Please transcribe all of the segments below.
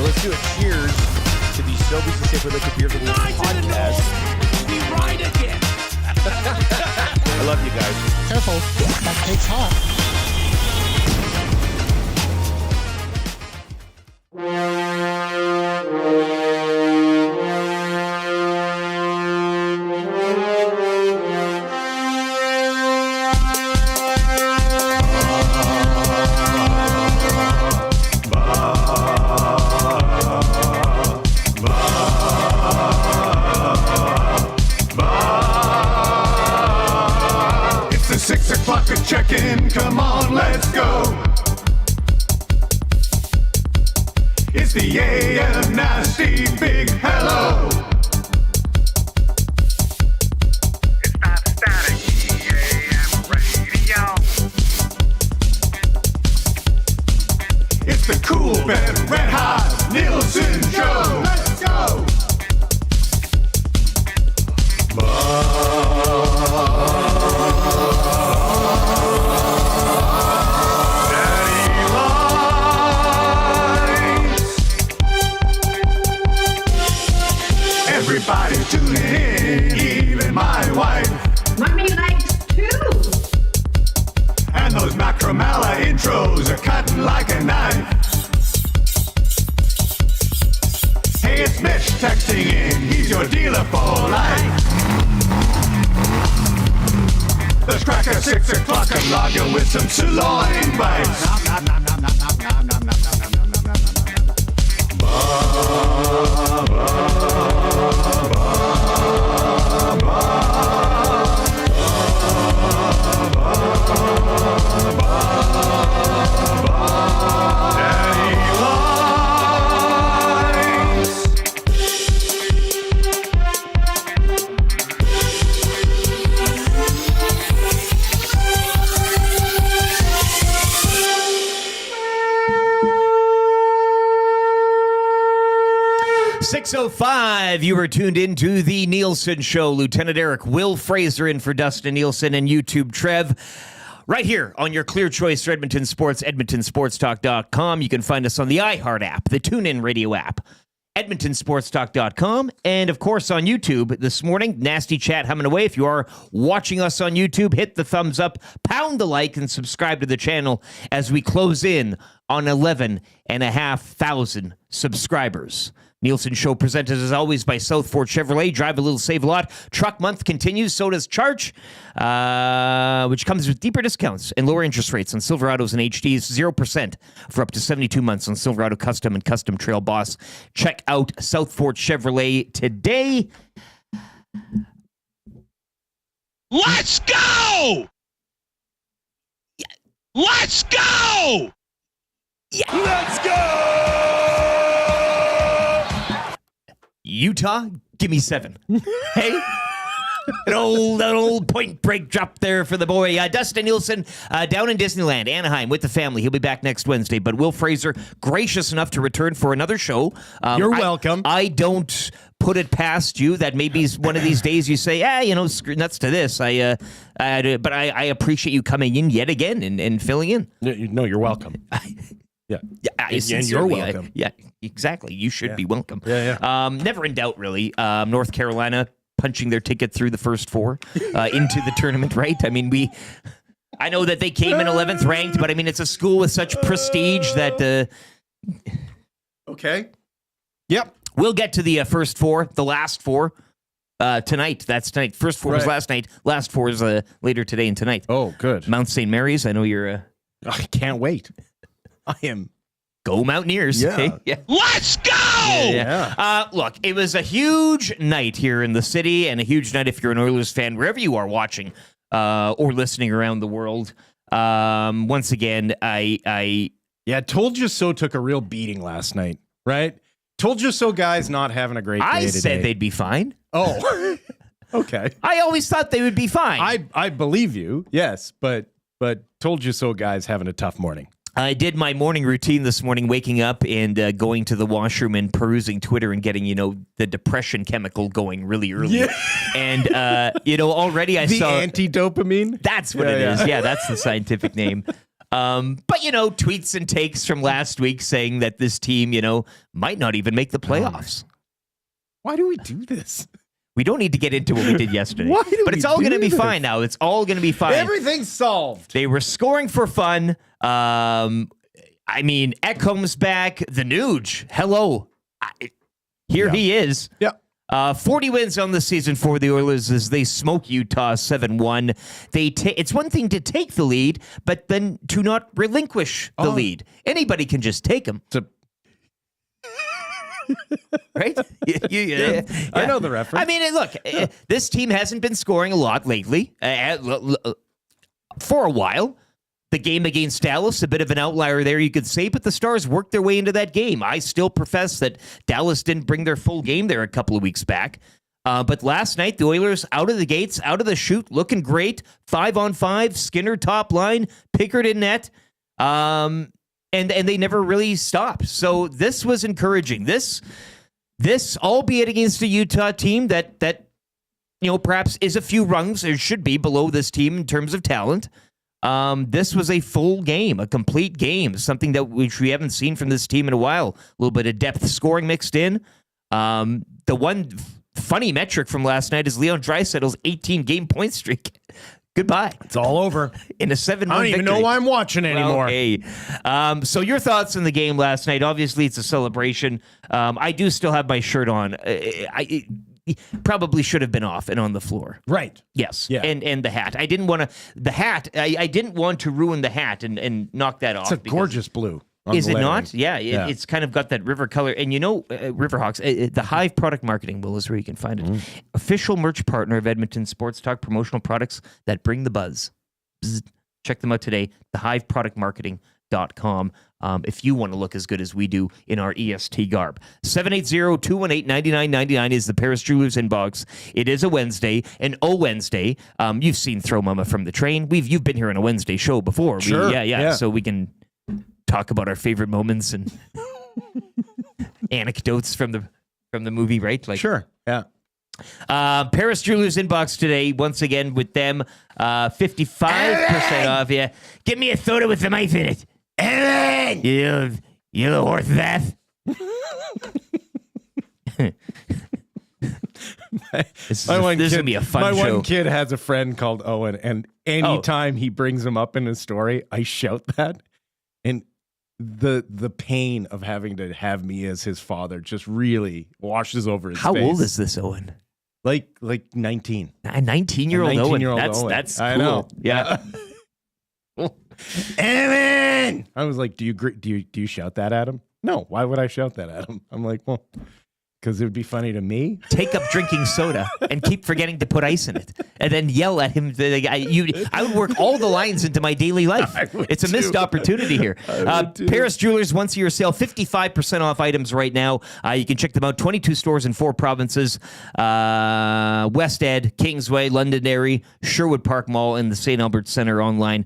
let's do a cheers to the Sobeys and Safer Liquid Beer Release podcast. We ride again. I love you guys. Careful, that cake's hot. Check-in, come on, let's go. It's the AM Nasty Big Hello. It's not static, AM radio. It's the Cool Bed Red Hot Nielson Show. Let's go. Everybody tuning in, even my wife. Mommy likes too. And those Macramalla intros are cutting like a knife. Hey, it's Mitch texting in, he's your dealer for life. Let's crack at 6 o'clock and log you with some sirloin bites. .05, you were tuned into the Nielson Show. Lieutenant Eric Will Fraser in for Dustin Nielsen and YouTube Trev. Right here on your clear choice for Edmonton Sports, edmontonsportstalk.com. You can find us on the iHeart app, the TuneIn Radio app, edmontonsportstalk.com, and of course on YouTube this morning. Nasty chat humming away. If you are watching us on YouTube, hit the thumbs up, pound the like, and subscribe to the channel as we close in on 11,500 subscribers. Nielson Show presented as always by Southfort Chevrolet. Drive a little, save a lot. Truck month continues. So does Charge, which comes with deeper discounts and lower interest rates on Silverados and HDs. 0% for up to 72 months on Silverado Custom and Custom Trail Boss. Check out Southfort Chevrolet today. Let's go! Let's go! Yeah. Let's go! Utah, give me 7. Hey? An old point break drop there for the boy. Dustin Nielsen down in Disneyland, Anaheim, with the family. He'll be back next Wednesday. But Will Fraser, gracious enough to return for another show. You're welcome. I don't put it past you that maybe one of these days you say, screw nuts to this. But I appreciate you coming in yet again and filling in. No, you're welcome. Yeah. And you're welcome. Yeah, exactly. You should be welcome. Yeah. Never in doubt, really. North Carolina punching their ticket through the first 4 into the tournament, right? I mean, I know that they came in 11th ranked, but I mean, it's a school with such prestige that... Okay. Yep. We'll get to the first 4, the last 4, tonight. That's tonight. First 4 was last night. Last 4 is later today and tonight. Oh, good. Mount St. Mary's. I know you're... I can't wait. I am... Go Mountaineers. Yeah. Okay? Yeah. Let's go! Yeah. Look, it was a huge night here in the city and a huge night if you're an Oilers fan, wherever you are watching or listening around the world. Once again, Yeah, Told You So took a real beating last night, right? Told You So guys not having a great day today. I said they'd be fine. Oh, okay. I always thought they would be fine. I believe you, yes, but Told You So guys having a tough morning. I did my morning routine this morning, waking up and going to the washroom and perusing Twitter and getting, the depression chemical going really early. Yeah. And, already I saw... The anti-dopamine? That's what it is. Yeah, that's the scientific name. But, tweets and takes from last week saying that this team, might not even make the playoffs. Why do we do this? We don't need to get into what we did yesterday. Why do but it's we all going to do be this? fine now. It's all going to be fine. Everything's solved. They were scoring for fun. Ekholm's back. The Nuge. Hello. Here he is. Yeah. 40 wins on the season for the Oilers as they smoke Utah 7-1. It's one thing to take the lead, but then to not relinquish the lead. Anybody can just take them. Right? I know the reference. I mean, look, this team hasn't been scoring a lot lately. For a while. The game against Dallas, a bit of an outlier there, you could say, but the Stars worked their way into that game. I still profess that Dallas didn't bring their full game there a couple of weeks back. But last night, the Oilers out of the gates, out of the chute, looking great. 5-on-5, Skinner top line, Pickard in net. And they never really stopped. So this was encouraging. This albeit against a Utah team that perhaps is a few rungs, or should be, below this team in terms of talent. This was a full game, a complete game, something which we haven't seen from this team in a while. A little bit of depth scoring mixed in. The one funny metric from last night is Leon Draisaitl's 18-game point streak. Goodbye. It's all over. In a 7-1 victory. I don't even know why I'm watching anymore. So your thoughts on the game last night? Obviously, it's a celebration. I do still have my shirt on. I probably should have been off and on the floor. Right. Yes. Yeah. And the hat. I didn't want to ruin the hat and knock that off. It's a gorgeous blue. Is it not? Yeah, it's kind of got that river color. And Riverhawks, the Hive Product Marketing, Will, is where you can find it. Official merch partner of Edmonton Sports Talk, promotional products that bring the buzz. Bzz. Check them out today, thehiveproductmarketing.com. If you want to look as good as we do in our EST garb. 780-218-9999 is the Paris Jewelers inbox. It is a Wednesday, an Wednesday. You've seen Throw Mama from the Train. You've been here on a Wednesday show before. Sure. Yeah. So we can talk about our favorite moments and anecdotes from the movie, right? Sure. Yeah. Paris Jewelers inbox today, once again with them, 55% off. Yeah, give me a soda with some ice in it. Aaron! You little horse that. This is going to be a fun show. My one kid has a friend called Owen, and anytime he brings him up in a story, I shout that. And the pain of having to have me as his father just really washes over his face. How old is this Owen? Like 19. A 19-year-old Owen. That's cool. I know. Yeah. Evan! I was like, do you shout that at him? No. Why would I shout that at him? I'm like, well, because it would be funny to me. Take up drinking soda and keep forgetting to put ice in it, and then yell at him. I would work all the lines into my daily life. It's a missed opportunity here. Paris Jewelers once a year sale, 55% off items right now. You can check them out. 22 stores in 4 provinces: West Ed, Kingsway, Londonderry, Sherwood Park Mall, and the St. Albert Centre online.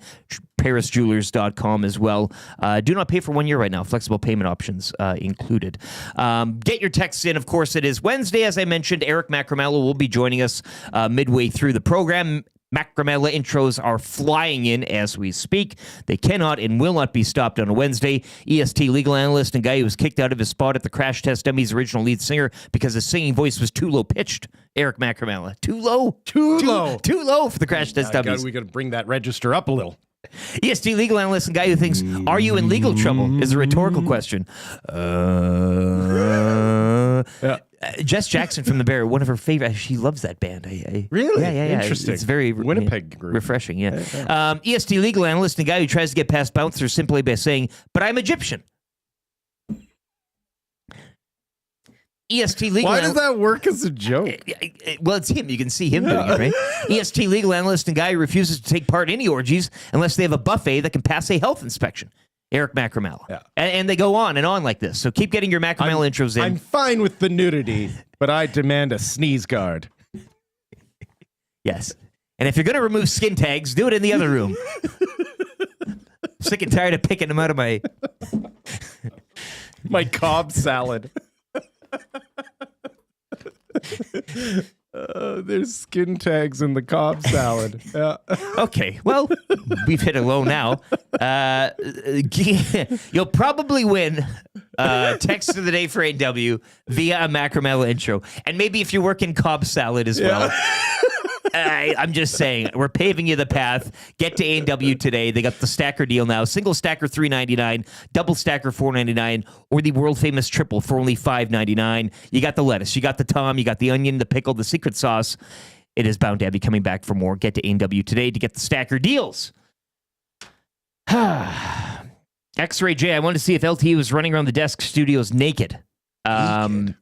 ParisJewelers.com as well. Do not pay for 1 year right now. Flexible payment options included. Get your texts in. Of course, it is Wednesday. As I mentioned, Eric Macramalla will be joining us midway through the program. Macramalla intros are flying in as we speak. They cannot and will not be stopped on a Wednesday. EST legal analyst and guy who was kicked out of his spot at the Crash Test Dummies original lead singer because his singing voice was too low pitched. Eric Macramalla. Too low for the Crash Test Dummies. We got to bring that register up a little. EST legal analyst and guy who thinks, are you in legal trouble? Is a rhetorical question. Jess Jackson from The Bear, one of her favorite. She loves that band. Really? Yeah. Interesting. It's very Winnipeg group. refreshing. Yeah. EST legal analyst and guy who tries to get past bouncers simply by saying, "But I'm Egyptian." EST legal. Why does that work as a joke? Well, it's him. You can see him doing it, right? EST legal analyst and guy who refuses to take part in any orgies unless they have a buffet that can pass a health inspection. Eric Macramalla. Yeah. And they go on and on like this. So keep getting your Macramalla intros in. I'm fine with the nudity, but I demand a sneeze guard. Yes. And if you're going to remove skin tags, do it in the other room. Sick and tired of picking them out of my Cobb salad. There's skin tags in the Cobb salad. Yeah. Okay, well, we've hit a low now. You'll probably win text of the day for AW via a Macramalla intro. And maybe if you work in Cobb salad as well. I'm just saying, we're paving you the path. Get to A&W today. They got the stacker deal now. Single stacker $3.99, double stacker $4.99, or the world famous triple for only $5.99. You got the lettuce, you got the tom, you got the onion, the pickle, the secret sauce. It is bound to be coming back for more. Get to A&W today to get the stacker deals. X-Ray J, I wanted to see if LTE was running around the desk studios naked. Pervert.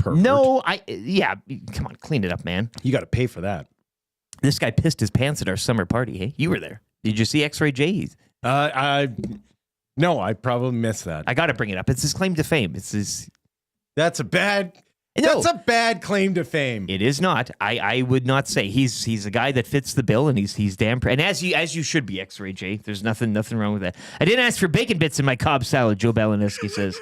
No, come on, clean it up, man. You got to pay for that. This guy pissed his pants at our summer party. Hey, you were there. Did you see X-Ray J? No, I probably missed that. I got to bring it up. It's his claim to fame. It's his. That's a bad claim to fame. It is not. I would not say he's a guy that fits the bill, and he's damn. And as you should be, X-Ray J. There's nothing wrong with that. I didn't ask for bacon bits in my Cobb salad. Joe Balaneski says.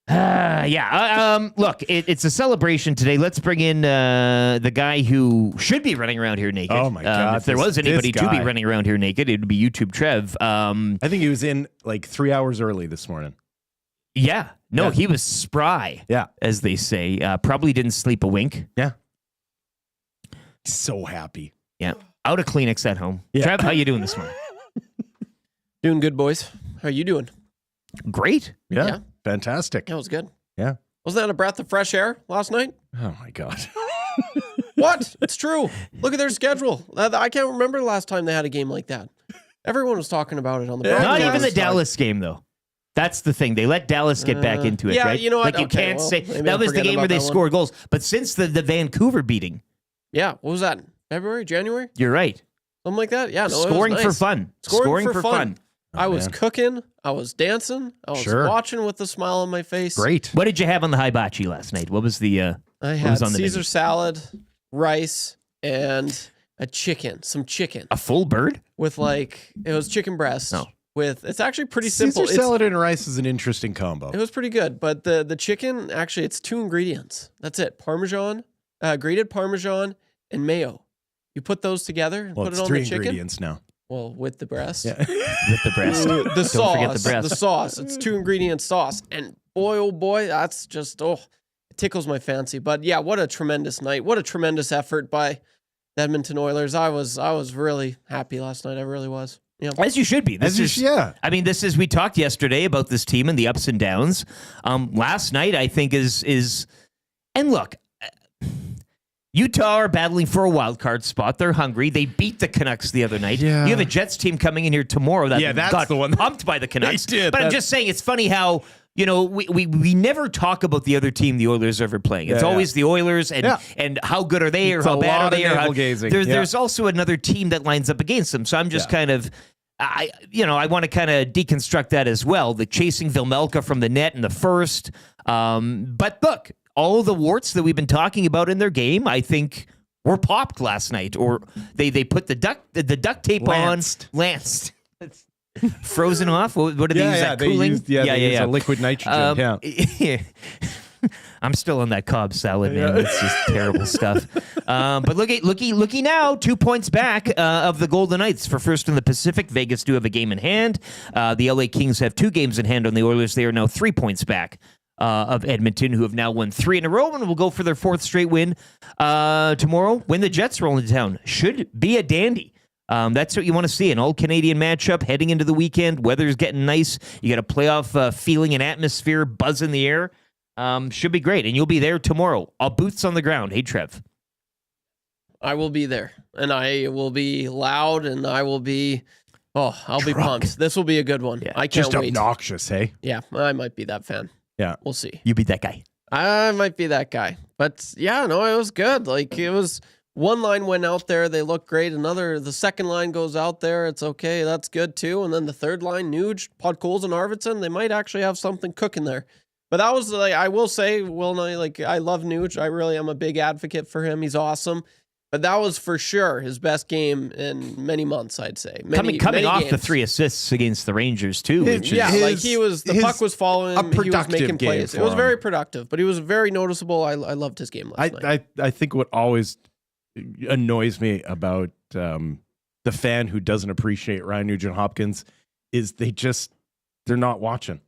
Look, it's a celebration today. Let's bring in the guy who should be running around here naked. Oh my God! If there was anybody to be running around here naked, it would be YouTube Trev. I think he was in like 3 hours early this morning. Yeah. No, he was spry. Yeah. As they say. Probably didn't sleep a wink. Yeah. So happy. Yeah. Out of Kleenex at home. Yeah. Trev, how you doing this morning? Doing good, boys. How you doing? Great. Yeah. Fantastic. Yeah, it was good. Yeah. Wasn't that a breath of fresh air last night? Oh my God. What? It's true. Look at their schedule. I can't remember the last time they had a game like that. Everyone was talking about it on the broadcast. Not even the Dallas game, though. That's the thing. They let Dallas get back into it, right? You know what? Like, you can't say that was the game where they scored goals. But since the Vancouver beating. Yeah. What was that? February? January? You're right. Something like that? Yeah. No, Scoring it was for nice. fun. Scoring for fun. I was man. cooking. I was dancing. I was watching with a smile on my face. Great. What did you have on the hibachi last night? What was the I had Caesar salad, rice, and a chicken. Some chicken. A full bird? With it was chicken breast. Oh. It's actually pretty simple. Caesar salad and rice is an interesting combo. It was pretty good, but the chicken, actually, it's 2 ingredients. That's it. Parmesan, grated Parmesan, and mayo. You put those together and put it on the chicken. 3 ingredients now. Well, with the breast. Yeah. With the breast. The sauce. Don't forget the breast. The sauce. It's 2 ingredient sauce. And boy, oh boy, that's just, it tickles my fancy. But yeah, what a tremendous night. What a tremendous effort by the Edmonton Oilers. I was really happy last night. I really was. Yeah. As you should be. I mean, we talked yesterday about this team and the ups and downs. Last night, I think is, and look, Utah are battling for a wild card spot. They're hungry. They beat the Canucks the other night. Yeah. You have a Jets team coming in here tomorrow that got the one pumped by the Canucks. They did. But I'm just saying, it's funny how, we never talk about the other team the Oilers are ever playing. It's always the Oilers and how good are they or how bad are they. There's also another team that lines up against them. So I'm just kind of, I want to kind of deconstruct that as well. The chasing Vilmelka from the net in the first. But look, all the warts that we've been talking about in their game, I think, were popped last night. Or they put the duct tape on. Lanced. Frozen off? What do they use? That cooling? They use a liquid nitrogen. I'm still on that Cobb salad, man. It's just terrible stuff. But looky now, 2 points back of the Golden Knights for first in the Pacific. Vegas do have a game in hand. The LA Kings have 2 games in hand on the Oilers. They are now 3 points back of Edmonton, who have now won 3 in a row and will go for their 4th straight win tomorrow when the Jets roll into town. Should be a dandy. That's what you want to see, an all-Canadian matchup heading into the weekend. Weather's getting nice. You got a playoff feeling and atmosphere, buzz in the air. Should be great, and you'll be there tomorrow. All boots on the ground. Hey, Trev. I will be there, and I will be loud, and I will be... I'll be pumped. This will be a good one. Yeah. I can't wait. Just obnoxious, hey? Yeah, I might be that fan. Yeah. We'll see. You be that guy. I might be that guy. But, yeah, no, it was good. It was... One line went out there. They look great. The second line goes out there. It's okay. That's good, too. And then the third line, Nuge, Podkolzin, and Arvidsson, they might actually have something cooking there. But that was, I will say, I love Nuge. I really am a big advocate for him. He's awesome. But that was for sure his best game in many months, I'd say. Coming off games. The 3 assists against the Rangers, too. The puck was following him. He was making plays. It was very productive, but he was very noticeable. I loved his game last night. I think what always annoys me about the fan who doesn't appreciate Ryan Nugent-Hopkins is they're not watching.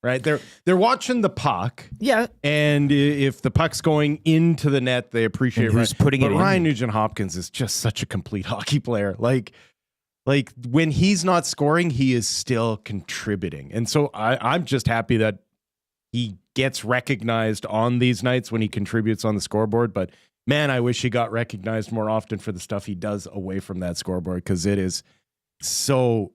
Right? They're watching the puck. Yeah. And if the puck's going into the net, they appreciate And who's putting it in. Ryan Nugent-Hopkins is just such a complete hockey player. Like when he's not scoring, he is still contributing. And so I'm just happy that he gets recognized on these nights when he contributes on the scoreboard. But man, I wish he got recognized more often for the stuff he does away from that scoreboard, because it is so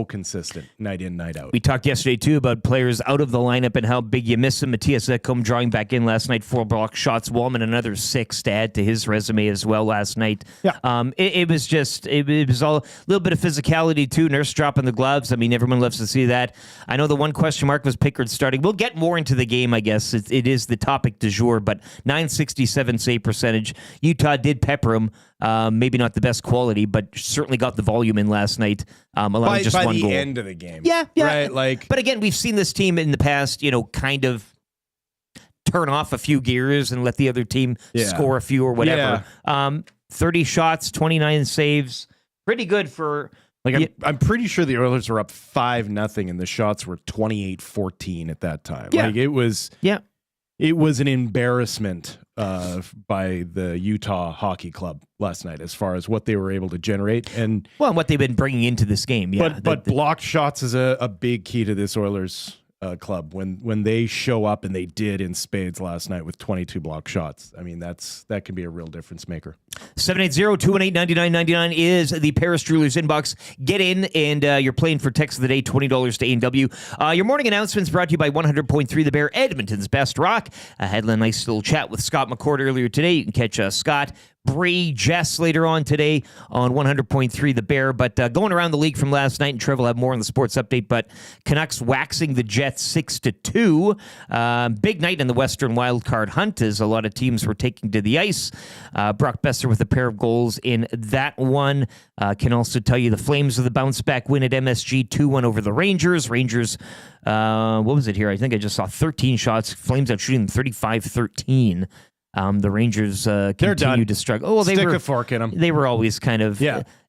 consistent night in, night out. We talked yesterday, too, about players out of the lineup and how big you miss them. Matthias Ekholm drawing back in last night, 4 block shots. Wallman, another 6 to add to his resume as well last night. Yeah. It was all a little bit of physicality, too. Nurse dropping the gloves. I mean, everyone loves to see that. I know the one question mark was Pickard starting. We'll get more into the game, I guess. It is the topic du jour, but .967 save percentage. Utah did pepper him. Maybe not the best quality, but certainly got the volume in last night. Allowing just by one the goal. end of the game. Yeah. Right? But again, we've seen this team in the past, kind of turn off a few gears and let the other team score a few or whatever. 30 shots, 29 saves. Pretty good for... I'm pretty sure the Oilers were up 5-0 and the shots were 28-14 at that time. Yeah. It was an embarrassment by the Utah Hockey Club last night as far as what they were able to generate and what they've been bringing into this game. Yeah, but blocked shots is a big key to this Oilers club. When they show up, and they did in spades last night with 22 block shots. I mean, that can be a real difference maker. 780-218-9999 is the Paris Jewelers inbox. Get in, and you're playing for text of the day, $20 to A&W. Your morning announcements brought to you by 100.3 The Bear, Edmonton's best rock. I had a nice little chat with Scott McCord earlier today. You can catch Scott, Bree, Jess later on today on 100.3 The Bear. But going around the league from last night, and Trev will have more on the sports update, but Canucks waxing the Jets 6-2. Big night in the Western wildcard hunt as a lot of teams were taking to the ice. Brock Besser with a pair of goals in that one. Can also tell you the Flames with a bounce-back win at MSG, 2-1 over the Rangers. Rangers, what was it here? I think I just saw 13 shots. Flames out shooting 35-13. The Rangers continue to struggle. Oh, well, Stick a fork in them. They were always kind of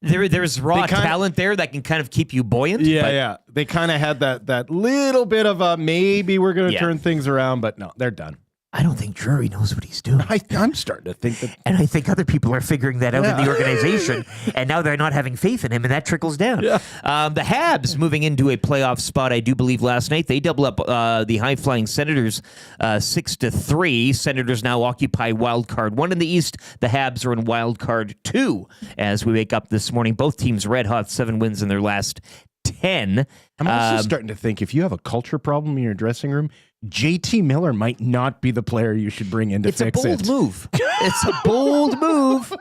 There's raw talent there that can kind of keep you buoyant. Yeah. They kind of had that little bit of maybe we're going to turn things around, but no, they're done. I don't think Drury knows what he's doing. I'm starting to think that. And I think other people are figuring that out in the organization, and now they're not having faith in him, and that trickles down. Yeah. The Habs moving into a playoff spot, I do believe, last night. They double up the high-flying Senators 6-3. Senators now occupy wild card 1 in the East. The Habs are in wild card 2 as we wake up this morning. Both teams red hot, 7 wins in their last 10. I'm also starting to think if you have a culture problem in your dressing room, JT Miller might not be the player you should bring in to fix it. It's a bold move. It's a bold move.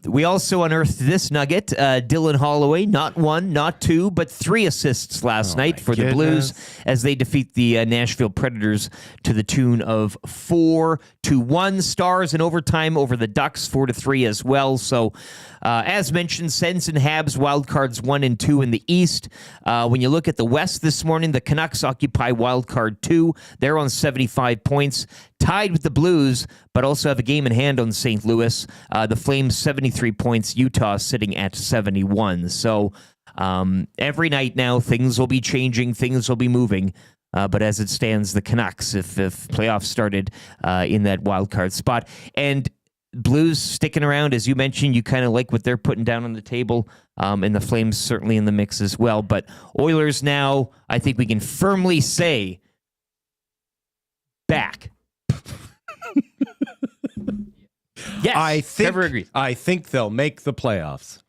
We also unearthed this nugget. Dylan Holloway, not 1, not 2, but 3 assists last night for the Blues as they defeat the Nashville Predators to the tune of 4-1. Stars in overtime over the Ducks, 4-3 as well. So, as mentioned, Sens and Habs wildcards 1 and 2 in the East. When you look at the West this morning, the Canucks occupy wildcard 2. They're on 75 points, tied with the Blues, but also have a game in hand on St. Louis. The Flames 73 points, Utah sitting at 71. So every night now, things will be changing, things will be moving. But as it stands, the Canucks, if playoffs started in that wild card spot, and Blues sticking around, as you mentioned, you kind of like what they're putting down on the table, and the Flames certainly in the mix as well. But Oilers now, I think we can firmly say, back. Yes, Trevor agrees. I think they'll make the playoffs.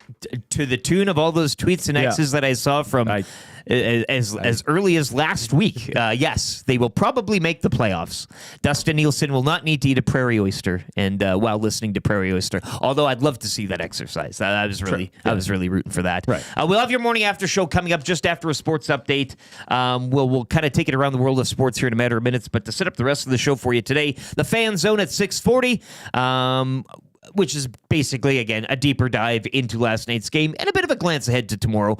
To the tune of all those tweets and X's that I saw from as early as last week. Yes, they will probably make the playoffs. Dustin Nielsen will not need to eat a prairie oyster and while listening to Prairie Oyster. Although I'd love to see that exercise. I was really rooting for that. Right. We'll have your morning after show coming up just after a sports update. We'll kind of take it around the world of sports here in a matter of minutes. But to set up the rest of the show for you today, the Fan Zone at 6:40. Which is basically, again, a deeper dive into last night's game and a bit of a glance ahead to tomorrow.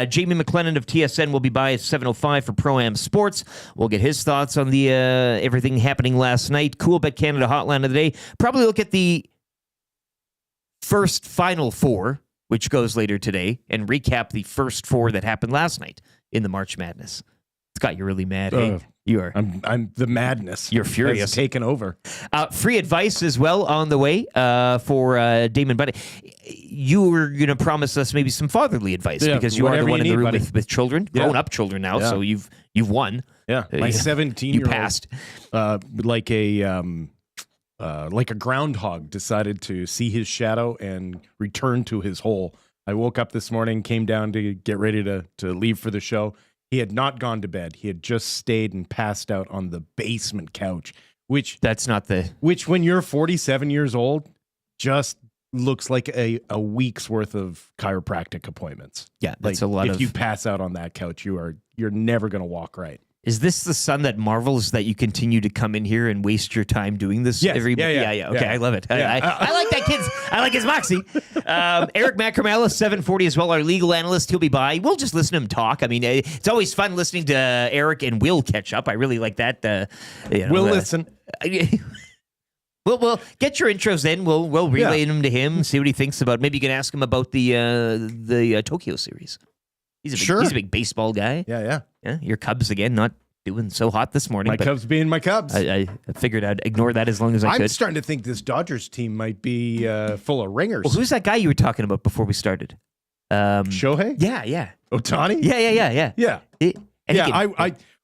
Jamie McLennan of TSN will be by at 7:05 for Pro-Am Sports. We'll get his thoughts on the everything happening last night. Cool Bet Canada Hotline of the day. Probably look at the first Final Four which goes later today, and recap the first 4 that happened last night in the March Madness. It's got you really mad, hey? You are. I'm the madness. You're furious. Has taken over. Free advice as well on the way for Damon Buddy. You were going to promise us maybe some fatherly advice because you are the one in the room with children, grown-up children now, so you've won. Yeah, my 17-year-old. You passed. Like a groundhog decided to see his shadow and return to his hole. I woke up this morning, came down to get ready to leave for the show. He had not gone to bed. He had just stayed and passed out on the basement couch, which when you're 47 years old, just looks like a week's worth of chiropractic appointments. Yeah, that's a lot. If you pass out on that couch, you're never going to walk right. Is this the son that marvels that you continue to come in here and waste your time doing this? Yes. Okay, Yeah. I love it. Yeah. I like that kid. I like his moxie. Eric Macramalla, 740 as well, our legal analyst. He'll be by. We'll just listen to him talk. I mean, it's always fun listening to Eric, and we'll catch up. I really like that. We'll listen. We'll get your intros in. We'll relay them to him, see what he thinks about. Maybe you can ask him about the Tokyo series. He's a big baseball guy. Yeah. Your Cubs, again, not doing so hot this morning. My Cubs being my Cubs. I figured I'd ignore that as long as I could. I'm starting to think this Dodgers team might be full of ringers. Well, who's that guy you were talking about before we started? Shohei? Yeah. Ohtani? Yeah.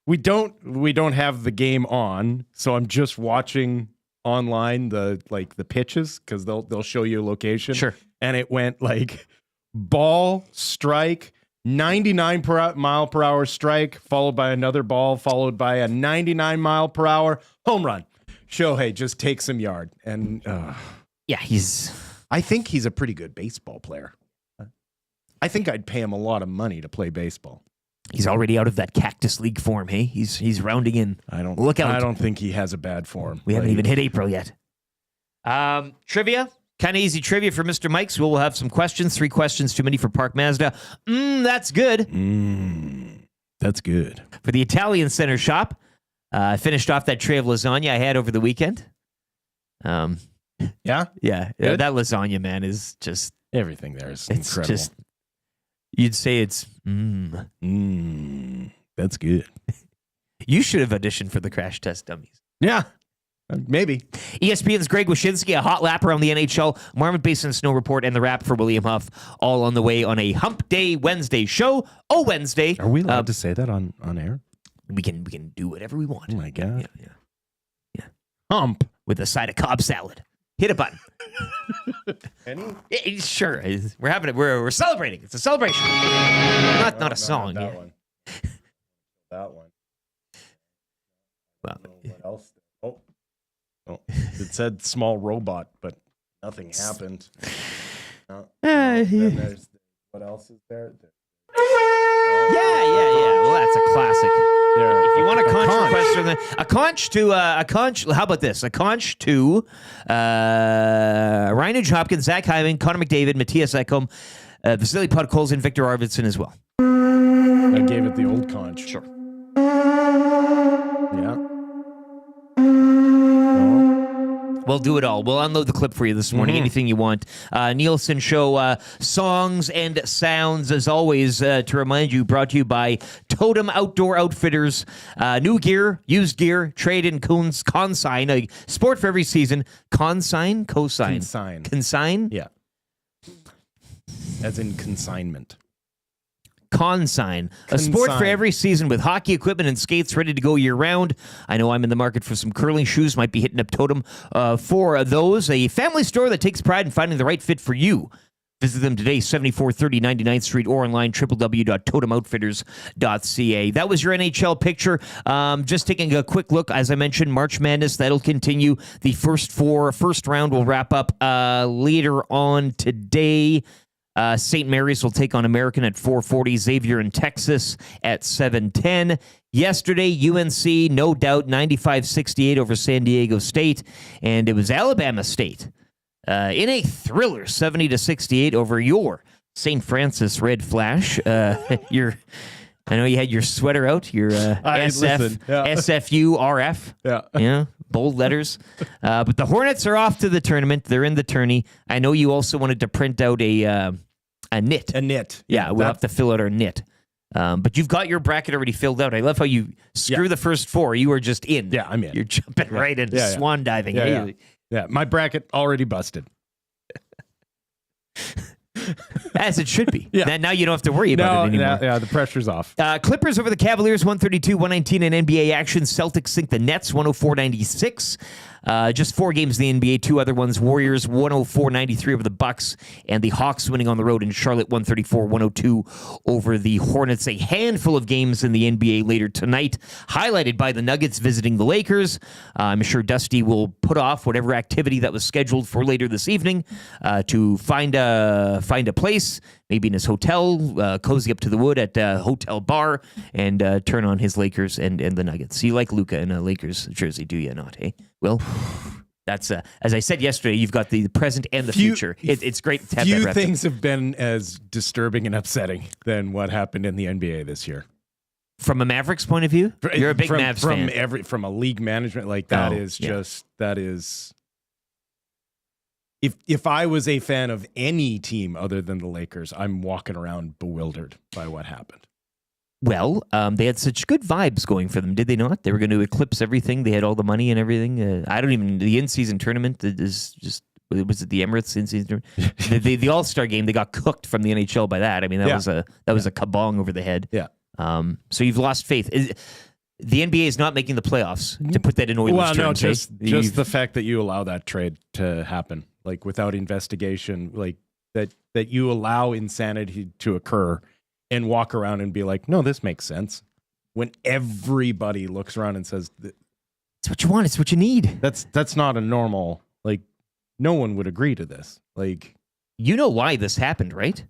We don't have the game on, so I'm just watching online the pitches because they'll show you a location. Sure. And it went like ball, strike, 99 mile per hour strike, followed by another ball, followed by a 99 mile per hour home run. Shohei just takes some yard. And I think he's a pretty good baseball player. I think I'd pay him a lot of money to play baseball. He's already out of that Cactus League form, hey? He's rounding in. Look out. I don't think he has a bad form. We haven't even hit April yet. Trivia. Kind of easy trivia for Mr. Mike's. We'll have some questions. 3 questions too many for Park Mazda. That's good. That's good. For the Italian Center shop, I finished off that tray of lasagna I had over the weekend. Yeah? Yeah. Good? That lasagna, man, is just... Everything there is incredible. You'd say it's... That's good. You should have auditioned for the Crash Test Dummies. Yeah. Maybe. ESPN's Greg Wyshynski, a hot lap around the NHL, Marmot Basin Snow Report, and the wrap for William Huff, all on the way on a Hump Day Wednesday show. Wednesday. Are we allowed to say that on air? We can do whatever we want. Oh, my God. Yeah. Hump. With a side of Cobb salad. Hit a button. Any? Yeah, sure. We're having it. We're celebrating. It's a celebration. Not a song. That one. That one. Well, what else? Oh, it said small robot, but nothing happened. Then there's what else is there? Yeah. Well, that's a classic. There. If you want a conch question, a conch. How about this? A conch to Ryan Hopkins, Zach Hyman, Connor McDavid, Matthias Ekholm, Vasily Podkolzin, and Victor Arvidsson as well. I gave it the old conch. Sure. Yeah. We'll do it all. We'll unload the clip for you this morning. Anything you want. Nielson Show songs and sounds, as always, to remind you, brought to you by Totem Outdoor Outfitters. New gear, used gear, trade and consign. A sport for every season. Consign? Cosign? Consign? Yeah. As in consignment. Consign. A sport for every season with hockey equipment and skates ready to go year-round. I know I'm in the market for some curling shoes. Might be hitting up Totem for those. A family store that takes pride in finding the right fit for you. Visit them today, 7430 99th Street, or online, www.totemoutfitters.ca. That was your NHL picture. Just taking a quick look, as I mentioned, March Madness, that'll continue. The first round will wrap up later on today. St. Mary's will take on American at 4:40. Xavier in Texas at 7:10. Yesterday, UNC, no doubt, 95-68 over San Diego State. And it was Alabama State in a thriller, 70-68 over your St. Francis Red Flash. I know you had your sweater out, your SFU RF. Yeah. Bold letters. But the Hornets are off to the tournament. They're in the tourney. I know you also wanted to print out a A knit. Yeah, we'll have to fill out our knit. But you've got your bracket already filled out. I love how you screw the first 4. You are just in. Yeah, I'm in. You're jumping right in, swan diving. Yeah, my bracket already busted. As it should be. Yeah. Now you don't have to worry about it anymore. Yeah, the pressure's off. Clippers over the Cavaliers, 132-119 in NBA action. Celtics sink the Nets, 104-96. Just 4 games in the NBA, 2 other ones. Warriors 104-93 over the Bucks, and the Hawks winning on the road in Charlotte 134-102 over the Hornets. A handful of games in the NBA later tonight, highlighted by the Nuggets visiting the Lakers. I'm sure Dusty will put off whatever activity that was scheduled for later this evening to find a place, maybe in his hotel, cozy up to the wood at a hotel bar, and turn on his Lakers and the Nuggets. You like Luka in a Lakers jersey, do you not, hey? Well, that's, as I said yesterday, you've got the present and the future. It's great to have that. Few things have been as disturbing and upsetting than what happened in the NBA this year. From a Mavericks point of view? You're a big Mavs fan. From a league management, like that is... If I was a fan of any team other than the Lakers, I'm walking around bewildered by what happened. Well, they had such good vibes going for them, did they not? They were going to eclipse everything. They had all the money and everything. The in-season tournament is just, was it the Emirates in-season tournament? the All-Star game, they got cooked from the NHL by that. I mean, that was a kabong over the head. Yeah. So you've lost faith. The NBA is not making the playoffs, to put that in Oilers terms. Just the fact that you allow that trade to happen, like without investigation, like that you allow insanity to occur and walk around and be like, no, this makes sense. When everybody looks around and says, it's what you want, it's what you need. That's not a normal, like, no one would agree to this. Like, you know why this happened, right?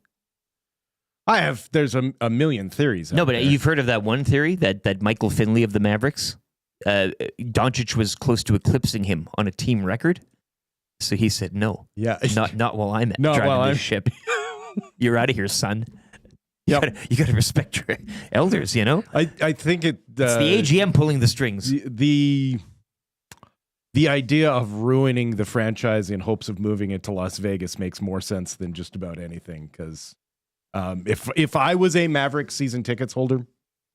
There's a million theories. No, but you've heard of that one theory that Michael Finley of the Mavericks, Doncic was close to eclipsing him on a team record. So he said, no. Yeah. Not while I'm driving this ship. You're out of here, son. You got to respect your elders, you know? I think it's the AGM pulling the strings. The idea of ruining the franchise in hopes of moving it to Las Vegas makes more sense than just about anything, because if I was a Mavericks season tickets holder,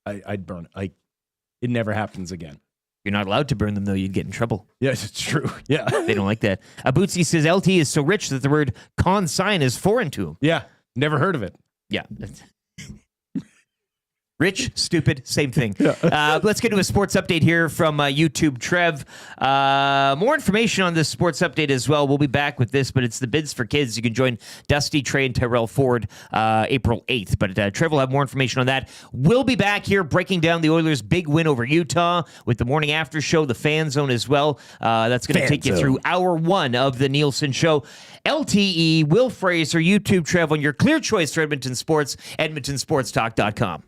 I'd burn it. It never happens again. You're not allowed to burn them, though. You'd get in trouble. Yes, it's true. Yeah. They don't like that. Bootsy says LT is so rich that the word consign is foreign to him. Yeah. Never heard of it. Yeah. Rich, stupid, same thing. Let's get to a sports update here from YouTube. Trev, more information on this sports update as well. We'll be back with this, but it's the bids for kids. You can join Dusty, Trey, and Tyrell Ford April 8th. But Trev will have more information on that. We'll be back here breaking down the Oilers' big win over Utah with the morning after show, the Fan Zone as well. That's going to take you through hour 1 of the Nielson Show. LTE, Will Fraser, YouTube, Trev, on your clear choice for Edmonton Sports, edmontonsportstalk.com.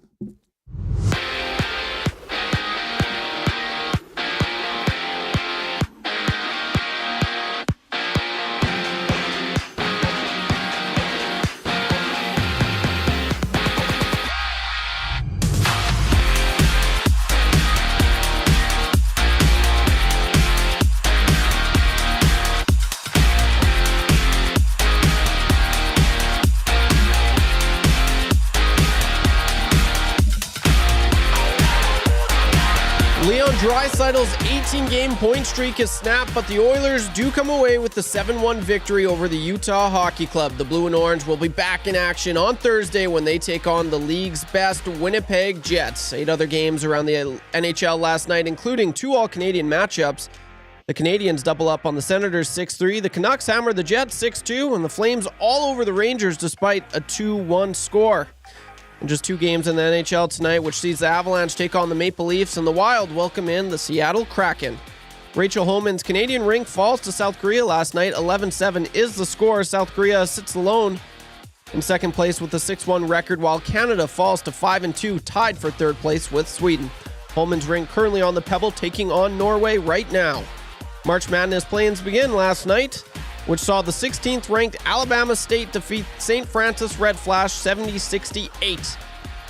Draisaitl's 18-game point streak is snapped, but the Oilers do come away with the 7-1 victory over the Utah Hockey Club. The Blue and Orange will be back in action on Thursday when they take on the league's best Winnipeg Jets. 8 other games around the NHL last night, including 2 All-Canadian matchups. The Canadians double up on the Senators 6-3. The Canucks hammer the Jets 6-2, and the Flames all over the Rangers despite a 2-1 score. And just 2 games in the NHL tonight, which sees the Avalanche take on the Maple Leafs and the Wild welcome in the Seattle Kraken. Rachel Homan's Canadian rink falls to South Korea last night. 11-7 is the score. South Korea sits alone in second place with a 6-1 record, while Canada falls to 5-2, tied for third place with Sweden. Homan's rink currently on the Pebble, taking on Norway right now. March Madness play-ins begin last night, which saw the 16th-ranked Alabama State defeat St. Francis Red Flash 70-68.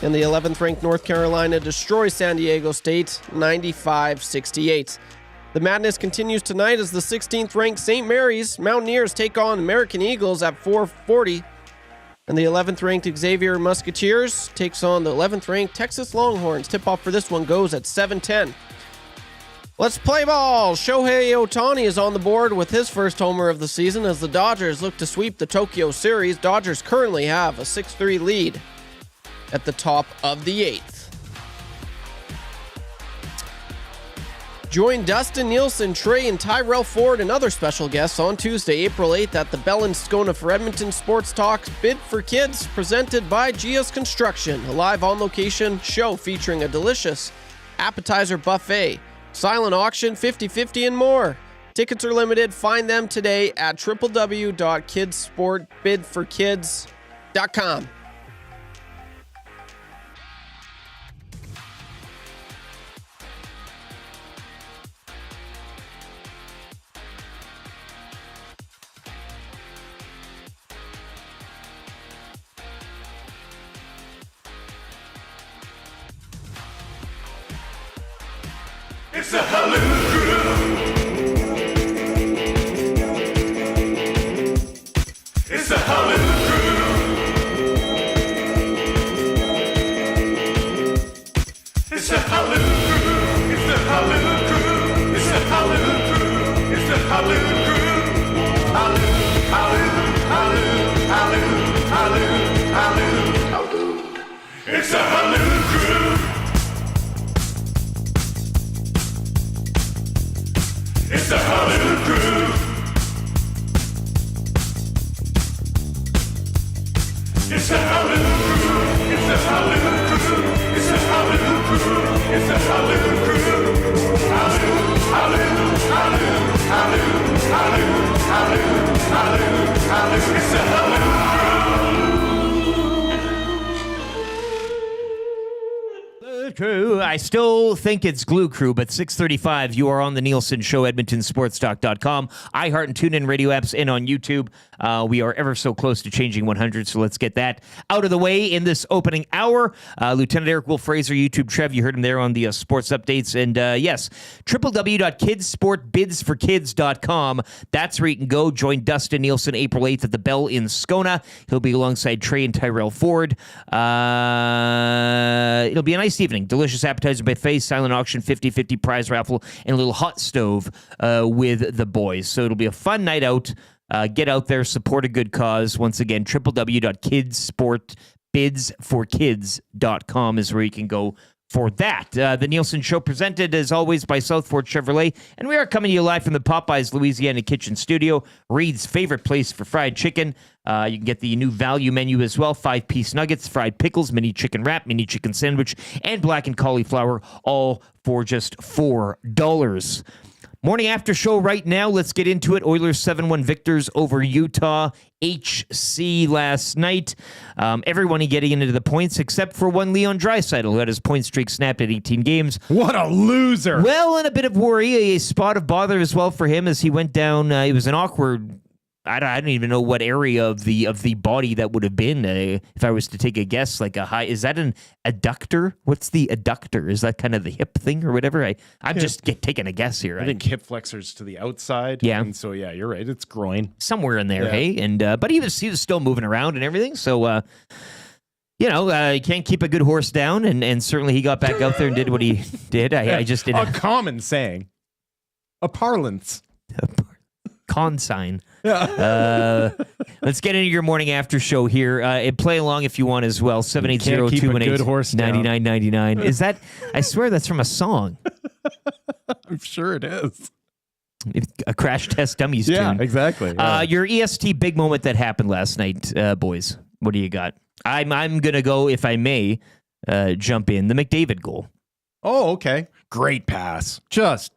And the 11th-ranked North Carolina destroys San Diego State 95-68. The madness continues tonight as the 16th-ranked St. Mary's Mountaineers take on American Eagles at 4:40. And the 11th ranked Xavier Musketeers takes on the 11th ranked Texas Longhorns. Tip-off for this one goes at 7:10. Let's play ball. Shohei Ohtani is on the board with his first homer of the season as the Dodgers look to sweep the Tokyo series. Dodgers currently have a 6-3 lead at the top of the 8th. Join Dustin Nielson, Trey, and Tyrell Ford and other special guests on Tuesday, April 8th at the Bell in Scona for Edmonton Sports Talks Bid for Kids, presented by Gia's Construction, a live on-location show featuring a delicious appetizer buffet, silent auction, 50/50, and more. Tickets are limited. Find them today at www.kidsportbidforkids.com. It's the Halloo Crew. It's the Halloo Crew. It's the Halloo Crew. It's the Halloo Crew. It's the Halloo Crew. It's the Halloo Crew. Halloo, halloo, halloo, halloo, halloo, halloo, halloo. It's the Halloo Crew. It's the Halloo Crew. It's the Halloo Crew. It's the Halloo Crew. It's the Halloo Crew. It's the Halloo Crew. Halloo, halloo, halloo, halloo, halloo, halloo, halloo, halloo. It's the Halloo Crew. I still think it's Glue Crew, but 6:35, you are on the Nielson Show, EdmontonSportsTalk.com, iHeart and TuneIn radio apps, and on YouTube. We are ever so close to changing 100, so let's get that out of the way in this opening hour. Lieutenant Eric Will Fraser, YouTube Trev, you heard him there on the sports updates. And yes, www.kidsportbidsforkids.com. That's where you can go. Join Dustin Nielson April 8th at the Bell in Scona. He'll be alongside Trey and Tyrell Ford. It'll be a nice evening. Delicious appetizer buffet, silent auction, 50/50 prize raffle, and a little hot stove with the boys. So it'll be a fun night out. Get out there, support a good cause. Once again, www.kidsportbidsforkids.com is where you can go for that. The Nielsen Show presented, as always, by Southfort Chevrolet. And we are coming to you live from the Popeyes Louisiana Kitchen Studio, Reed's favorite place for fried chicken. You can get the new value menu as well. 5-piece nuggets, fried pickles, mini chicken wrap, mini chicken sandwich, and blackened cauliflower, all for just $4. Morning after show right now. Let's get into it. Oilers 7-1 victors over Utah HC last night. Everyone getting into the points except for one Leon Draisaitl, who had his point streak snapped at 18 games. What a loser. Well, and a bit of worry, a spot of bother as well for him as he went down. It was an awkward... I don't even know what area of the body that would have been. If I was to take a guess, like a high, is that an adductor? What's the adductor? Is that kind of the hip thing or whatever? I'm just taking a guess here. I think hip flexors to the outside. Yeah. And so, yeah, you're right. It's groin. Somewhere in there, Yeah. hey? And but he was still moving around and everything. So, you can't keep a good horse down. And certainly he got back out there and did what he did. I just didn't. A common saying. A parlance. Consign. Let's get into your morning after show here. And play along if you want as well. 780-218-9999. Is that? I swear that's from a song. I'm sure it is. A Crash Test Dummies Yeah, tune. exactly. Yeah. Your EST big moment that happened last night, boys. What do you got? I'm gonna go, if I may, jump in the McDavid goal. Oh, okay. Great pass. Just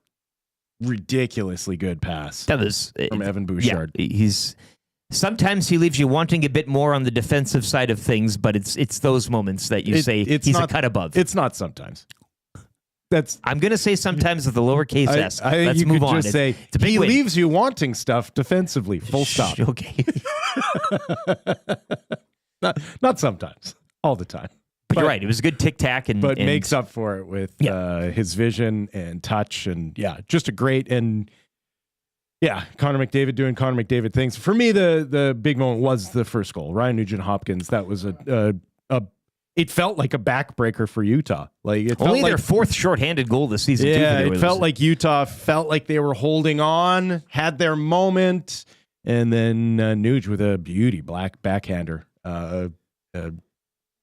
ridiculously good pass. That was from Evan Bouchard. Yeah, sometimes he leaves you wanting a bit more on the defensive side of things, but it's those moments that you say he's a cut above. It's not sometimes. I'm going to say sometimes with the lowercase s. I think Let's you move could on. just say it's a big he win. leaves you wanting stuff defensively. Full stop. Okay. Not sometimes. All the time. But you're right. It was a good tic-tac. But makes up for it with his vision and touch. And, yeah, just a great... And Yeah, Connor McDavid doing Connor McDavid things. For me, the big moment was the first goal. Ryan Nugent-Hopkins. That was it felt like a backbreaker for Utah. Like it Only felt their fourth shorthanded goal this season. Yeah, too, it felt like Utah felt like they were holding on, had their moment, and then Nuge with a beauty backhander.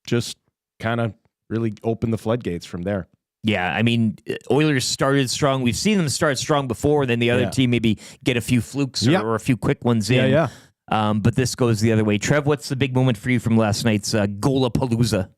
Just kind of really opened the floodgates from there. Yeah, I mean, Oilers started strong. We've seen them start strong before, then the other team maybe get a few flukes or a few quick ones in. Yeah. But this goes the other way. Trev, what's the big moment for you from last night's Golapalooza?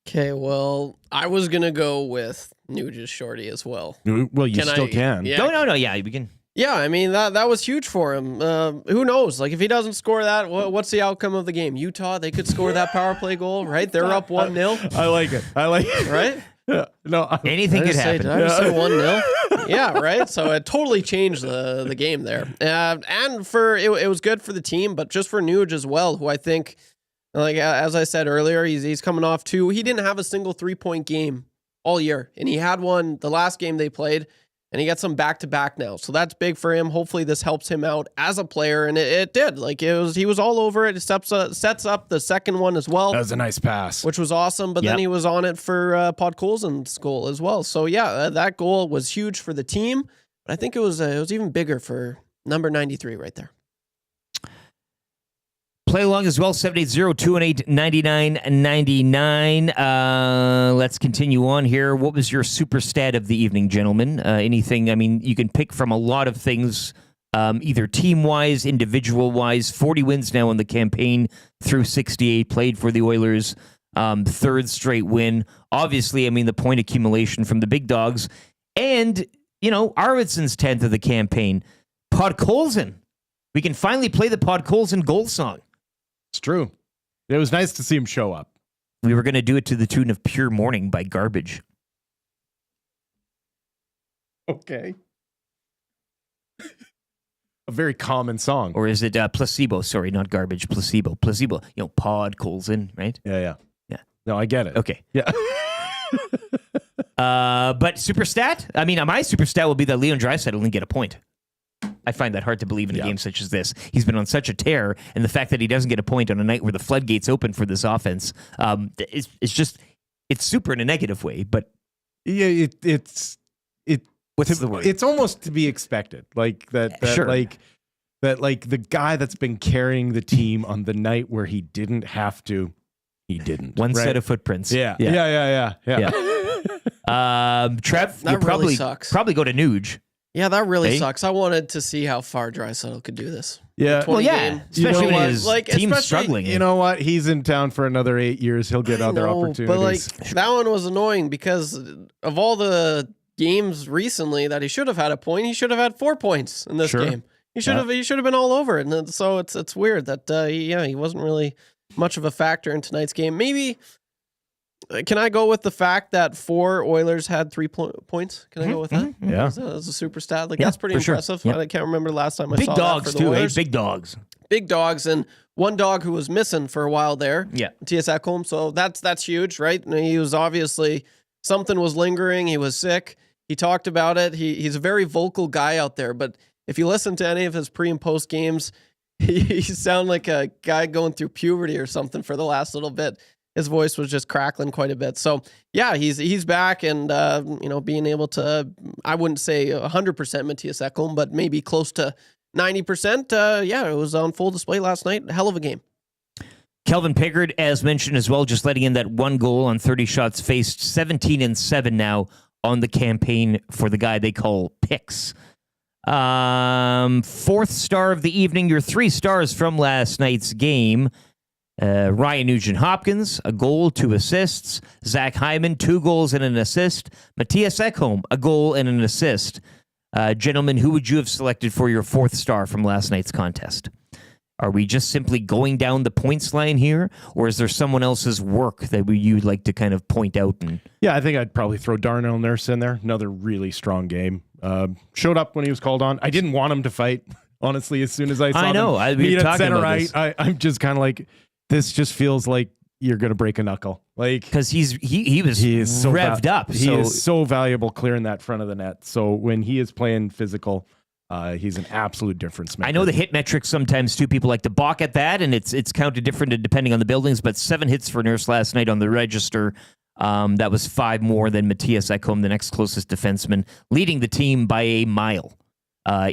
Okay, well, I was going to go with Nuge's shorty as well. Well, you still can. Yeah. No. Yeah, we can. Yeah, I mean, that was huge for him. Who knows? Like, if he doesn't score that, what's the outcome of the game? Utah, they could score that power play goal, right? They're up 1-0. I like it. Right? Yeah. No, Anything could happen. Did I just say 1-0? Yeah, right? So it totally changed the game there. And it was good for the team, but just for Nuge as well, who I think, like as I said earlier, he's coming off two. He didn't have a single 3-point game all year, and he had one the last game they played. And he got some back-to-back now. So that's big for him. Hopefully this helps him out as a player. And it did. Like he was all over it. It sets up the second one as well. that was a nice pass. Which was awesome. But then he was on it for Podkolzin's goal as well. So yeah, that goal was huge for the team. But I think it was even bigger for number 93 right there. Play along as well, 780-218-9999. Let's continue on here. What was your super stat of the evening, gentlemen? Anything, I mean, you can pick from a lot of things, either team-wise, individual-wise. 40 wins now in the campaign through 68, played for the Oilers. Third straight win. Obviously, I mean, the point accumulation from the big dogs. And, Arvidsson's 10th of the campaign. Podkolzin. We can finally play the Podkolzin goal song. It's true. It was nice to see him show up. We were going to do it to the tune of Pure Morning by Garbage. Okay. A very common song. Or is it Placebo? Sorry, not Garbage. Placebo. Placebo. Podkolzin, right? Yeah. Yeah. No, I get it. Okay. Yeah. But Superstat? I mean, my Superstat will be that Leon Draisaitl didn't get a point. I find that hard to believe in a game such as this. He's been on such a tear, and the fact that he doesn't get a point on a night where the floodgates open for this offense, it's super in a negative way. But yeah, what's the word? It's almost to be expected, like that sure. like the guy that's been carrying the team on the night where he didn't have to, he didn't. One set of footprints. Yeah. Trev, That you'll really sucks. probably go to Nuge. Yeah, that really sucks. I wanted to see how far Draisaitl could do this. Yeah. Well, yeah. Game. Especially when what? his team's struggling. You know what? He's in town for another 8 years. He'll get other opportunities. But that one was annoying because of all the games recently that he should have had a point, he should have had 4 points in this game. He should have been all over it. And so it's weird that he wasn't really much of a factor in tonight's game. Maybe can I go with the fact that 4 Oilers had 3 points? Can I go with that? Yeah. That's a super stat. That's pretty impressive. Sure. I can't remember the last time I Big saw dogs, that for the too, Oilers. Big dogs. Big dogs, and one dog who was missing for a while there. Yeah. T.S. Ekholm. So that's huge, right? And he was obviously, something was lingering. He was sick. He talked about it. He's a very vocal guy out there, but if you listen to any of his pre and post games, he sound like a guy going through puberty or something for the last little bit. His voice was just crackling quite a bit. So yeah, he's back, and being able to, I wouldn't say 100% Matthias Ekholm, but maybe close to 90%. It was on full display last night. Hell of a game. Kelvin Pickard, as mentioned as well, just letting in that 1 goal on 30 shots faced, 17-7 now on the campaign for the guy they call Picks. 4th star of the evening, your 3 stars from last night's game. Ryan Nugent-Hopkins, a goal, 2 assists. Zach Hyman, 2 goals and an assist. Matthias Ekholm, a goal and an assist. Gentlemen, who would you have selected for your 4th star from last night's contest? Are we just simply going down the points line here, or is there someone else's work that you'd like to kind of point out? Yeah, I think I'd probably throw Darnell Nurse in there. Another really strong game. Showed up when he was called on. I didn't want him to fight, honestly, as soon as I saw him meet at center right. I'm just kind of like, this just feels like you're going to break a knuckle. Like, because he is so revved up. He is so valuable clearing that front of the net. So when he is playing physical, He's an absolute difference maker. I know the hit metrics sometimes too. People like to balk at that, and it's counted different depending on the buildings. But 7 hits for Nurse last night on the register. That was 5 more than Matthias Ekholm, the next closest defenseman, leading the team by a mile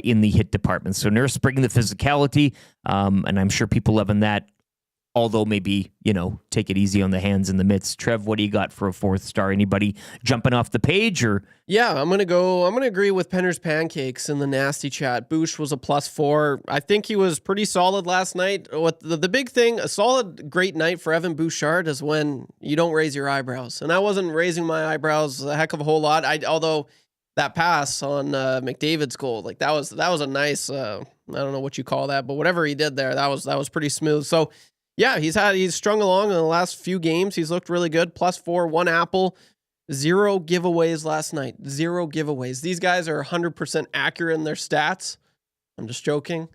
in the hit department. So Nurse bringing the physicality, and I'm sure people loving that. Although maybe, take it easy on the hands in the mitts. Trev, what do you got for a 4th star? Anybody jumping off the page or? Yeah, I'm going to agree with Penner's Pancakes in the nasty chat. Boosh was a +4. I think he was pretty solid last night. What the big thing, a solid, great night for Evan Bouchard is when you don't raise your eyebrows. And I wasn't raising my eyebrows a heck of a whole lot. Although that pass on McDavid's goal, like that was a nice, I don't know what you call that, but whatever he did there, that was pretty smooth. So, yeah, he's strung along in the last few games. He's looked really good. +4, 1 apple, 0 giveaways last night. 0 giveaways. These guys are 100% accurate in their stats. I'm just joking.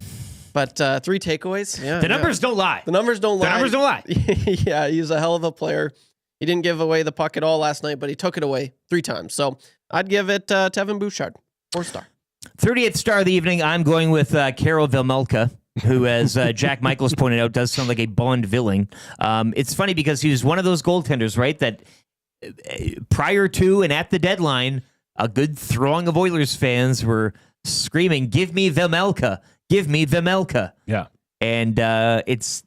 But 3 takeaways. Yeah, the numbers don't lie. The numbers don't lie. The numbers don't lie. Yeah, he's a hell of a player. He didn't give away the puck at all last night, but he took it away 3 times. So I'd give it to Evan Bouchard, 4-star. 30th star of the evening, I'm going with Karel Vejmelka, who, as Jack Michaels pointed out, does sound like a Bond villain. It's funny because he was one of those goaltenders, right, that prior to and at the deadline, a good throng of Oilers fans were screaming, "Give me Vejmelka! Give me Vejmelka!" Yeah. And it's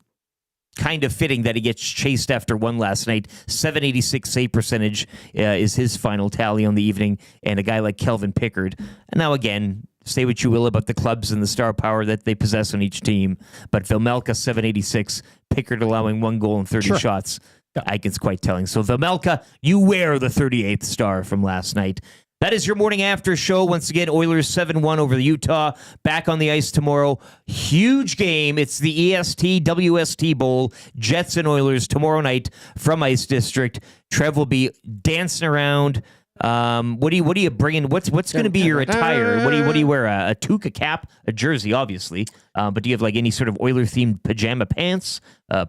kind of fitting that he gets chased after one last night. 786 save percentage is his final tally on the evening, and a guy like Kelvin Pickard. And now again, say what you will about the clubs and the star power that they possess on each team, but Vejmelka 786, Pickard allowing 1 goal and 30 shots. Yeah. I think it's quite telling. So Vejmelka, you wear the 38th star from last night. That is your morning after show. Once again, Oilers 7-1 over the Utah. Back on the ice tomorrow. Huge game. It's the EST WST Bowl. Jets and Oilers tomorrow night from Ice District. Trev will be dancing around. What are you bringing? What's going to be your attire? What do you wear? A toque, a cap, a jersey, obviously. But do you have like any sort of Oiler themed pajama pants,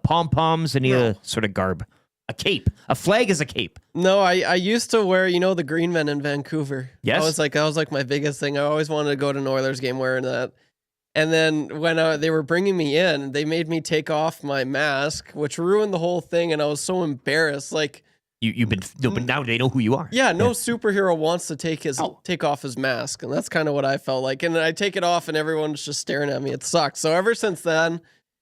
pom poms, any sort of garb? A cape. A flag is a cape. No, I used to wear, the green men in Vancouver. Yes. That was like my biggest thing. I always wanted to go to an Oilers game wearing that. And then when they were bringing me in, they made me take off my mask, which ruined the whole thing. And I was so embarrassed. Like, but now they know who you are. Yeah, no superhero wants to take off his mask, and that's kind of what I felt like. And I take it off, and everyone's just staring at me. It sucks. So ever since then,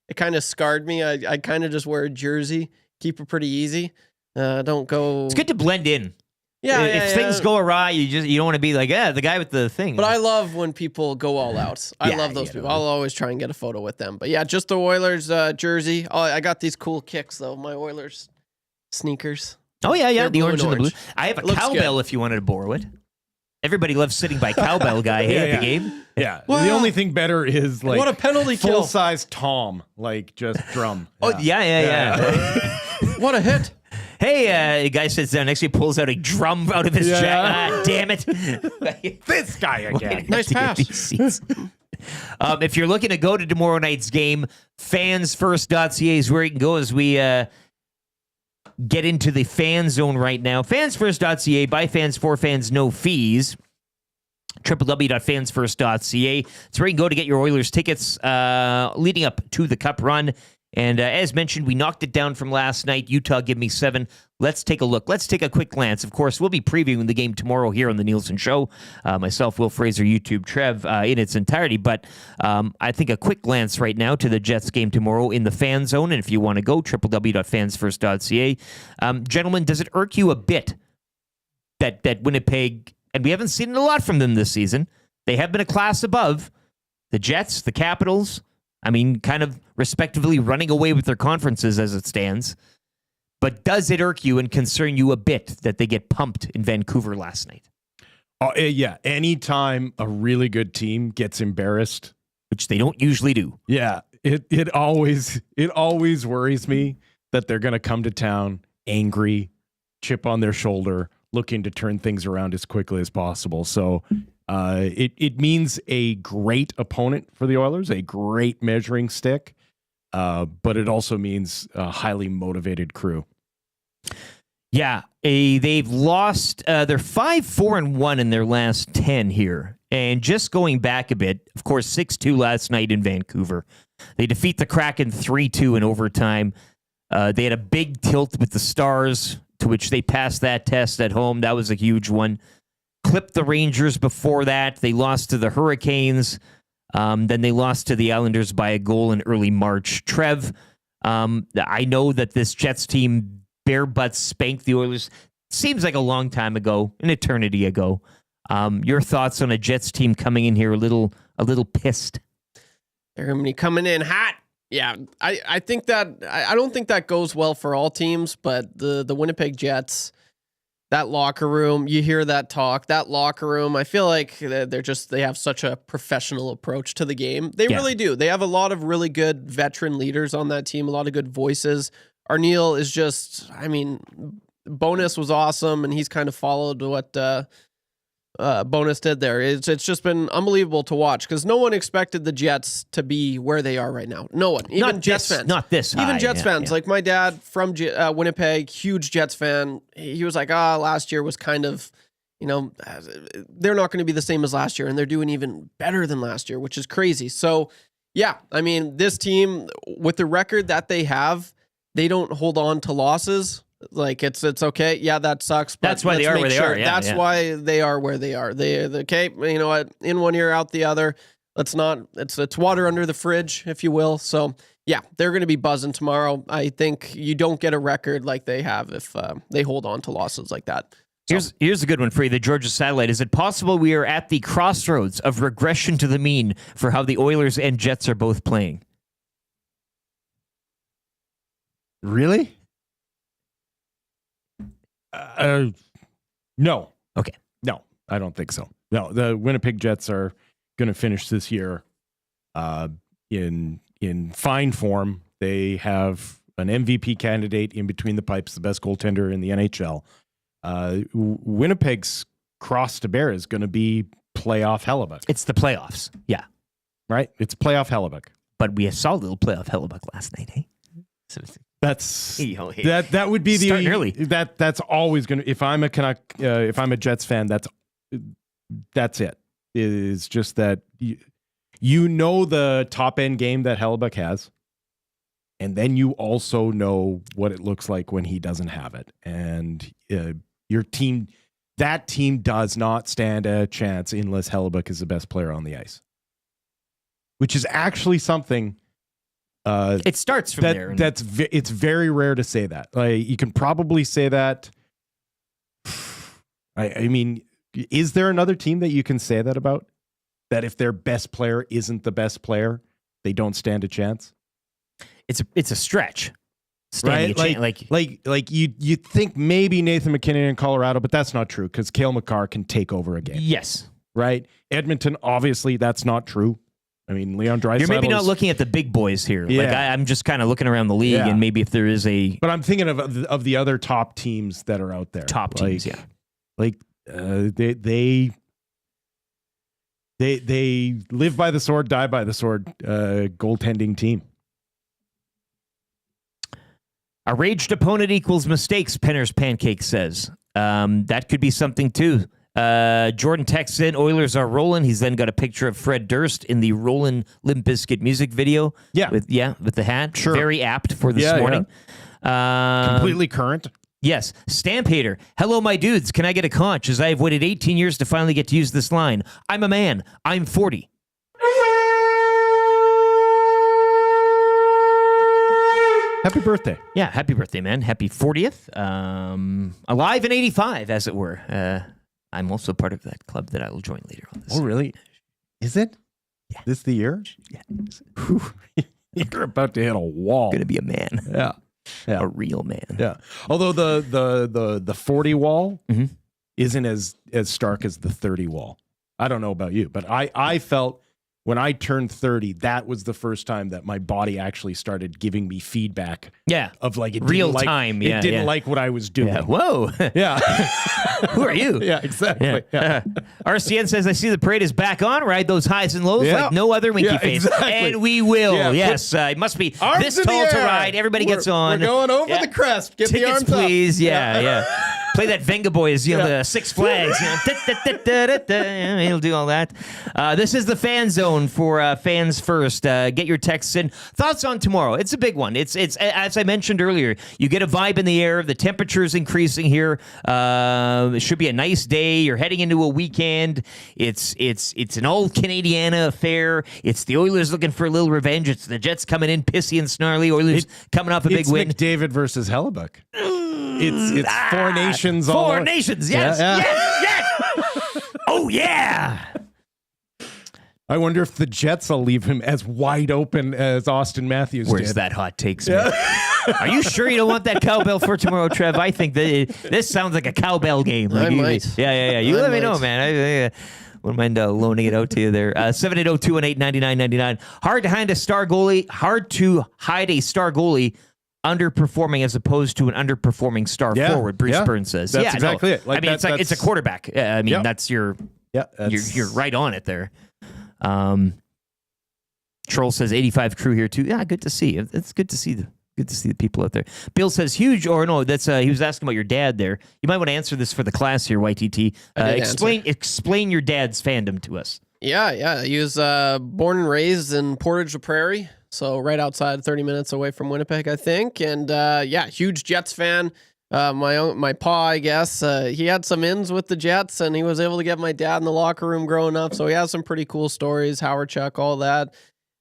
it kind of scarred me. I kind of just wear a jersey, keep it pretty easy. Don't go. It's good to blend in. Yeah, if things go awry, you don't want to be like, the guy with the thing. But I love when people go all out. I love those people. I'll always try and get a photo with them. But yeah, just the Oilers jersey. Oh, I got these cool kicks though. My Oilers sneakers. Oh, yeah, They're the orange and the blue. orange. I have a cowbell if you wanted to borrow it. Everybody loves sitting by cowbell guy at the game. Yeah. Wow. The only thing better is like What a penalty kill. full-size tom, like just drum. Oh, yeah. What a hit. Hey, a guy sits down next to you, pulls out a drum out of his jacket. Ah, damn it. This guy again. Nice pass. If you're looking to go to tomorrow night's game, fansfirst.ca is where you can go as we get into the fan zone right now. Fansfirst.ca, by fans, for fans, no fees. www.fansfirst.ca. It's where you can go to get your Oilers tickets leading up to the Cup run. And as mentioned, we knocked it down from last night. Utah, give me 7. Let's take a look. Let's take a quick glance. Of course, we'll be previewing the game tomorrow here on the Nielson Show. Myself, Will Fraser, YouTube, Trev in its entirety. But I think a quick glance right now to the Jets game tomorrow in the fan zone. And if you want to go, www.fansfirst.ca. Gentlemen, does it irk you a bit that Winnipeg, and we haven't seen a lot from them this season, they have been a class above the Jets, the Capitals, kind of respectively running away with their conferences as it stands. But does it irk you and concern you a bit that they get pumped in Vancouver last night? Yeah. Anytime a really good team gets embarrassed, which they don't usually do. Yeah. It always worries me that they're going to come to town angry, chip on their shoulder, looking to turn things around as quickly as possible. So it means a great opponent for the Oilers, a great measuring stick, but it also means a highly motivated crew. Yeah, they've lost. They're 5-4-1 in their last 10 here And just going back a bit, of course, 6-2 last night in Vancouver. They defeat the Kraken 3-2 in overtime. They had a big tilt with the Stars, to which they passed that test at home. That was a huge one. Clipped the Rangers before that. They lost to the Hurricanes. Then they lost to the Islanders by a goal in early March. Trev, I know that this Jets team bare butts spanked the Oilers. Seems like a long time ago, an eternity ago. Your thoughts on a Jets team coming in here a little pissed? They're going to be coming in hot. Yeah, I think that I don't think that goes well for all teams, but the Winnipeg Jets, that locker room, you hear that talk, that locker room, I feel like they have such a professional approach to the game. They really do. They have a lot of really good veteran leaders on that team, a lot of good voices. Arneal is just, I mean, Bonus was awesome, and he's kind of followed what Bonus did there. It's just been unbelievable to watch because no one expected the Jets to be where they are right now. No one, even Jets fans, not this high. Even Jets fans, like my dad from Winnipeg, huge Jets fan. He was like, last year was kind of, they're not going to be the same as last year, and they're doing even better than last year, which is crazy. So, yeah, I mean, this team with the record that they have, they don't hold on to losses. Like it's okay. Yeah, that sucks. But that's why they are where they are. Yeah, that's why they are where they are. Okay. You know what? In one ear, out the other. Let's not. It's water under the fridge, if you will. So yeah, they're going to be buzzing tomorrow. I think you don't get a record like they have if they hold on to losses like that. So. Here's a good one for you. The Georgia Satellite. Is it possible we are at the crossroads of regression to the mean for how the Oilers and Jets are both playing? Really? No. Okay. No, I don't think so. No, the Winnipeg Jets are going to finish this year in fine form. They have an MVP candidate in between the pipes, the best goaltender in the NHL. Winnipeg's cross to bear is going to be playoff Hellebuck. It's the playoffs. Yeah. Right? It's playoff Hellebuck. But we saw a little playoff Hellebuck last night, eh? That's that would be starting early. That's always going to, if I'm a Canuck, if I'm a Jets fan, that's it. It is just that you know the top end game that Hellebuck has, and then you also know what it looks like when he doesn't have it. And your team, that team does not stand a chance unless Hellebuck is the best player on the ice, which is actually something. It starts from there. It's very rare to say that. Like, you can probably say that. I mean, is there another team that you can say that about? That if their best player isn't the best player, they don't stand a chance? It's a stretch. Right? Like you think maybe Nathan McKinnon in Colorado, but that's not true because Cale Makar can take over a game. Yes. Right? Edmonton, obviously, that's not true. I mean, Leon Draisaitl. You're maybe not looking at the big boys here. Yeah. Like I'm just kind of looking around the league, and maybe if there is a. But I'm thinking of the other top teams that are out there. Top teams, yeah. Like they live by the sword, die by the sword. Goaltending team. A raged opponent equals mistakes. Penner's Pancake says that could be something too. Jordan texts in, Oilers are rolling. He's then got a picture of Fred Durst in the Rollin' Limp Bizkit music video. Yeah. With the hat. Sure. Very apt for this morning. Yeah. Completely current. Yes. Stamp Hater. Hello, my dudes. Can I get a conch as I have waited 18 years to finally get to use this line? I'm a man. I'm 40. Happy birthday. Yeah. Happy birthday, man. Happy 40th. Alive in 85, as it were. I'm also part of that club that I will join later on this. Oh, really? Is it? Yeah. This the year? Yeah. You're about to hit a wall. Going to be a man. Yeah. A real man. Yeah. Although the 40 wall isn't as stark as the 30 wall. I don't know about you, but I felt when I turned 30, that was the first time that my body actually started giving me feedback. Yeah. Of like it real didn't time. It didn't like what I was doing. Yeah. Whoa. Yeah. Who are you? Yeah, exactly. Yeah. RCN says, I see the parade is back on. Ride those highs and lows like no other winky face. Exactly. And we will. Yeah, yes. It must be this tall to ride. Everybody gets on. We're going over the crest. Get tickets, the arms please. up. Yeah. Play that Venga Boys, the Six Flags. He'll do all that. This is the fan zone for fans first. Get your texts in. Thoughts on tomorrow? It's a big one. It's as I mentioned earlier. You get a vibe in the air. The temperature is increasing here. It should be a nice day. You're heading into a weekend. It's an old Canadiana affair. It's the Oilers looking for a little revenge. It's the Jets coming in pissy and snarly. Oilers coming off a big win. It's McDavid versus Hellebuck. It's Four Nations. Four Nations. Yes. Yeah. Yes. Oh yeah. I wonder if the Jets will leave him as wide open as Austin Matthews Where's did. that hot takes? Yeah. Are you sure you don't want that cowbell for tomorrow, Trev? I think that this sounds like a cowbell game. I might. Yeah. You let me know, man. I wouldn't mind loaning it out to you there. 780-218-9999. Hard to hide a star goalie underperforming as opposed to an underperforming star forward. Bruce Burns says. That's exactly it. I mean, it's a quarterback. That's your. You're right on it there. Troll says 85 crew here too. Yeah, good to see. It's good to see the people out there. Bill says huge, or no, that's he was asking about your dad there. You might want to answer this for the class here, YTT. Explain your dad's fandom to us. Yeah. He was born and raised in Portage la Prairie, so right outside, 30 minutes away from Winnipeg, I think. And huge Jets fan. My pa, I guess, he had some ins with the Jets, and he was able to get my dad in the locker room growing up. So he has some pretty cool stories, Howard Chuck, all that.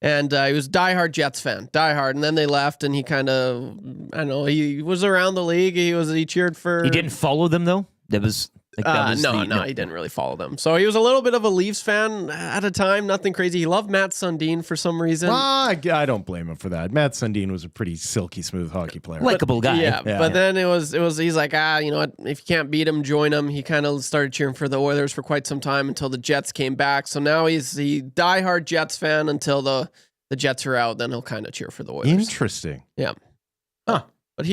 And he was a diehard Jets fan, diehard. And then they left, and he kind of, I don't know, he was around the league. He cheered for. He didn't follow them though. No, he didn't really follow them. So he was a little bit of a Leafs fan at a time. Nothing crazy. He loved Matt Sundin for some reason. I don't blame him for that. Matt Sundin was a pretty silky smooth hockey player. Likable guy. Yeah, but then it was. He's like, you know what? If you can't beat him, join him. He kind of started cheering for the Oilers for quite some time until the Jets came back. So now he's the diehard Jets fan until the Jets are out. Then he'll kind of cheer for the Oilers. Interesting. Yeah. Huh. But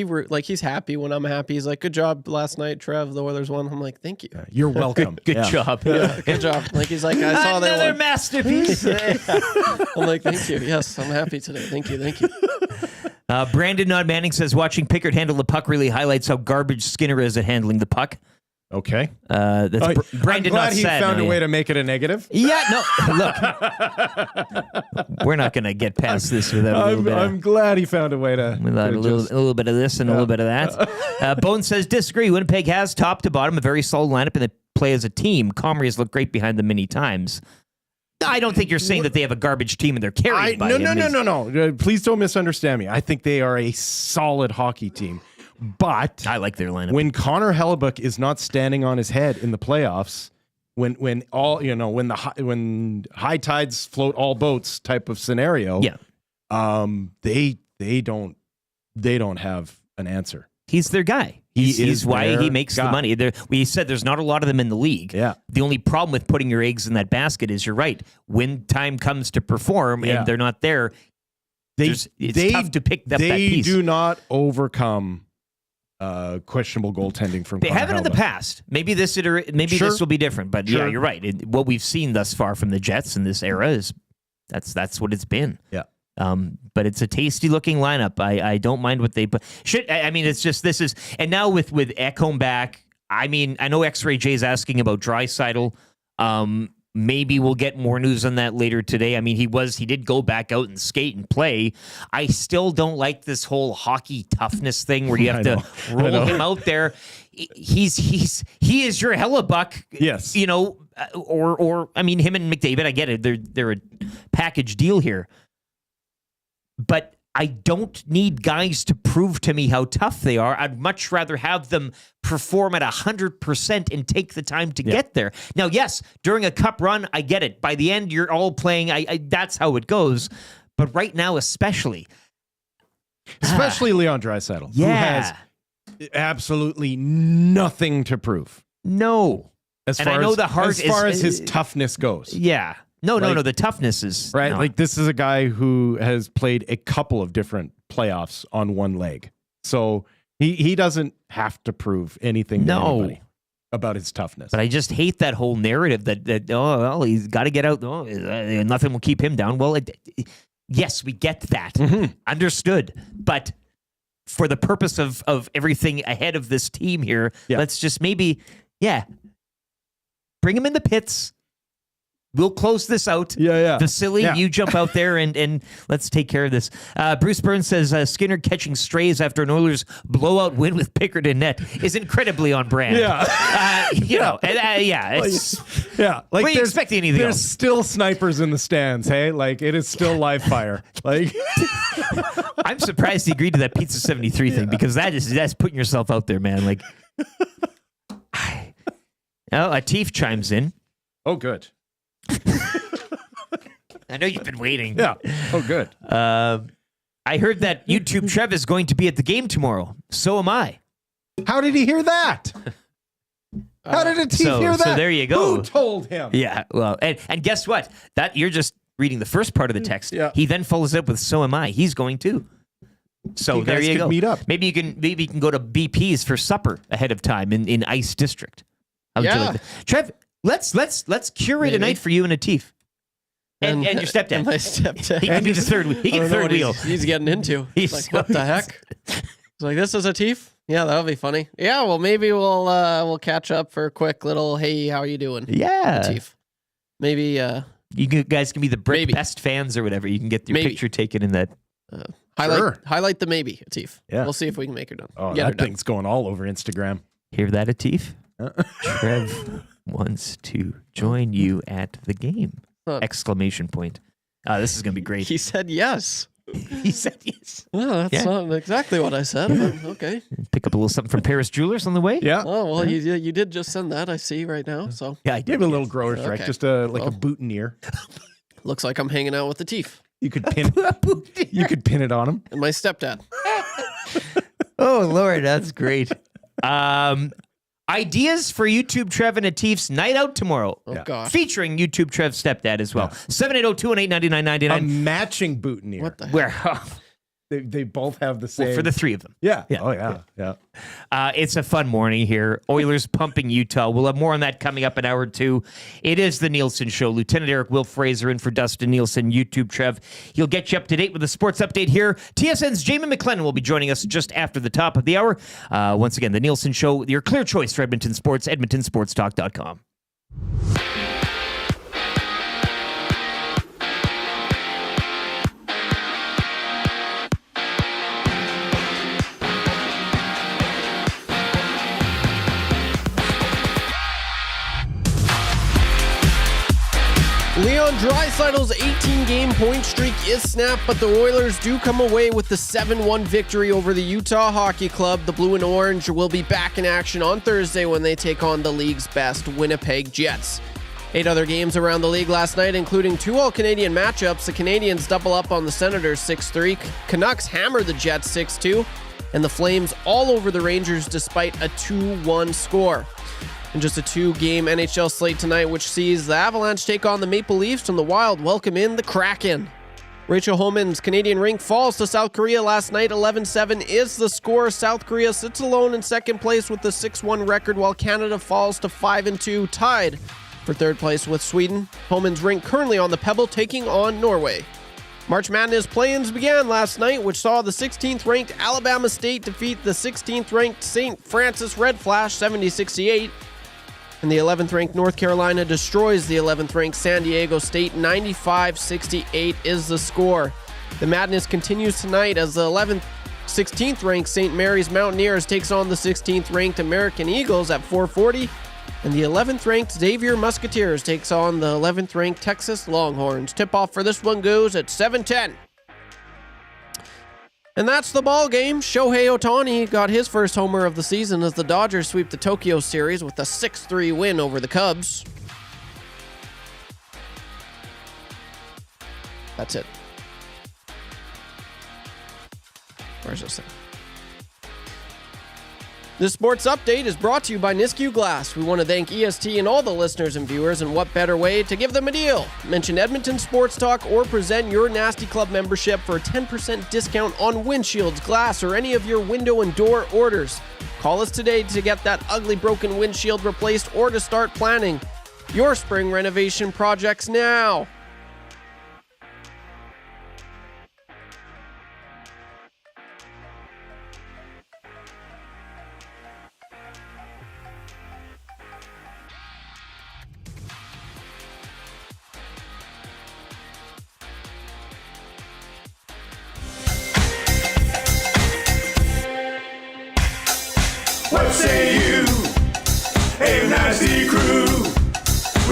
he's happy when I'm happy. He's like, good job last night, Trev. The Oilers won. I'm like, thank you. You're welcome. Good job. Yeah, good job. Like, he's like, I saw another they won. masterpiece. I'm like, thank you. Yes, I'm happy today. Thank you. Brandon Nod Manning says watching Pickard handle the puck really highlights how garbage Skinner is at handling the puck. Okay. That's Brandon. I'm glad not he sad, found no, a way to make it a negative. Yeah, no. Look, we're not going to get past this without a little bit. I'm glad he found a way to. Without a little bit of this and a little bit of that. Bone says disagree. Winnipeg has top to bottom a very solid lineup and they play as a team. Comrie has looked great behind them many times. I don't think you're saying that they have a garbage team and they're carried by him. No. Please don't misunderstand me. I think they are a solid hockey team. But I like their lineup. When Connor Hellebuck is not standing on his head in the playoffs, when high tides float all boats type of scenario, they don't have an answer. He's their guy. He's why he makes the money. We said there's not a lot of them in the league. Yeah. The only problem with putting your eggs in that basket is you're right. When time comes to perform and they're not there, it's tough to pick up that piece. They do not overcome questionable goaltending from. They Connor haven't in the Hellebuck. past. Maybe this will be different. But yeah, you're right. What we've seen thus far from the Jets in this era is that's what it's been. Yeah. But it's a tasty looking lineup. I don't mind what they put. It's just this is, and now with Ekholm back. I mean, I know X-Ray J's asking about Draisaitl. Maybe we'll get more news on that later today. I mean, he did go back out and skate and play. I still don't like this whole hockey toughness thing where you have to roll him out there. He is your Hellebuck. Yes. You know, or I mean, him and McDavid, I get it. They're a package deal here. But I don't need guys to prove to me how tough they are. I'd much rather have them perform at 100% and take the time to get there. Now, yes, during a cup run, I get it. By the end, you're all playing. That's how it goes. But right now, especially Leon Draisaitl, who has absolutely nothing to prove. No. As far as his toughness goes. Yeah. No, the toughness is... Right, no. like this is a guy who has played a couple of different playoffs on one leg. So he doesn't have to prove anything to anybody about his toughness. But I just hate that whole narrative that he's got to get out. Nothing will keep him down. Well, yes, we get that. Mm-hmm. Understood. But for the purpose of everything ahead of this team here, let's just maybe, bring him in the pits. We'll close this out. Vasily, you jump out there and let's take care of this. Bruce Burns says Skinner catching strays after an Oilers blowout win with Pickard in net is incredibly on brand. It's, like what are you expecting anything there's else? still snipers in the stands, hey? Like, it is still live fire. Like, I'm surprised he agreed to that Pizza 73 thing because that's putting yourself out there, man. Like, Atif chimes in. oh, good. I know you've been waiting. Yeah. Oh, good. I heard that YouTube Trev is going to be at the game tomorrow. So am I. How did he hear that? How did Atif hear that? So there you go. Who told him? Yeah. Well, and guess what? That you're just reading the first part of the text. Yeah. He then follows it up with "So am I." He's going too. So You there guys you could go. meet up. Maybe you can go to BP's for supper ahead of time in Ice District. How would you like that? Trev, let's curate a night for you and Atif. And your stepdad. And my stepdad. He can be the third. He I can don't know third what wheel. He's getting into. He's Like, what the heck? He's like, this is Atif? Yeah, that'll be funny. Yeah, well, maybe we'll catch up for a quick little, hey, how you doing? Yeah. Atif. Maybe You guys can be the Maybe. best fans or whatever. You can get your Maybe. picture taken in that. highlight the maybe, Atif. Yeah. We'll see if we can make her done. Oh, Get her that done. thing's going all over Instagram. Hear that, Atif? Trev wants to join you at the game! Huh. Exclamation point. This is going to be great. He said yes. He said yes. Well, that's not exactly what I said, but okay. Pick up a little something from Paris Jewelers on the way. Yeah. Oh, well, you did just send that, I see right now. So Yeah, I did. Give it a little grower strike, Okay. just a boutonniere. looks like I'm hanging out with Atif You could pin it on him. and my stepdad. Oh, Lord, that's great. Ideas for YouTube Trev and Atif's night out tomorrow. Oh, gosh. Featuring YouTube Trev's stepdad as well. 780-218-9999. A matching boutonniere. What the heck? Where? They both have the same. For the three of them. Yeah. Yeah. Oh, yeah. It's a fun morning here. Oilers pumping Utah. We'll have more on that coming up in hour 2. It is the Nielsen Show. Lieutenant Eric Will Fraser in for Dustin Nielsen, YouTube Trev. He'll get you up to date with the sports update here. TSN's Jamie McLennan will be joining us just after the top of the hour. Once again, the Nielsen Show, your clear choice for Edmonton Sports, edmontonsportstalk.com. Leon Draisaitl's 18-game point streak is snapped, but the Oilers do come away with the 7-1 victory over the Utah Hockey Club. The Blue and Orange will be back in action on Thursday when they take on the league's best Winnipeg Jets. 8 other games around the league last night, including 2 All-Canadian matchups. The Canadiens double up on the Senators 6-3. Canucks hammer the Jets 6-2. And the Flames all over the Rangers despite a 2-1 score. And just a 2-game NHL slate tonight, which sees the Avalanche take on the Maple Leafs and the Wild welcome in the Kraken. Rachel Homan's Canadian rink falls to South Korea last night. 11-7 is the score. South Korea sits alone in second place with the 6-1 record, while Canada falls to 5-2, tied for third place with Sweden. Homan's rink currently on the Pebble, taking on Norway. March Madness play-ins began last night, which saw the 16th-ranked Alabama State defeat the 16th-ranked St. Francis Red Flash 70-68. And the 11th-ranked North Carolina destroys the 11th-ranked San Diego State. 95-68 is the score. The madness continues tonight as the 16th-ranked St. Mary's Mountaineers takes on the 16th-ranked American Eagles at 4:40. And the 11th-ranked Xavier Musketeers takes on the 11th-ranked Texas Longhorns. Tip-off for this one goes at 7:10. And that's the ball game. Shohei Ohtani got his first homer of the season as the Dodgers sweep the Tokyo series with a 6-3 win over the Cubs. That's it. Where's this thing? This sports update is brought to you by Nisku Glass. We want to thank EST and all the listeners and viewers, and what better way to give them a deal? Mention Edmonton Sports Talk or present your Nasty Club membership for a 10% discount on windshields, glass, or any of your window and door orders. Call us today to get that ugly broken windshield replaced or to start planning your spring renovation projects now.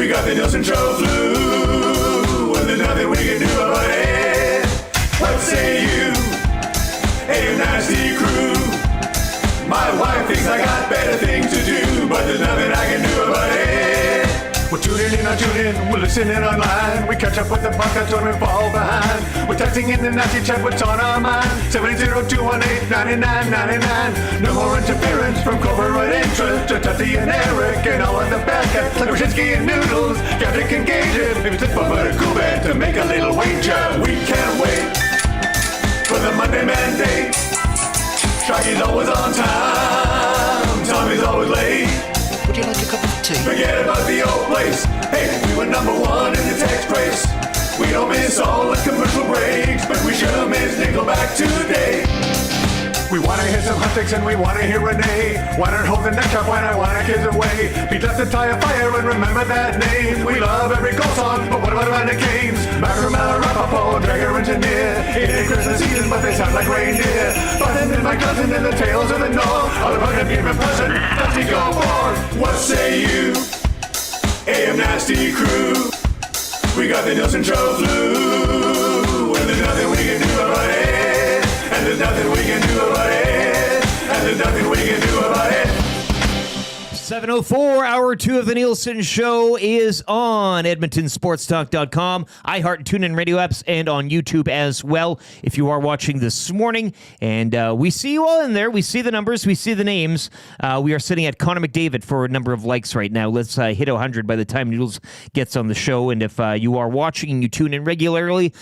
We got the Nielson Show flu, and there's nothing we can do about it. What say you? Hey, nasty crew. My wife thinks I got better things to do, but there's nothing I can do about it. We're tuning in, we're listening online. We catch up with the podcast when we fall behind. We're texting in the nasty chat, what's on our mind. 780-218-9999. No more interference from corporate interest. Just Dusty and Eric and all of the bad guys. Like Wyshynski and Noodles, Captain can gauge it. Maybe it's fun but a cool band to make a little wager. We can't wait for the Monday Mandate. Sharky's always on time. Tommy's always late. Would you like a cup of tea? Forget about the old place. Hey, we were number one in the text race. We don't miss all the commercial breaks, but we sure miss Nickelback today. We wanna hear some hot takes and we wanna hear Renee. Wanna hold the neck up when I wanna kiss away. Beat us the tire fire and remember that name. We love every goal song, but what about the games? Macramalla, Rapaport, Dragger, Engineer. It ain't Christmas season, but they sound like reindeer. Button and my cousin and the tales of the North. All about the game in person, Dusty go forth. What say you? AM Nasty crew. We got the Nielson Show flu, and there's nothing we can do about it. And there's nothing we can do about it. And there's nothing we can do about it. 7:04, hour 2 of the Nielson Show is on EdmontonSportsTalk.com, iHeart and TuneIn radio apps, and on YouTube as well. If you are watching this morning, and we see you all in there, we see the numbers, we see the names. We are sitting at Connor McDavid for a number of likes right now. Let's hit 100 by the time Noodles gets on the show. And if you are watching and you tune in regularly,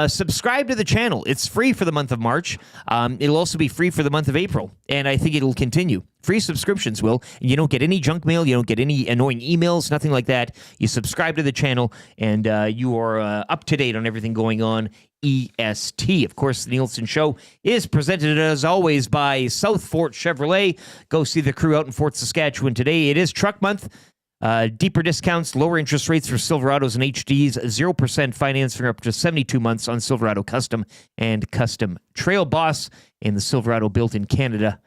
subscribe to the channel. It's free for the month of March. It'll also be free for the month of April, and I think it'll continue. Free subscriptions will. You don't get any junk mail. You don't get any annoying emails, nothing like that. You subscribe to the channel, and you are up to date on everything going on EST. Of course, the Nielson Show is presented, as always, by South Fort Chevrolet. Go see the crew out in Fort Saskatchewan today. It is Truck Month. Deeper discounts, lower interest rates for Silverados and HDs, 0% finance for up to 72 months on Silverado Custom and Custom Trail Boss, and the Silverado built in Canada,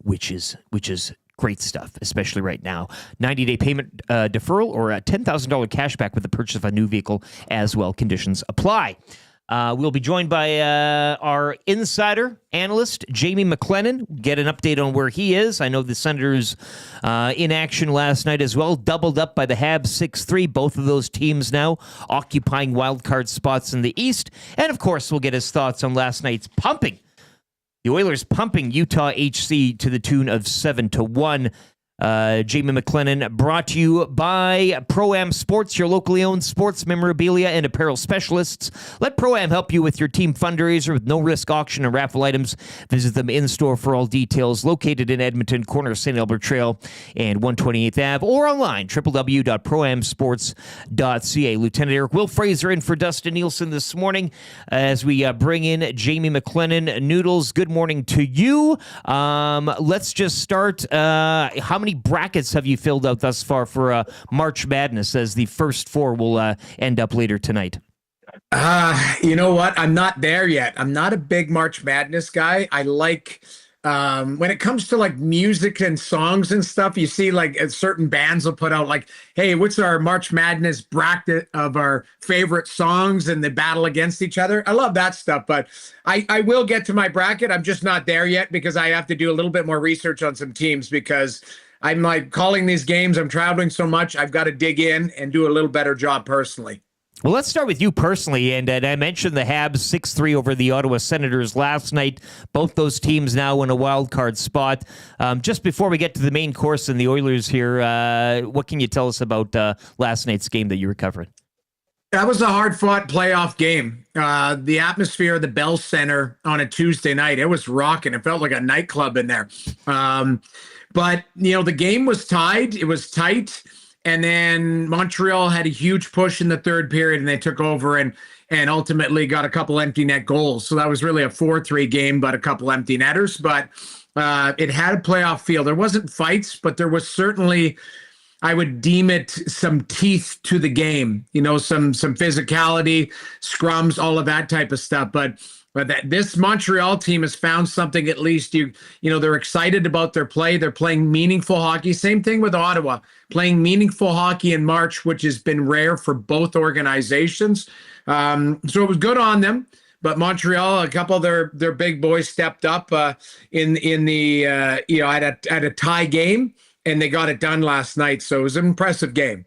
which is great stuff, especially right now. 90-day payment deferral or a $10,000 cashback with the purchase of a new vehicle as well. Conditions apply. We'll be joined by our insider analyst, Jamie McLennan. Get an update on where he is. I know the Senators in action last night as well, doubled up by the Habs 6-3. Both of those teams now occupying wildcard spots in the East. And, of course, we'll get his thoughts on last night's pumping. The Oilers pumping Utah HC to the tune of 7-1. Jamie McLennan, brought to you by Pro-Am Sports, your locally owned sports memorabilia and apparel specialists. Let Pro-Am help you with your team fundraiser with no-risk auction and raffle items. Visit them in-store for all details. Located in Edmonton, corner of St. Albert Trail and 128th Ave, or online, www.proamsports.ca. Lieutenant Eric Will Fraser in for Dustin Nielsen this morning as we bring in Jamie McLennan. Noodles, good morning to you. Let's just start. How many brackets have you filled out thus far for March Madness, as the first four will end up later tonight? You know what? I'm not there yet. I'm not a big March Madness guy. I like when it comes to like music and songs and stuff, you see like certain bands will put out like, hey, what's our March Madness bracket of our favorite songs, and they battle against each other. I love that stuff, but I will get to my bracket. I'm just not there yet because I have to do a little bit more research on some teams, because I'm like calling these games. I'm traveling so much. I've got to dig in and do a little better job personally. Well, let's start with you personally. And I mentioned the Habs 6-3 over the Ottawa Senators last night. Both those teams now in a wild card spot. Just before we get to the main course and the Oilers here, what can you tell us about last night's game that you were covering? That was a hard-fought playoff game. The atmosphere of the Bell Center on a Tuesday night, it was rocking. It felt like a nightclub in there. But, you know, the game was tied. It was tight. And then Montreal had a huge push in the third period, and they took over and ultimately got a couple empty net goals. So that was really a 4-3 game, but a couple empty netters. But it had a playoff feel. There wasn't fights, but there was certainly, I would deem it, some teeth to the game. You know, some physicality, scrums, all of that type of stuff. But But this Montreal team has found something. At least they're excited about their play. They're playing meaningful hockey. Same thing with Ottawa, playing meaningful hockey in March, which has been rare for both organizations. So it was good on them. But Montreal, a couple of their big boys stepped up at a tie game, and they got it done last night. So it was an impressive game.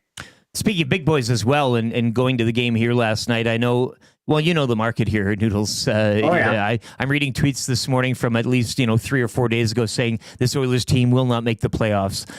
Speaking of big boys as well, and going to the game here last night, I know. Well, you know the market here, Noodles. I'm reading tweets this morning from at least 3 or 4 days ago saying this Oilers team will not make the playoffs.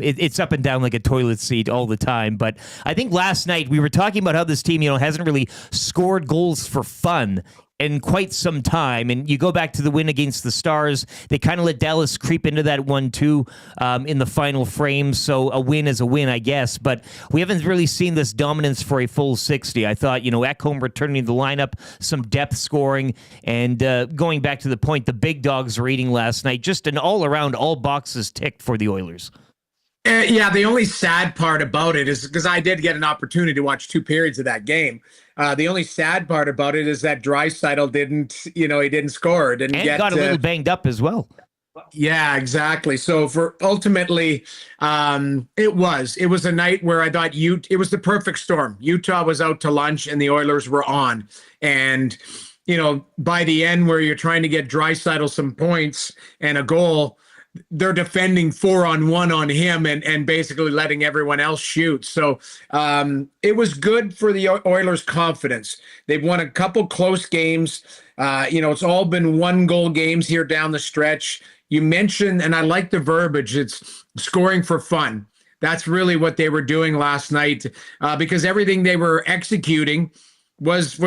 It's up and down like a toilet seat all the time. But I think last night we were talking about how this team, hasn't really scored goals for fun in quite some time. And you go back to the win against the Stars. They kind of let Dallas creep into that 1-2 in the final frame. So a win is a win, I guess. But we haven't really seen this dominance for a full 60. I thought, Ekholm returning to the lineup, some depth scoring, and going back to the point, the big dogs rating last night, just an all-around, all boxes ticked for the Oilers. The only sad part about it is because I did get an opportunity to watch 2 periods of that game. The only sad part about it is that Draisaitl didn't score. Got a little banged up as well. Yeah, exactly. So ultimately, it was a night where I thought it was the perfect storm. Utah was out to lunch and the Oilers were on. And, by the end where you're trying to get Draisaitl some points and a goal, they're defending 4-on-1 on him and basically letting everyone else shoot. So it was good for the Oilers' confidence. They've won a couple close games. It's all been 1-goal games here down the stretch. You mentioned, and I like the verbiage, it's scoring for fun. That's really what they were doing last night because everything they were executing was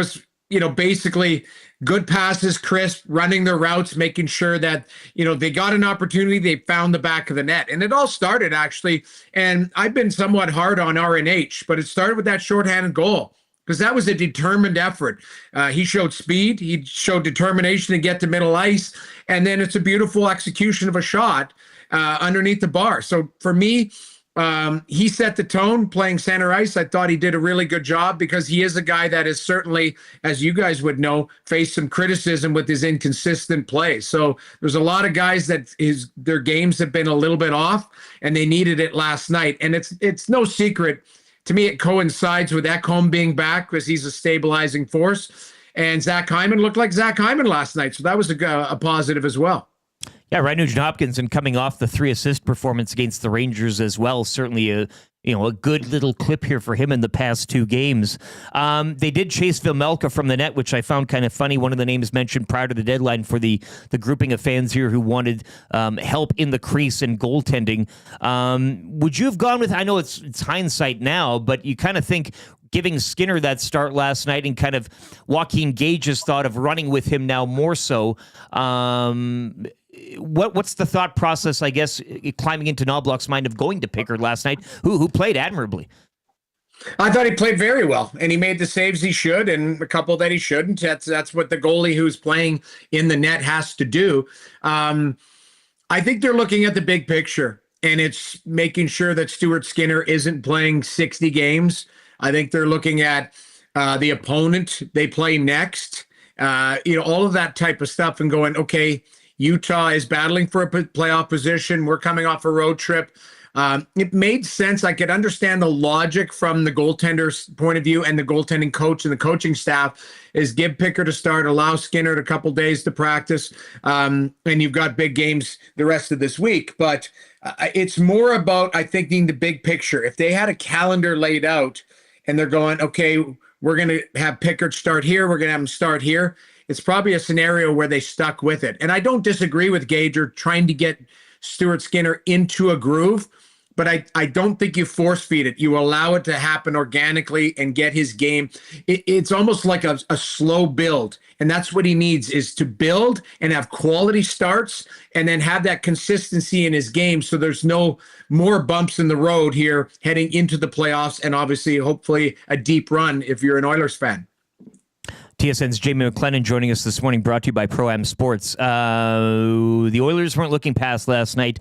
basically good passes, crisp, running their routes, making sure that, they got an opportunity, they found the back of the net. And it all started, actually, and I've been somewhat hard on RNH, but it started with that shorthanded goal because that was a determined effort. He showed speed, he showed determination to get to middle ice, and then it's a beautiful execution of a shot underneath the bar. So for me, he set the tone playing center ice. I thought he did a really good job because he is a guy that is certainly, as you guys would know, faced some criticism with his inconsistent play. So there's a lot of guys that their games have been a little bit off and they needed it last night. And it's no secret to me, it coincides with Ekholm being back because he's a stabilizing force. And Zach Hyman looked like Zach Hyman last night. So that was a positive as well. Yeah, Ryan Nugent-Hopkins, and coming off the 3-assist performance against the Rangers as well, certainly a good little clip here for him in the past 2 games. They did chase Vejmelka from the net, which I found kind of funny. One of the names mentioned prior to the deadline for the grouping of fans here who wanted help in the crease and goaltending. Would you have gone with? I know it's hindsight now, but you kind of think giving Skinner that start last night and kind of Joaquin Gage's thought of running with him now more so. What's the thought process, I guess, climbing into Knoblauch's mind of going to Pickard last night, who played admirably? I thought he played very well, and he made the saves he should and a couple that he shouldn't. That's what the goalie who's playing in the net has to do. I think they're looking at the big picture, and it's making sure that Stuart Skinner isn't playing 60 games. I think they're looking at the opponent they play next, all of that type of stuff and going, okay, Utah is battling for a playoff position. We're coming off a road trip. It made sense. I could understand the logic from the goaltender's point of view and the goaltending coach and the coaching staff is give Pickard a start, allow Skinner a couple days to practice, and you've got big games the rest of this week. But it's more about, I think, the big picture. If they had a calendar laid out and they're going, okay, we're going to have Pickard start here, we're going to have him start here, it's probably a scenario where they stuck with it. And I don't disagree with Gager trying to get Stuart Skinner into a groove, but I don't think you force feed it. You allow it to happen organically and get his game. It's almost like a slow build. And that's what he needs, is to build and have quality starts and then have that consistency in his game so there's no more bumps in the road here heading into the playoffs and obviously, hopefully, a deep run if you're an Oilers fan. TSN's Jamie McLennan joining us this morning, brought to you by Pro-Am Sports. The Oilers weren't looking past last night.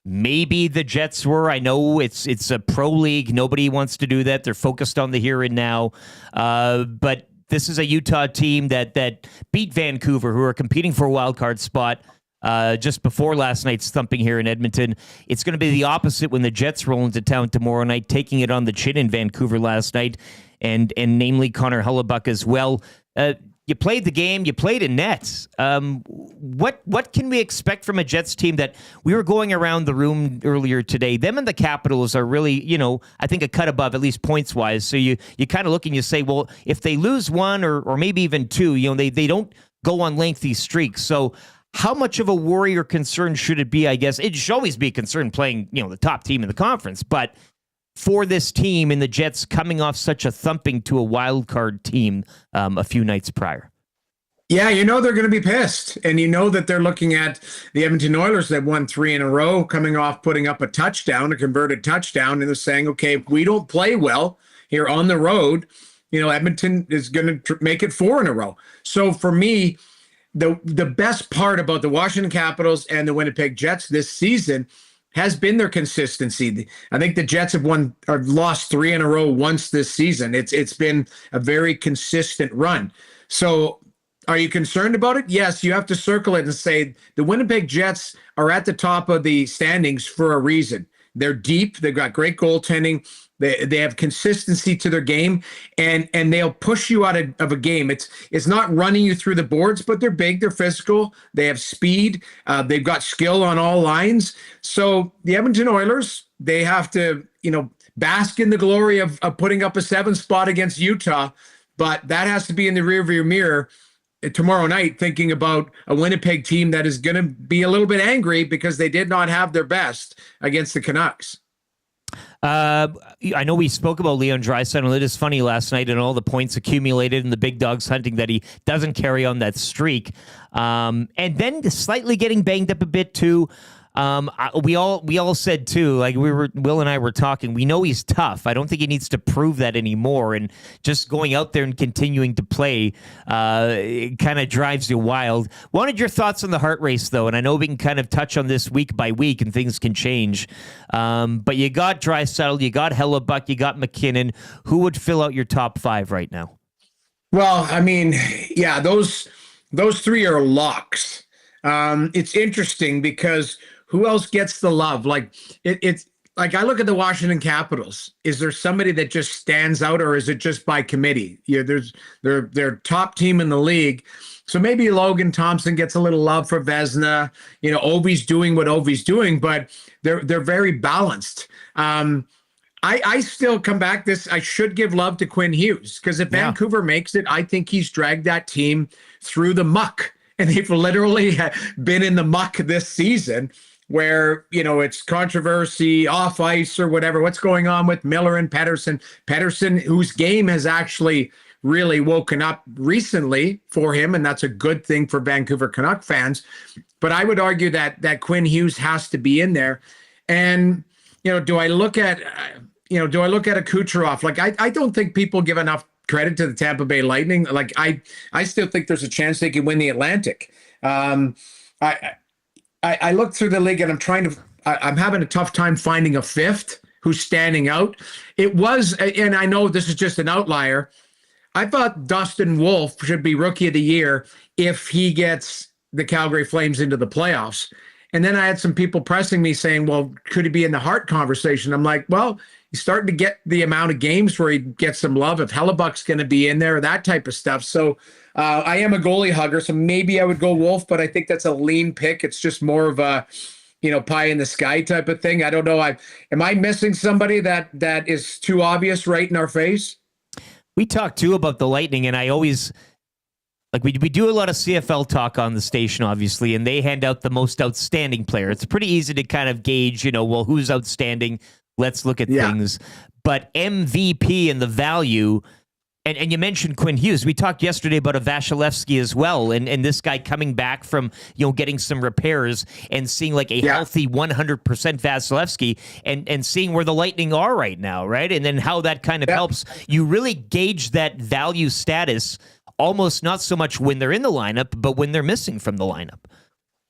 Maybe the Jets were. I know it's a pro league. Nobody wants to do that. They're focused on the here and now. But this is a Utah team that beat Vancouver, who are competing for a wild card spot just before last night's thumping here in Edmonton. It's going to be the opposite when the Jets roll into town tomorrow night, taking it on the chin in Vancouver last night, and namely Connor Hellebuyck as well. You played the game. You played in net. What can we expect from a Jets team that we were going around the room earlier today? Them and the Capitals are really, I think a cut above, at least points wise. So you kind of look and you say, well, if they lose one or maybe even two, they don't go on lengthy streaks. So how much of a worry or concern should it be? I guess it should always be a concern playing, the top team in the conference, but for this team and the Jets coming off such a thumping to a wild card team a few nights prior. Yeah, they're going to be pissed. And that they're looking at the Edmonton Oilers that won 3 in a row, coming off putting up a converted touchdown, and they're saying, okay, if we don't play well here on the road, Edmonton is going to make it 4 in a row. So for me, the best part about the Washington Capitals and the Winnipeg Jets this season has been their consistency. I think the Jets have lost 3 in a row once this season. It's been a very consistent run. So are you concerned about it? Yes, you have to circle it and say the Winnipeg Jets are at the top of the standings for a reason. They're deep. They've got great goaltending. They have consistency to their game, and they'll push you out of a game. It's not running you through the boards, but they're big, they're physical, they have speed, they've got skill on all lines. So the Edmonton Oilers, they have to, bask in the glory of putting up a 7 spot against Utah, but that has to be in the rearview mirror tomorrow night, thinking about a Winnipeg team that is going to be a little bit angry because they did not have their best against the Canucks. I know we spoke about Leon Draisaitl. It is funny last night and all the points accumulated and the big dogs hunting that he doesn't carry on that streak. And then slightly getting banged up a bit too. We all said too, like Will and I were talking, we know he's tough. I don't think he needs to prove that anymore. And just going out there and continuing to play, it kind of drives you wild. Wanted your thoughts on the Hart race though. And I know we can kind of touch on this week by week and things can change. But you got Draisaitl, you got Hellebuyck, you got McKinnon. Who would fill out your top 5 right now? Well, I mean, yeah, those 3 are locks. It's interesting because who else gets the love? Like it's like I look at the Washington Capitals. Is there somebody that just stands out, or is it just by committee? They're top team in the league. So maybe Logan Thompson gets a little love for Vezina. Ovi's doing what Ovi's doing, but they're very balanced. I still come back I should give love to Quinn Hughes, because if Vancouver makes it, I think he's dragged that team through the muck. And they've literally been in the muck this season where, it's controversy, off ice or whatever. What's going on with Miller and Pettersson? Pettersson, whose game has actually really woken up recently for him, and that's a good thing for Vancouver Canuck fans. But I would argue that Quinn Hughes has to be in there. And, do I look at a Kucherov? Like, I don't think people give enough credit to the Tampa Bay Lightning. Like I still think there's a chance they can win the Atlantic. I look through the league and I'm having a tough time finding a fifth who's standing out. It was, and I know this is just an outlier, I thought Dustin Wolf should be Rookie of the Year if he gets the Calgary Flames into the playoffs. And then I had some people pressing me saying, well, could he be in the Hart conversation? I'm like, well, he's starting to get the amount of games where he gets some love. If Hellebuck's going to be in there, that type of stuff. So I am a goalie hugger, so maybe I would go Wolf, but I think that's a lean pick. It's just more of a, pie in the sky type of thing. I don't know. Am I missing somebody that is too obvious right in our face? We talked too about the Lightning, and I always we do a lot of CFL talk on the station, obviously, and they hand out the most outstanding player. It's pretty easy to kind of gauge, who's outstanding. Let's look at things. But MVP and the value, and you mentioned Quinn Hughes. We talked yesterday about a Vasilevsky as well, and this guy coming back from, getting some repairs and seeing like a healthy 100% Vasilevsky and seeing where the Lightning are right now, right? And then how that kind of helps you really gauge that value status almost not so much when they're in the lineup, but when they're missing from the lineup.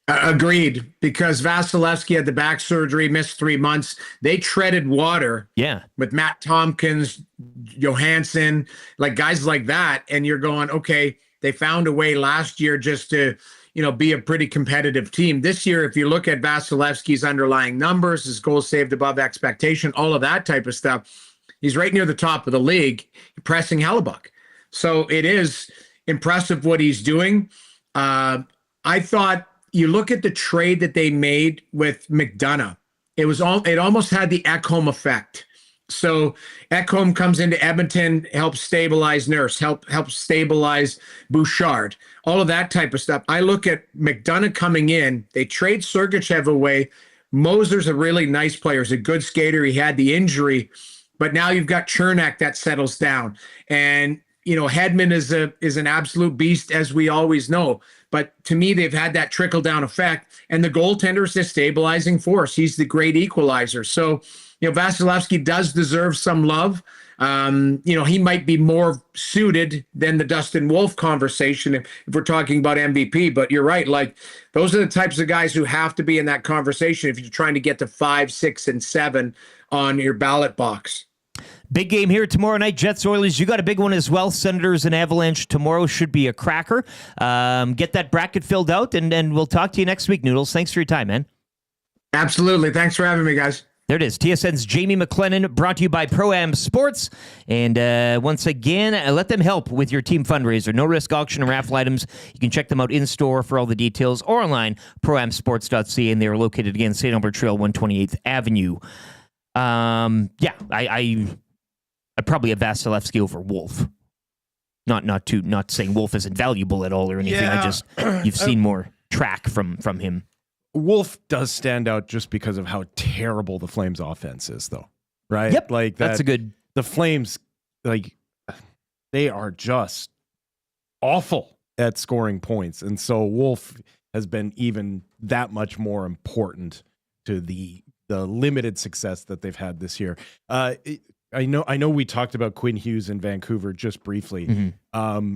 Agreed, because Vasilevsky had the back surgery, missed 3 months. They treaded water Yeah. with Matt Tompkins, Johansson, like guys like that. And you're going, okay, they found a way last year just to, be a pretty competitive team. This year, if you look at Vasilevsky's underlying numbers, his goals saved above expectation, all of that type of stuff, he's right near the top of the league, pressing Hellebuck. So it is impressive what he's doing. I thought, you look at the trade that they made with McDonough. It almost had the Ekholm effect. So Ekholm comes into Edmonton, helps stabilize Nurse, helps stabilize Bouchard, all of that type of stuff. I look at McDonough coming in. They trade Sergachev away. Moser's a really nice player. He's a good skater. He had the injury, but now you've got Chernak that settles down, and Hedman is an absolute beast, as we always know. But to me, they've had that trickle-down effect, and the goaltender is a stabilizing force. He's the great equalizer. So, Vasilevsky does deserve some love. He might be more suited than the Dustin Wolf conversation if we're talking about MVP. But you're right. Like, those are the types of guys who have to be in that conversation if you're trying to get to 5, 6, and 7 on your ballot box. Big game here tomorrow night, Jets Oilers. You got a big one as well. Senators and Avalanche tomorrow should be a cracker. Get that bracket filled out, and we'll talk to you next week, Noodles. Thanks for your time, man. Absolutely. Thanks for having me, guys. There it is. TSN's Jamie McLennan, brought to you by Pro-Am Sports. And once again, let them help with your team fundraiser. No risk auction and raffle items. You can check them out in store for all the details or online, proamsports.ca, and they're located again, St. Albert Trail, 128th Avenue. I'd probably have Vasilevsky over Wolf. Not saying Wolf isn't valuable at all or anything. Yeah. You've seen more track from him. Wolf does stand out just because of how terrible the Flames offense is, though. Right? Yep. Like that's a good. The Flames, they are just awful at scoring points, and so Wolf has been even that much more important to the limited success that they've had this year. I know we talked about Quinn Hughes in Vancouver just briefly. Mm-hmm.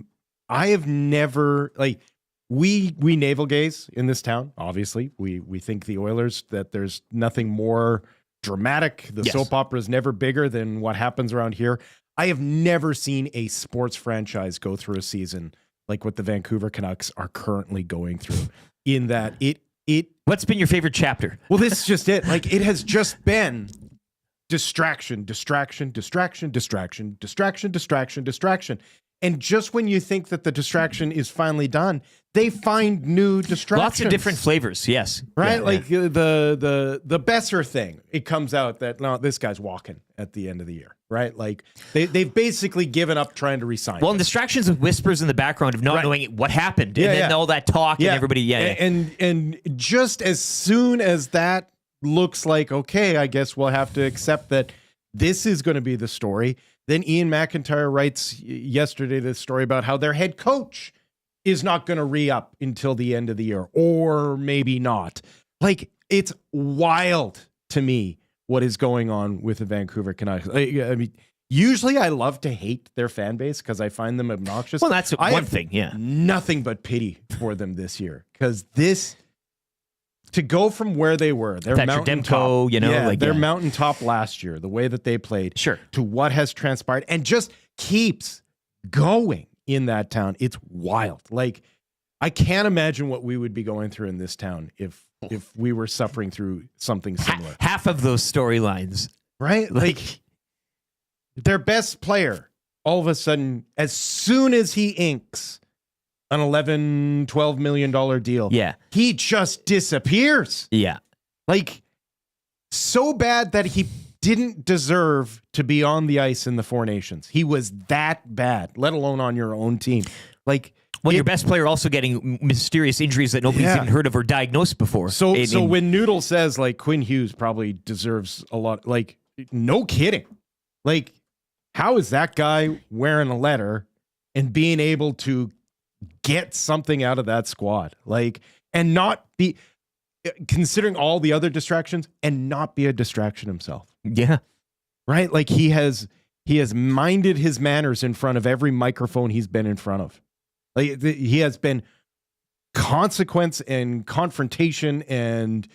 I have never we navel gaze in this town. Obviously, we think the Oilers, that there's nothing more dramatic. The soap opera is never bigger than what happens around here. I have never seen a sports franchise go through a season like what the Vancouver Canucks are currently going through. In that it. What's been your favorite chapter? Well, this is just it. Like, it has just been distraction. And just when you think that the distraction is finally done, they find new distractions. Lots of different flavors, yes. Right? Yeah. The Besser thing, it comes out that, no, this guy's walking at the end of the year, right? Like, they've basically given up trying to resign. Well, and distractions with whispers in the background of not knowing what happened. And then all that talk and everybody, And just as soon as that looks like, okay, I guess we'll have to accept that this is going to be the story, then Ian McIntyre writes yesterday this story about how their head coach is not going to re-up until the end of the year, or maybe not. Like, it's wild to me what is going on with the Vancouver Canucks. I mean, usually I love to hate their fan base because I find them obnoxious. Well, that's one thing, nothing but pity for them this year, because to go from where they were, their mountaintop, their mountaintop last year, the way that they played, to what has transpired, and just keeps going in that town. It's wild. Like, I can't imagine what we would be going through in this town if we were suffering through something similar. Half of those storylines, right? Like, their best player, all of a sudden, as soon as he inks an $11-12 million deal, he just disappears. Like, so bad that he didn't deserve to be on the ice in the Four Nations. He was that bad, let alone on your own team. Like, when your best player also getting mysterious injuries that nobody's even heard of or diagnosed before. So when Noodle says, like, Quinn Hughes probably deserves a lot, like, no kidding. Like, how is that guy wearing a letter and being able to get something out of that squad, like, and not be, considering all the other distractions, and not be a distraction himself? Right? Like, he has minded his manners in front of every microphone he's been in front of. Like, he has been consequence and confrontation and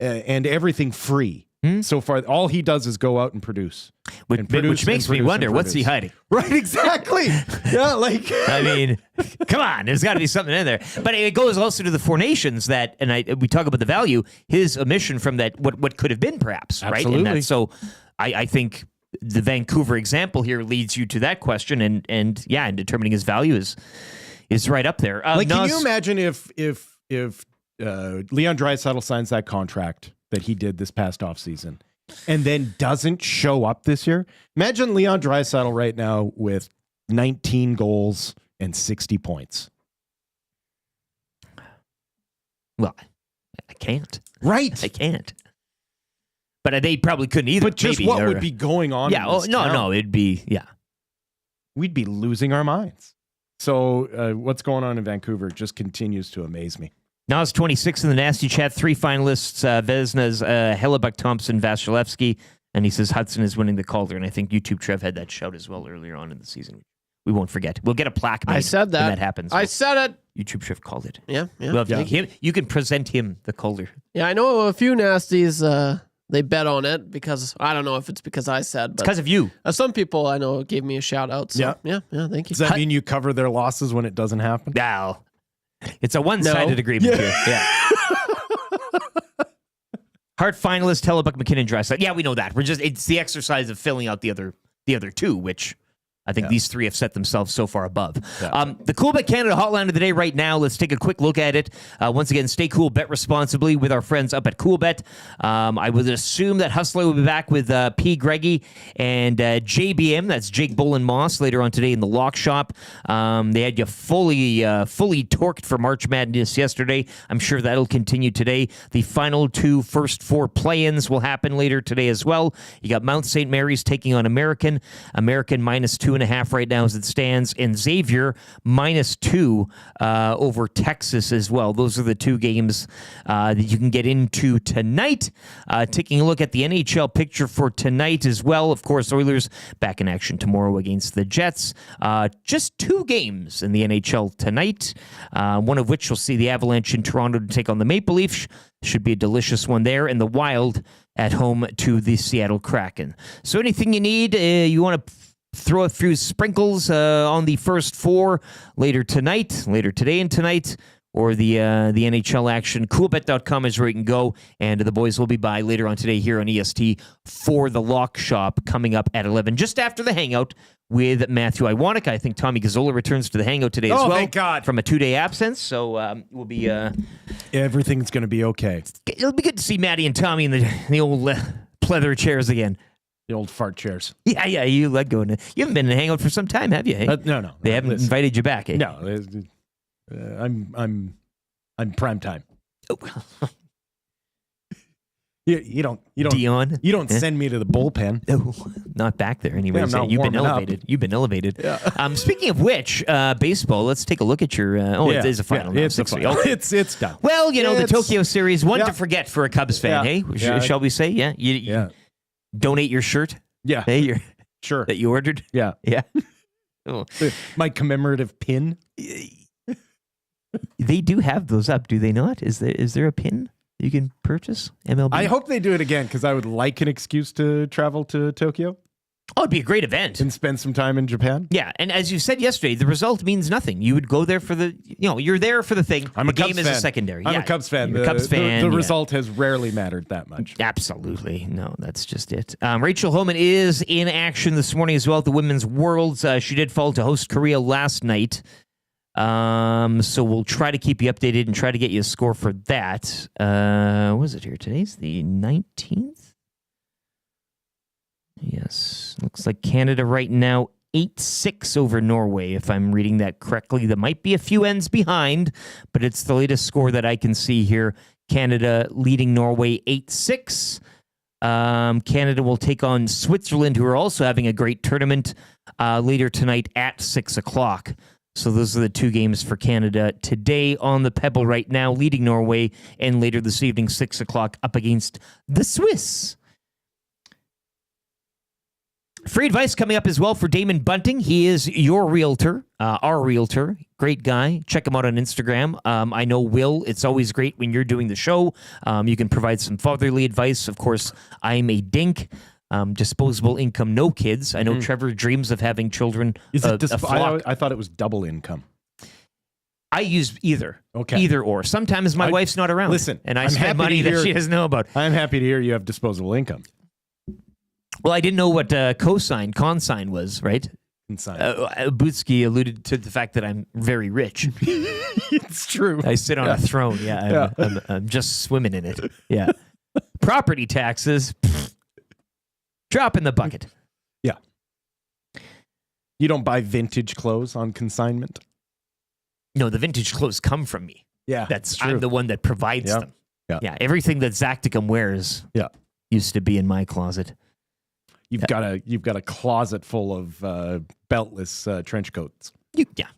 everything free. So far, all he does is go out and produce. Which makes me wonder, what's he hiding? Right, exactly. Yeah, like... I mean, come on, there's got to be something in there. But it goes also to the Four Nations that, and we talk about the value, his omission from that, what could have been perhaps, Absolutely. right? And so I think the Vancouver example here leads you to that question, and determining his value is right up there. Can you imagine if Leon Draisaitl signs that contract that he did this past offseason and then doesn't show up this year? Imagine Leon Draisaitl right now with 19 goals and 60 points. Well, I can't. Right. I can't. But they probably couldn't either. But just what would be going on? Yeah. In this town? It'd be, yeah. We'd be losing our minds. So what's going on in Vancouver just continues to amaze me. Now it's 26 in the Nasty Chat. 3 finalists, Vesna's, Hellebuck, Thompson, Vasilevsky. And he says Hudson is winning the Calder. And I think YouTube Trev had that shout as well earlier on in the season. We won't forget. We'll get a plaque made I said that. when that happens. I said it. YouTube Trev called it. Yeah. Well, him, you can present him the Calder. Yeah, I know a few Nasties, they bet on it because, I don't know if it's because I said, but It's because of you. some people I know gave me a shout out. So, yeah, thank you. Does that mean you cover their losses when it doesn't happen? Well, it's a one-sided agreement here. Yeah. Hart finalist, Hellebuck, McKinnon, Draisaitl. Yeah, we know that. It's the exercise of filling out the other two, which I think these three have set themselves so far above. Yeah. The Cool Bet Canada hotline of the day right now. Let's take a quick look at it. Once again, stay cool, bet responsibly with our friends up at Cool Bet. I would assume that Hustler will be back with P. Greggy and JBM. That's Jake Bolin Moss later on today in the Lock Shop. They had you fully torqued for March Madness yesterday. I'm sure that'll continue today. The final first four play-ins will happen later today as well. You got Mount St. Mary's taking on American minus 2.5 right now as it stands, and Xavier -2 over Texas as well. Those are the two games that you can get into tonight. Taking a look at the NHL picture for tonight as well. Of course, Oilers back in action tomorrow against the Jets. Just 2 games in the NHL tonight, one of which you'll see the Avalanche in Toronto to take on the Maple Leafs. Should be a delicious one there, and the Wild at home to the Seattle Kraken. So anything you need, you want to throw a few sprinkles on the first 4 later today and tonight, or the NHL action. Coolbet.com is where you can go, and the boys will be by later on today here on EST for the Lock Shop coming up at 11, just after the Hangout with Matthew Iwanek. I think Tommy Gazzola returns to the Hangout today as well. Thank God. From a 2-day absence, so we'll be... Everything's going to be okay. It'll be good to see Matty and Tommy in the old pleather chairs again. The old fart chairs. Yeah, you let go. You haven't been in a Hangout for some time, have you? Hey? No. They haven't invited you back, eh? No, I'm prime time. You don't Dion? You don't send me to the bullpen. No, not back there anyway. Yeah, You've been elevated. You've been elevated. Yeah. Speaking of which, baseball. Let's take a look at your. It is a final. Yeah, it's a final. It's done. Well, the Tokyo Series, one to forget for a Cubs fan. Hey, shall we say? Yeah. You donate your shirt. Yeah. Hey, sure. That you ordered. Yeah. Yeah. Oh. My commemorative pin. They do have those up, do they not? Is there a pin you can purchase? MLB. I hope they do it again because I would like an excuse to travel to Tokyo. Oh, it'd be a great event. And spend some time in Japan. Yeah, and as you said yesterday, the result means nothing. You would go there for you're there for the thing. I'm the a Cubs game fan. is a secondary. I'm a Cubs fan. You're a Cubs fan. The result has rarely mattered that much. Absolutely. No, that's just it. Rachel Homan is in action this morning as well at the Women's Worlds. She did fall to host Korea last night. So we'll try to keep you updated and try to get you a score for that. What was it here? Today's the 19th? Yes. Looks like Canada right now 8-6 over Norway, if I'm reading that correctly. There might be a few ends behind, but it's the latest score that I can see here. Canada leading Norway 8-6. Canada will take on Switzerland, who are also having a great tournament later tonight at 6 o'clock. So those are the 2 games for Canada today on the Pebble right now, leading Norway, and later this evening, 6 o'clock, up against the Swiss. Free advice coming up as well for Damon Bunting. He is your realtor, our realtor. Great guy. Check him out on Instagram. I know Will, it's always great when you're doing the show. You can provide some fatherly advice. Of course, I'm a dink. Disposable income, no kids. I know Trevor dreams of having children. Is it a flock. I thought it was double income. I use either. Okay. Either or. Sometimes my wife's not around. Listen, and I I'm spend happy money to that hear- she doesn't know about. I'm happy to hear you have disposable income. Well, I didn't know what consign was, right? Bootsky alluded to the fact that I'm very rich. It's true. I sit on a throne. Yeah, I'm just swimming in it. Yeah. Property taxes, drop in the bucket. Yeah. You don't buy vintage clothes on consignment? No, the vintage clothes come from me. Yeah, That's true. I'm the one that provides them. Yeah. Everything that Zacticum wears used to be in my closet. You've got a closet full of beltless trench coats. Yeah.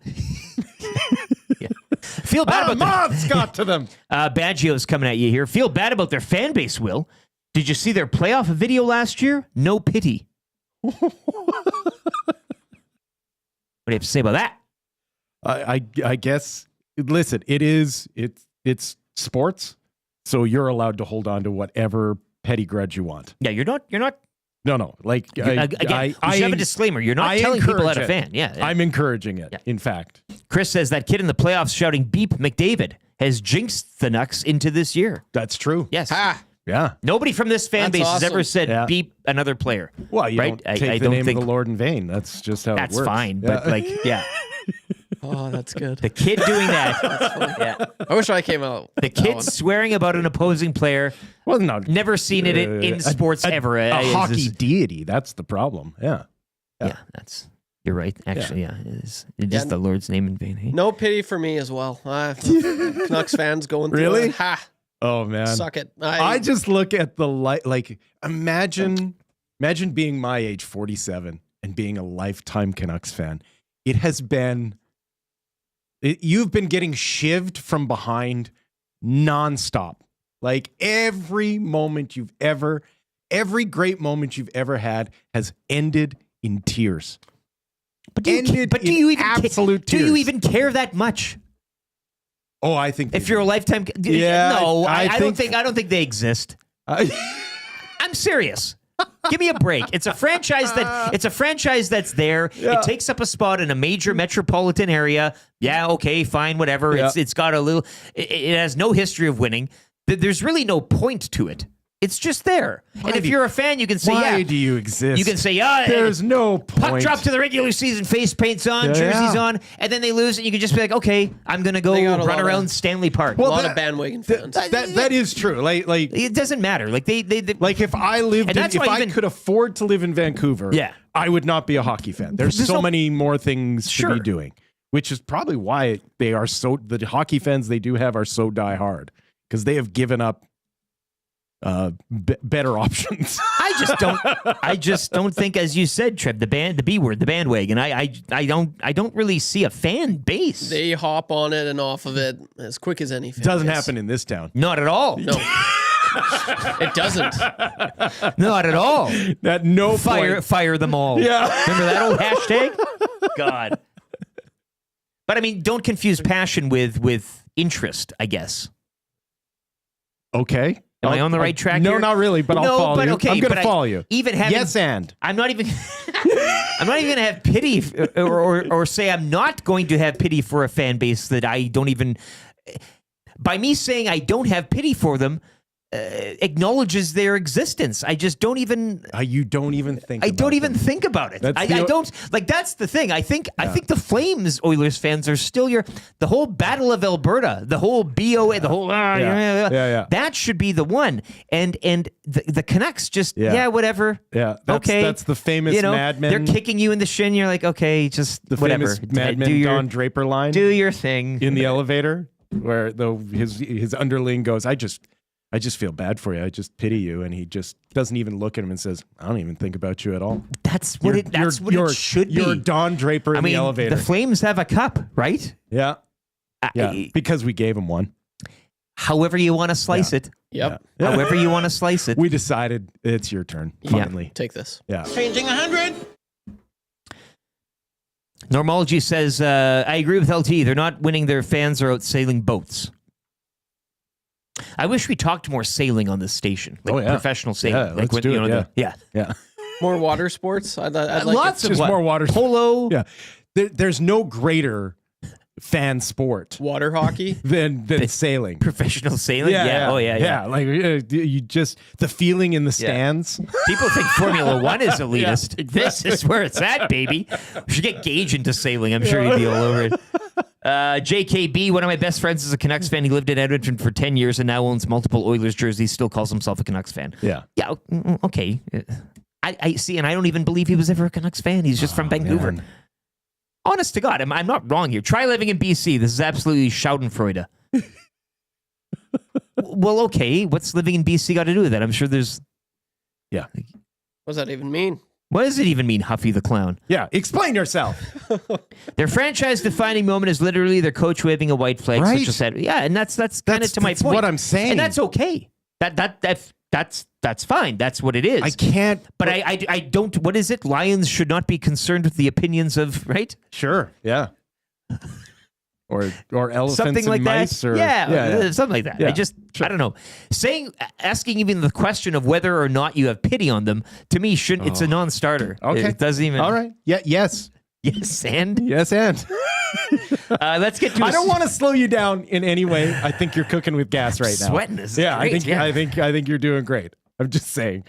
Feel bad about moths got to them. Baggio's coming at you here. Feel bad about their fan base, Will. Did you see their playoff video last year? No pity. What do you have to say about that? I guess. Listen, it's sports, so you're allowed to hold on to whatever petty grudge you want. Yeah, you're not. No. Like Again, you should have a disclaimer. You're not telling people how to fan. Yeah, I'm encouraging it. Yeah. In fact, Chris says that kid in the playoffs shouting "Beep McDavid" has jinxed the Canucks into this year. that's true. Yes. Yeah. Nobody from this fan That's base has awesome. ever said "beep" another player. Well, you right? don't take the name of the Lord in vain. That's just how it That's works. fine, Yeah. but yeah, Oh, that's good. the kid doing that. Yeah. I wish I came out. The kid swearing about an opposing player. well, no, Never seen it in sports ever. a It's hockey just- deity. That's the problem. Yeah. Yeah, you're right. Actually, yeah, it is the Lord's name in vain. Hey? No pity for me as well. Canucks fans going through Really? it. Ha! Oh man. Suck it. I just look at the like imagine being my age, 47, and being a lifetime Canucks fan. It has been you've been getting shivved from behind nonstop. Like every great moment you've ever had has ended in tears. But do you even care that much? Oh, I think If you're a lifetime, Yeah, no, I don't think they exist. I'm serious. Give me a break. It's a franchise that's there. Yeah. It takes up a spot in a major metropolitan area. Yeah, okay, fine, whatever. Yeah. It's got a little. It has no history of winning. There's really no point to it. It's just there. And if you're a fan, you can say, why do you exist? You can say, yeah. There's no Puck point. drop to the regular season, face paint's on, jerseys on, and then they lose, and you can just be like, okay, I'm going to go They got a run lot around of- Stanley Park. a lot of bandwagon fans. That is true. Like it doesn't matter. Like they like if I lived, And that's if why I even- could afford to live in Vancouver, Yeah. I would not be a hockey fan. There's There's so no- many more things Sure. to be doing, which is probably why they are the hockey fans they do have are so die hard because they have given up better options. I just don't think, as you said, Trev, the B word, the bandwagon. I don't really see a fan base. They hop on it and off of it as quick as any fan. Doesn't base. happen in this town. Not at all. No. It doesn't. Not at all. At no point. Fire them all. Yeah. Remember that old hashtag? God. But I mean, don't confuse passion with interest, I guess. Okay. Am I on the right track No, here? not really, but I'll follow you. Okay, I'm going but to follow you. Even having Yes, and. I'm not even going to have pity or say I'm not going to have pity for a fan base that I don't even. By me saying I don't have pity for them, acknowledges their existence. I just don't even. You don't even think. I about don't even them. think about it. That's I the- don't like. That's the thing. I think the Flames Oilers fans are still the whole Battle of Alberta, the whole BOA, the whole Yeah. That should be the one. And the Canucks just whatever. Yeah. Okay. That's the famous Mad Men. They're kicking you in the shin. You're like, okay, just the whatever. famous Mad Men Don Draper line Do your thing in the elevator where his underling goes, I just feel bad for you. I just pity you. And he just doesn't even look at him and says, I don't even think about you at all. That's what it should be. You're Don Draper in the elevator. The Flames have a cup, right? Yeah. Yeah. Because we gave him one. However you want to slice it. Yep. However you want to slice it. We decided it's your turn. Finally. Take this. Yeah. Changing 100. Normology says, I agree with LT. They're not winning. Their fans are out sailing boats. I wish we talked more sailing on this station. Like professional sailing. Yeah, like let's do it. Yeah. More water sports. I'd like Lots it. of Just more water. polo. Yeah. There's no greater fan sport Water hockey. than sailing. Professional sailing? Oh, yeah. Like you just the feeling in the stands. People think Formula One is elitist. Yeah, exactly. This is where it's at, baby. We should get Gage into sailing. I'm sure he'd be all over it. JKB, one of my best friends, is a Canucks fan. He lived in Edmonton for 10 years and now owns multiple Oilers jerseys. Still calls himself a Canucks fan. Yeah. Yeah, okay. I see, and I don't even believe he was ever a Canucks fan. He's just from Vancouver. Man. Honest to God, I'm not wrong here. Try living in BC. This is absolutely Schadenfreude. Well, okay. What's living in BC got to do with that? I'm sure there's... Yeah. What does that even mean? What does it even mean, Huffy the Clown? Yeah. Explain yourself. Their franchise-defining moment is literally their coach waving a white flag. Right. Such a sad, yeah, and that's kind of to my point. What I'm saying. And that's okay. That's fine. That's what it is. I can't. But I don't. What is it? Lions should not be concerned with the opinions of, right? Sure. Yeah. Or elephants Something and like mice. that. Or, Yeah, something like that. Yeah, I don't know. Asking even the question of whether or not you have pity on them, to me, shouldn't. It's a non-starter. Okay. It doesn't even. All right. Yeah. Yes. Yes, and Yes, and. let's get to. I don't want to slow you down in any way. I think you're cooking with gas right now. Sweating is Yeah, great, I think you're doing great. I'm just saying.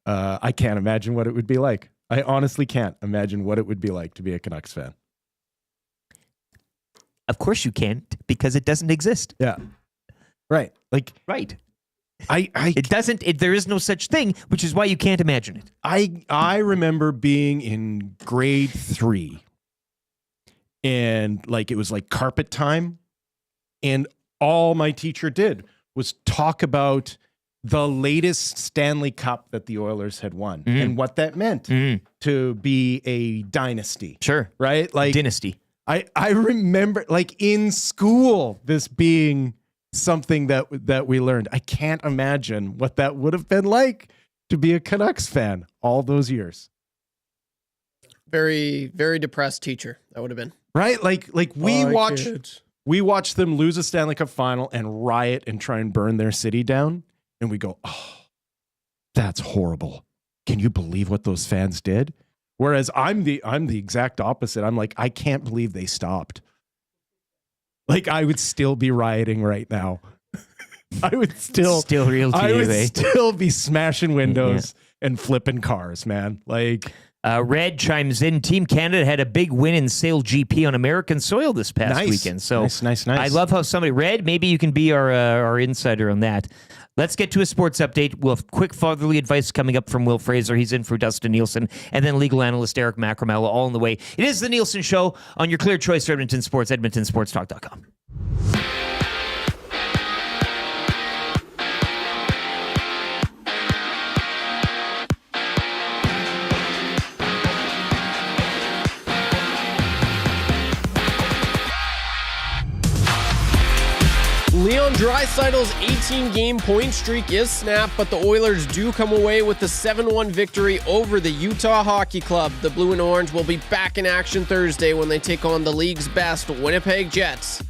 I can't imagine what it would be like. I honestly can't imagine what it would be like to be a Canucks fan. Of course you can't, because it doesn't exist. Yeah. Right. Like Right. it doesn't. There is no such thing, which is why you can't imagine it. I remember being in grade 3 and like it was like carpet time, and all my teacher did was talk about the latest Stanley Cup that the Oilers had won and what that meant to be a dynasty. Sure. Right? Like Dynasty. I remember like in school this being something that we learned. I can't imagine what that would have been like to be a Canucks fan all those years. Very, very depressed teacher. That would have been. Right? Like we watch them lose a Stanley Cup final and riot and try and burn their city down, and we go, "Oh, that's horrible. Can you believe what those fans did?" Whereas I'm the exact opposite. I'm like, I can't believe they stopped. Like I would still be rioting right now. I would still real to I you, would eh? still be smashing windows and flipping cars, man. Like Red chimes in. Team Canada had a big win in Sail GP on American soil this past weekend. So nice. I love how somebody, Red, maybe you can be our insider on that. Let's get to a sports update. We'll have quick fatherly advice coming up from Will Fraser. He's in for Dustin Nielsen. And then legal analyst Eric Macramalla, all on the way. It is the Nielsen Show on your clear choice for Edmonton Sports, edmontonsportstalk.com. Leon Draisaitl's 18-game point streak is snapped, but the Oilers do come away with the 7-1 victory over the Utah Hockey Club. The Blue and Orange will be back in action Thursday when they take on the league's best Winnipeg Jets.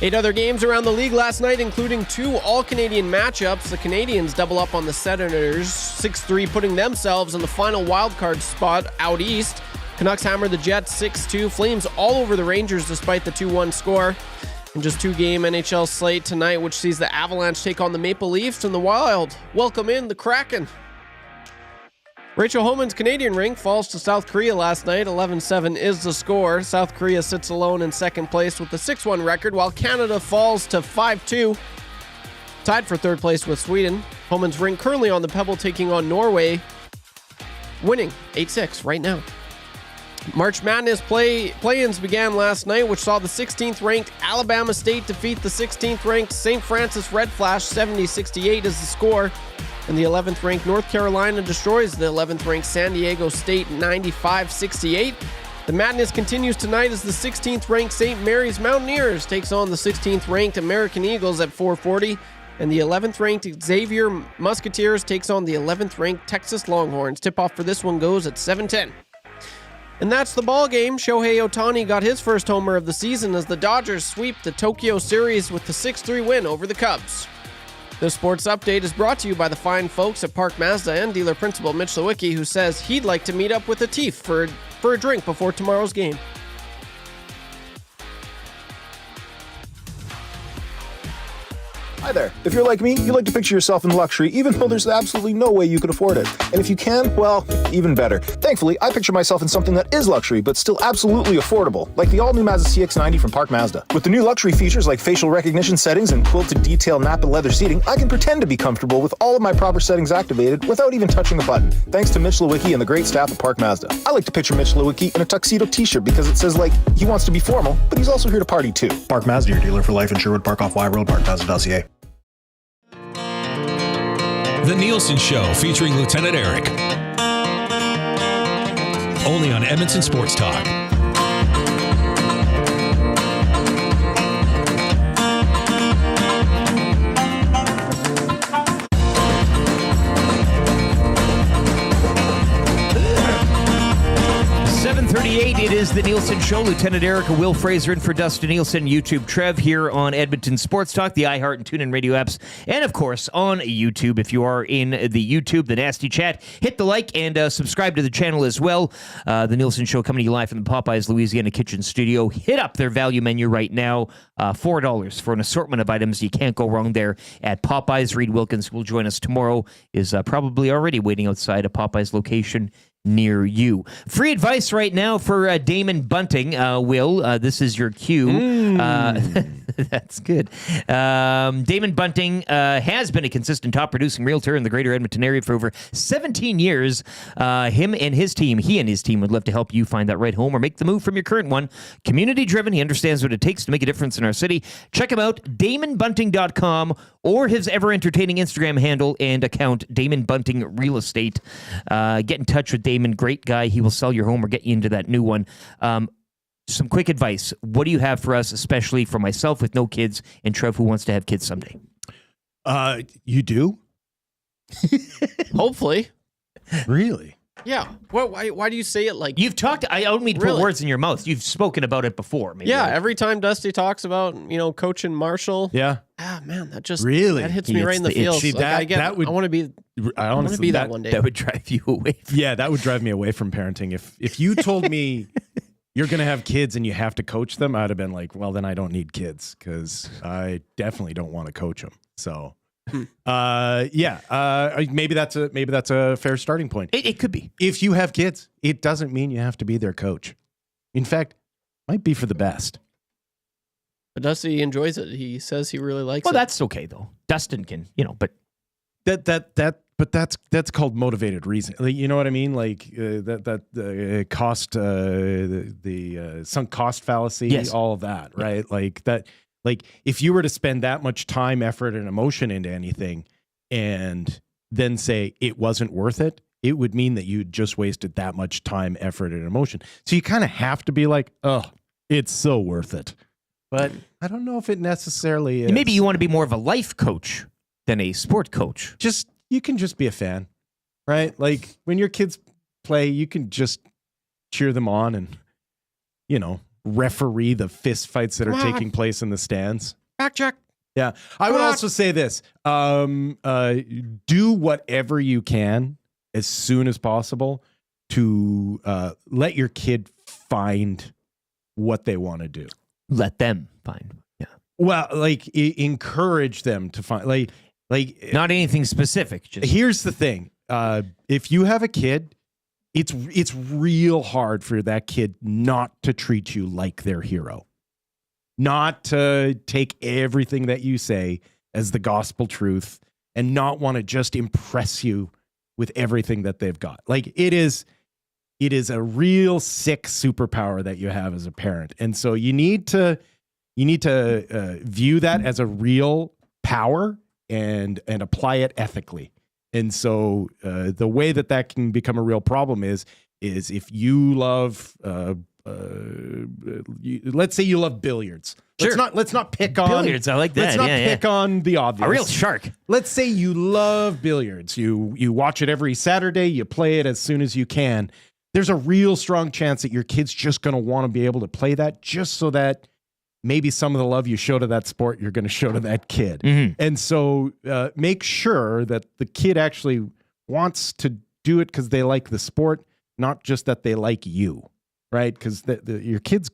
8 other games around the league last night, including 2 all-Canadian matchups. The Canadians double up on the Senators, 6-3, putting themselves in the final wildcard spot out east. Canucks hammer the Jets 6-2. Flames all over the Rangers despite the 2-1 score. And just 2-game NHL slate tonight, which sees the Avalanche take on the Maple Leafs and the Wild welcome in the Kraken. Rachel Homan's Canadian rink falls to South Korea last night. 11-7 is the score. South Korea sits alone in second place with the 6-1 record, while Canada falls to 5-2. Tied for third place with Sweden. Homan's rink currently on the Pebble taking on Norway, winning 8-6 right now. March Madness play-ins began last night, which saw the 16th-ranked Alabama State defeat the 16th-ranked St. Francis Red Flash. 70-68 is the score. And the 11th-ranked North Carolina destroys the 11th-ranked San Diego State 95-68. The madness continues tonight as the 16th-ranked St. Mary's Mountaineers takes on the 16th-ranked American Eagles at 4:40. And the 11th-ranked Xavier Musketeers takes on the 11th-ranked Texas Longhorns. Tip-off for this one goes at 7:10. And that's the ball game. Shohei Ohtani got his first homer of the season as the Dodgers sweep the Tokyo series with the 6-3 win over the Cubs. This sports update is brought to you by the fine folks at Park Mazda and dealer principal Mitch Lewicki, who says he'd like to meet up with a Tief for a drink before tomorrow's game. Hi there. If you're like me, you like to picture yourself in luxury, even though there's absolutely no way you could afford it. And if you can, well, even better. Thankfully, I picture myself in something that is luxury, but still absolutely affordable, like the all-new Mazda CX-90 from Park Mazda. With the new luxury features like facial recognition settings and quilted detail Napa leather seating, I can pretend to be comfortable with all of my proper settings activated without even touching a button, thanks to Mitch Lewicki and the great staff at Park Mazda. I like to picture Mitch Lewicki in a tuxedo t-shirt because it says, like, he wants to be formal, but he's also here to party too. Park Mazda, your dealer for life in Sherwood Park off Y Road, parkmazda.ca. The Nielson Show featuring Lieutenant Eric. Only on Edmonton Sports Talk. It is the Nielson Show. Lieutenant Eric, Will Fraser in for Dustin Nielsen, YouTube Trev here on Edmonton Sports Talk, the iHeart and TuneIn radio apps, and of course on YouTube. If you are in the YouTube, the Nasty Chat, hit the like and subscribe to the channel as well. The Nielson Show coming to you live from the Popeyes Louisiana Kitchen Studio. Hit up their value menu right now, $4 for an assortment of items. You can't go wrong there at Popeyes. Reed Wilkins will join us tomorrow, is probably already waiting outside a Popeyes location near you. Free advice right now for Damon Bunting. Will, this is your cue. That's good. Damon Bunting has been a consistent top-producing realtor in the greater Edmonton area for over 17 years. He and his team would love to help you find that right home or make the move from your current one. Community-driven, he understands what it takes to make a difference in our city. Check him out, DamonBunting.com, or his ever-entertaining Instagram handle and account, Damon Bunting Real Estate. Get in touch with Damon. Great guy. He will sell your home or get you into that new one. Some quick advice. What do you have for us, especially for myself with no kids and Trev who wants to have kids someday? You do? Hopefully. Really? Yeah. Why do you say it like... You've talked... I don't mean to put words in your mouth. You've spoken about it before. Maybe. Yeah, every time Dusty talks about, coaching Marshall. Yeah. Ah, man, that just... Really? That hits me right in the feels. See, like, I want to be... I want to be that one day. That would drive you away. Yeah, that would drive me away from parenting. If you told me you're going to have kids and you have to coach them, I'd have been like, well, then I don't need kids because I definitely don't want to coach them. So... maybe that's a fair starting point. It could be. If you have kids, it doesn't mean you have to be their coach. In fact, might be for the best. But Dusty enjoys it. He says he really likes it. Well, that's okay though. Dustin can, but that's called motivated reason. Like, you know what I mean? Like the sunk cost fallacy, yes. All of that, right? Yeah. Like that. Like, if you were to spend that much time, effort, and emotion into anything and then say it wasn't worth it, it would mean that you just wasted that much time, effort, and emotion. So you kind of have to be like, oh, it's so worth it. But I don't know if it necessarily is. Maybe you want to be more of a life coach than a sport coach. You can just be a fan, right? Like, when your kids play, you can just cheer them on and, referee the fist fights that are taking place in the stands. Back check. Yeah. I would also say this. Do whatever you can as soon as possible to let your kid find what they want to do. Let them find. Yeah. Well, encourage them to find like not anything specific. Just here's the thing. If you have a kid, it's real hard for that kid not to treat you like their hero, not to take everything that you say as the gospel truth and not want to just impress you with everything that they've got. Like, it is a real sick superpower that you have as a parent. And so you need to view that as a real power and apply it ethically. And so the way that can become a real problem is if you love let's say you love billiards. Sure. Let's not pick on billiards. I like that. Let's not pick on the obvious. A real shark. Let's say you love billiards. You watch it every Saturday. You play it as soon as you can. There's a real strong chance that your kid's just going to want to be able to play that, just so that maybe some of the love you show to that sport, you're going to show to that kid. Mm-hmm. And so make sure that the kid actually wants to do it because they like the sport, not just that they like you, right? Because your kid's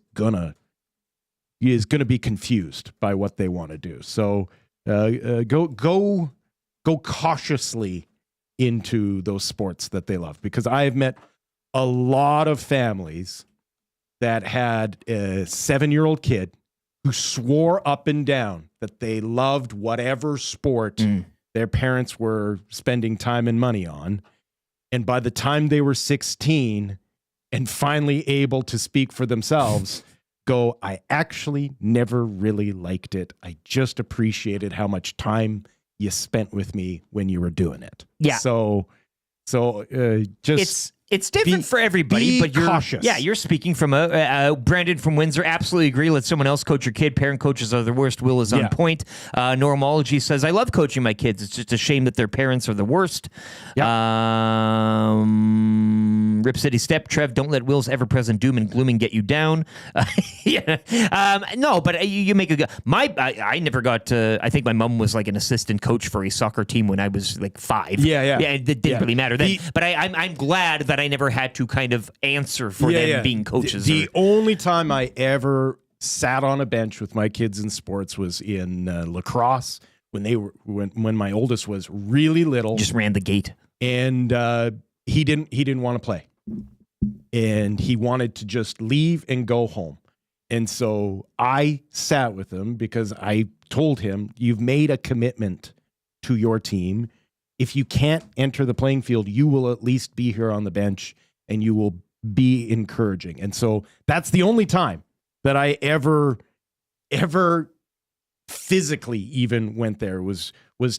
is gonna be confused by what they want to do. So go cautiously into those sports that they love, because I have met a lot of families that had a 7-year-old kid who swore up and down that they loved whatever sport their parents were spending time and money on. And by the time they were 16 and finally able to speak for themselves, go, I actually never really liked it. I just appreciated how much time you spent with me when you were doing it. Yeah. So just it's different for everybody, but you're cautious. Yeah, you're speaking from Brandon from Windsor. Absolutely agree. Let someone else coach your kid. Parent coaches are the worst. Will is on point. Normology says, I love coaching my kids. It's just a shame that their parents are the worst. Yep. Rip City Step. Trev, don't let Will's ever-present doom and glooming get you down. No, but you make a good... I never got to... I think my mom was like an assistant coach for a soccer team when I was like 5. Yeah, it didn't really matter then. But I'm glad that I never had to kind of answer for them being coaches. The only time I ever sat on a bench with my kids in sports was in lacrosse when my oldest was really little. Just ran the gate. And he didn't want to play. And he wanted to just leave and go home. And so I sat with him because I told him, you've made a commitment to your team. If you can't enter the playing field, you will at least be here on the bench and you will be encouraging. And so that's the only time that I ever physically even went there was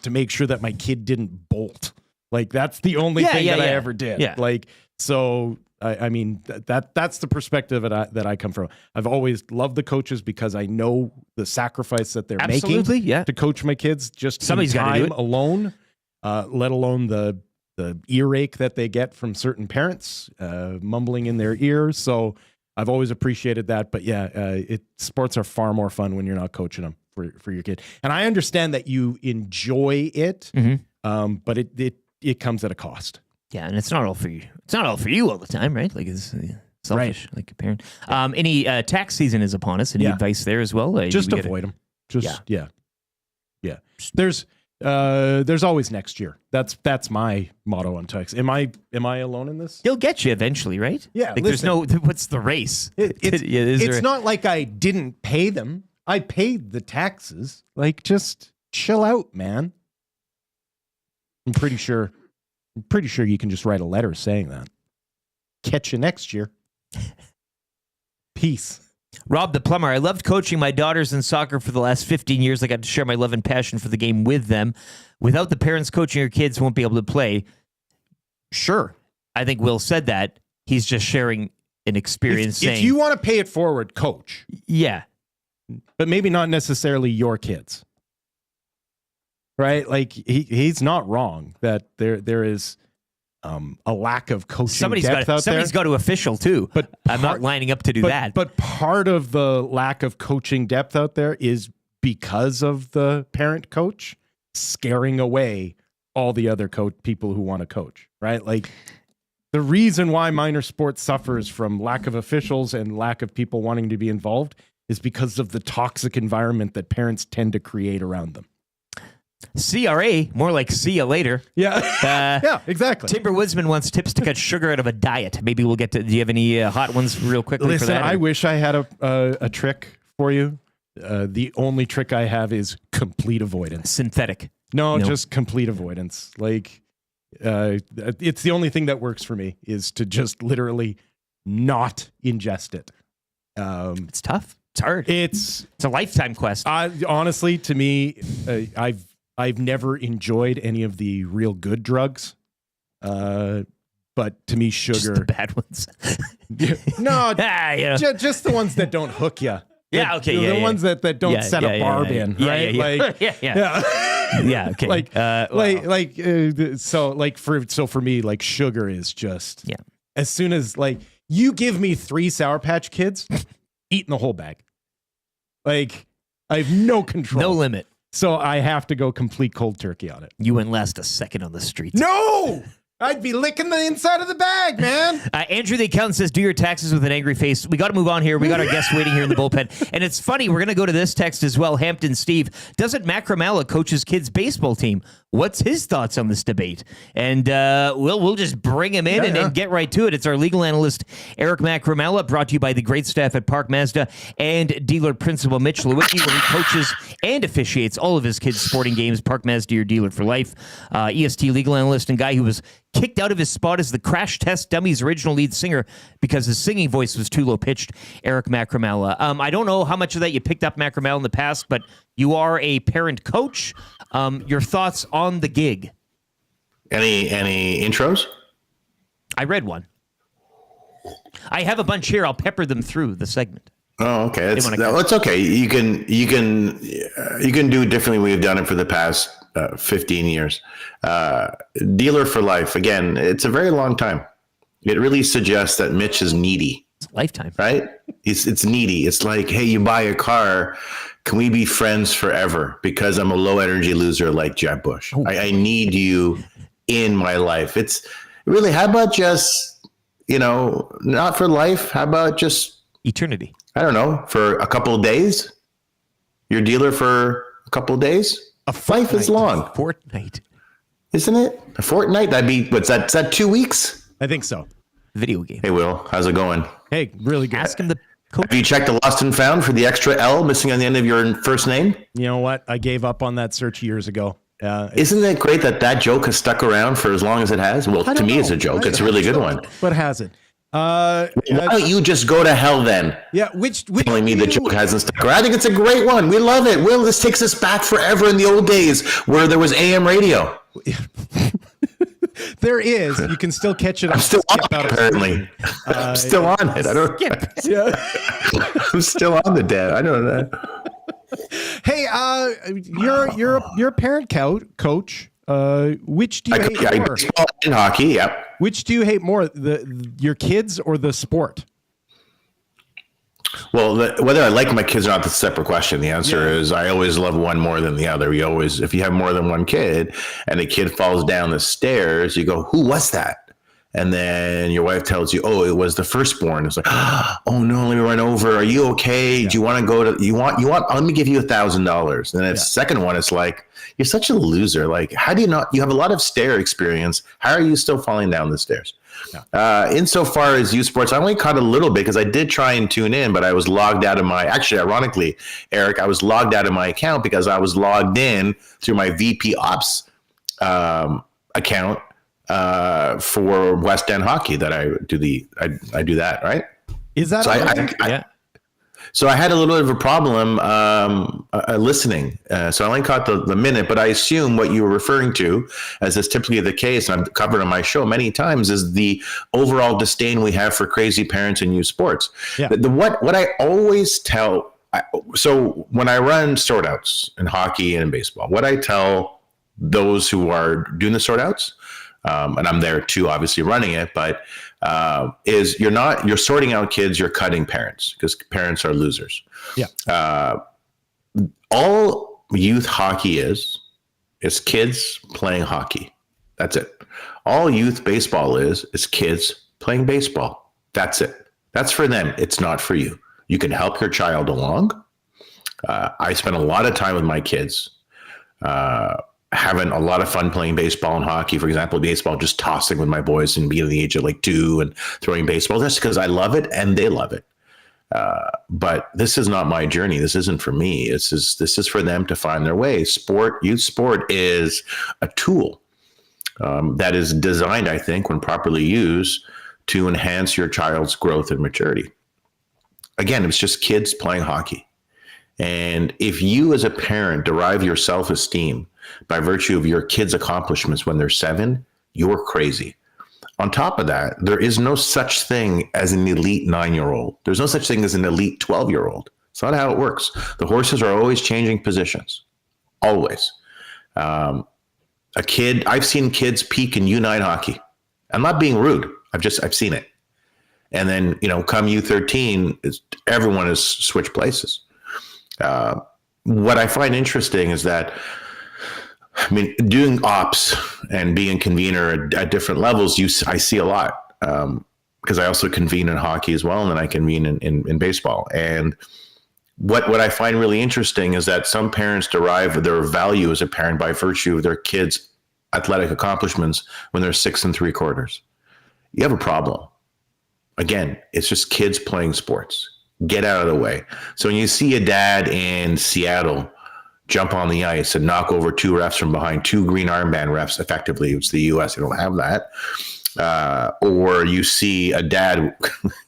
to make sure that my kid didn't bolt. Like that's the only thing that I ever did. Yeah. Like, so I mean, that's the perspective that I come from. I've always loved the coaches because I know the sacrifice that they're making to coach my kids just somebody's got to do it alone. Let alone the earache that they get from certain parents mumbling in their ears. So I've always appreciated that. But sports are far more fun when you're not coaching them for your kid. And I understand that you enjoy it, but it comes at a cost. Yeah, and it's not all for you. It's not all for you all the time, right? Like it's selfish, like a parent. Any tax season is upon us. Any advice there as well? Just avoid them. Yeah. There's always next year. That's my motto on tax. Am I alone in this? He'll get you eventually, right? Yeah. Like there's no. What's the race? It's not like I didn't pay them. I paid the taxes. Like just chill out, man. I'm pretty sure you can just write a letter saying that. Catch you next year. Peace. Rob the plumber. I loved coaching my daughters in soccer for the last 15 years. I got to share my love and passion for the game with them. Without the parents coaching your kids won't be able to play. Sure. I think Will said that. He's just sharing an experience saying... If you want to pay it forward, coach. Yeah. But maybe not necessarily your kids. Right? Like, he's not wrong that there is... a lack of coaching depth out there. Somebody's got to official too, but I'm not lining up to do that. But part of the lack of coaching depth out there is because of the parent coach scaring away all the other people who want to coach, right? Like the reason why minor sports suffers from lack of officials and lack of people wanting to be involved is because of the toxic environment that parents tend to create around them. CRA, more like see you later. Yeah, yeah, exactly. Timber Woodsman wants tips to cut sugar out of a diet. Maybe we'll get to. Do you have any hot ones real quickly? Listen, for that? I wish I had a trick for you. The only trick I have is complete avoidance. Synthetic. No, just complete avoidance. Like, it's the only thing that works for me is to just literally not ingest it. It's tough. It's hard. It's a lifetime quest. Honestly, to me, I've never enjoyed any of the real good drugs, but to me, sugar, just the bad ones. No, Yeah. just the ones that don't hook you. Yeah, okay, The ones that don't set a barb in, Yeah, right? yeah, Like, yeah. Yeah, okay. So for me, like sugar is just Yeah. As soon as like you give me 3 Sour Patch Kids, eating the whole bag. Like I have no control, No limit. so I have to go complete cold turkey on it. You wouldn't last a second on the streets. No, I'd be licking the inside of the bag, man. Andrew, the accountant, says, do your taxes with an angry face. We got to move on here. We got our guest waiting here in the bullpen. And it's funny, we're going to go to this text as well. Hampton Steve, doesn't Macramalla coach his kids' baseball team? What's his thoughts on this debate? And we'll just bring him in and get right to it. It's our legal analyst, Eric Macramalla, brought to you by the great staff at Park Mazda and dealer principal Mitch Lewicki, where he coaches and officiates all of his kids' sporting games. Park Mazda, your dealer for life. EST legal analyst and guy who was kicked out of his spot as the Crash Test Dummies original lead singer because his singing voice was too low-pitched, Eric Macramalla. I don't know how much of that you picked up Macramalla in the past, but you are a parent coach. Your thoughts on the gig? Any intros? I read one. I have a bunch here. I'll pepper them through the segment. Oh, okay. It's okay. You can do it differently. We've done it for the past 15 years. Dealer for life. Again, it's a very long time. It really suggests that Mitch is needy. It's a lifetime, right? It's needy. It's like, hey, you buy a car. Can we be friends forever? Because I'm a low energy loser like Jeb Bush. I need you in my life. It's really, how about just, not for life? How about just eternity? I don't know, for a couple of days? Your dealer for a couple of days? Life is long. A fortnight. Isn't it? A fortnight? That'd be, what's that? Is that 2 weeks? I think so. Video game. Hey, Will, how's it going? Hey, really good. Ask him the coach. Have you checked the lost and found for the extra L missing on the end of your first name? You know what? I gave up on that search years ago. Isn't it great that joke has stuck around for as long as it has? Well, to me, it's a joke. It's a really good one. But has it? Why don't you just go to hell then? Yeah, which telling me the joke hasn't stuck around. I think it's a great one. We love it. Will, this takes us back forever in the old days where there was AM radio. There is. You can still catch it. I'm still on it, apparently. I'm still on it. I don't. I'm still on the dead. I know that. Hey, you're a parent coach. Which do you hate more? Baseball and hockey. Yep. Which do you hate more, your kids or the sport? Well, whether I like my kids or not, that's a separate question. The answer is I always love one more than the other. If you have more than one kid and a kid falls down the stairs, you go, who was that? And then your wife tells you, oh, it was the firstborn. It's like, oh no, let me run over. Are you okay? Yeah. Do you want to go to, let me give you $1,000. And then the second one, it's like, you're such a loser. Like, how do you not, you have a lot of stair experience. How are you still falling down the stairs? Yeah. Insofar as youth sports, I only caught a little bit because I did try and tune in, but I was logged out of ironically, Eric, I was logged out of my account because I was logged in through my VP Ops account for West End Hockey that I do that, right? Is that so so I had a little bit of a problem listening. So I only caught the minute, but I assume what you were referring to, as is typically the case, and I've covered on my show many times, is the overall disdain we have for crazy parents in youth sports. Yeah. What I always tell, so when I run sort outs in hockey and in baseball, what I tell those who are doing the sort outs, and I'm there too, obviously running it, but is you're sorting out kids, you're cutting parents because parents are losers. Yeah. All youth hockey is kids playing hockey. That's it. All youth baseball is kids playing baseball. That's it. That's for them. It's not for you. You can help your child along. I spend a lot of time with my kids, having a lot of fun playing baseball and hockey. For example, baseball, just tossing with my boys and being at the age of like 2 and throwing baseball. That's because I love it and they love it. But this is not my journey. This isn't for me. This is for them to find their way. Youth sport is a tool that is designed, I think, when properly used, to enhance your child's growth and maturity. Again, it's just kids playing hockey. And if you as a parent derive your self-esteem by virtue of your kids' accomplishments when they're 7, you're crazy. On top of that, there is no such thing as an elite 9-year-old. There's no such thing as an elite 12-year-old. It's not how it works. The horses are always changing positions. Always. I've seen kids peak in U9 hockey. I'm not being rude. I've seen it. And then, come U13, everyone has switched places. What I find interesting is that, doing ops and being convener at different levels, I see a lot, because I also convene in hockey as well, and then I convene in baseball. And what I find really interesting is that some parents derive their value as a parent by virtue of their kids' athletic accomplishments when they're 6 3/4. You have a problem. Again, it's just kids playing sports. Get out of the way. So when you see a dad in Seattle jump on the ice and knock over 2 refs from behind, 2 green armband refs, effectively, it's the U.S., they don't have that. Or you see a dad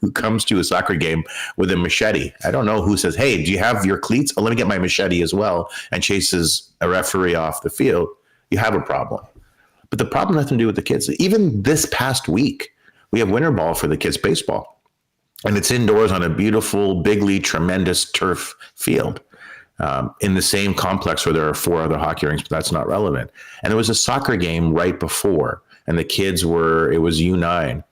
who comes to a soccer game with a machete. I don't know who says, hey, do you have your cleats? Oh, let me get my machete as well, and chases a referee off the field. You have a problem. But the problem has nothing to do with the kids. Even this past week, we have winter ball for the kids' baseball. And it's indoors on a beautiful, bigly, tremendous turf field in the same complex where there are 4 other hockey rinks, but that's not relevant. And there was a soccer game right before, and the kids it was U9.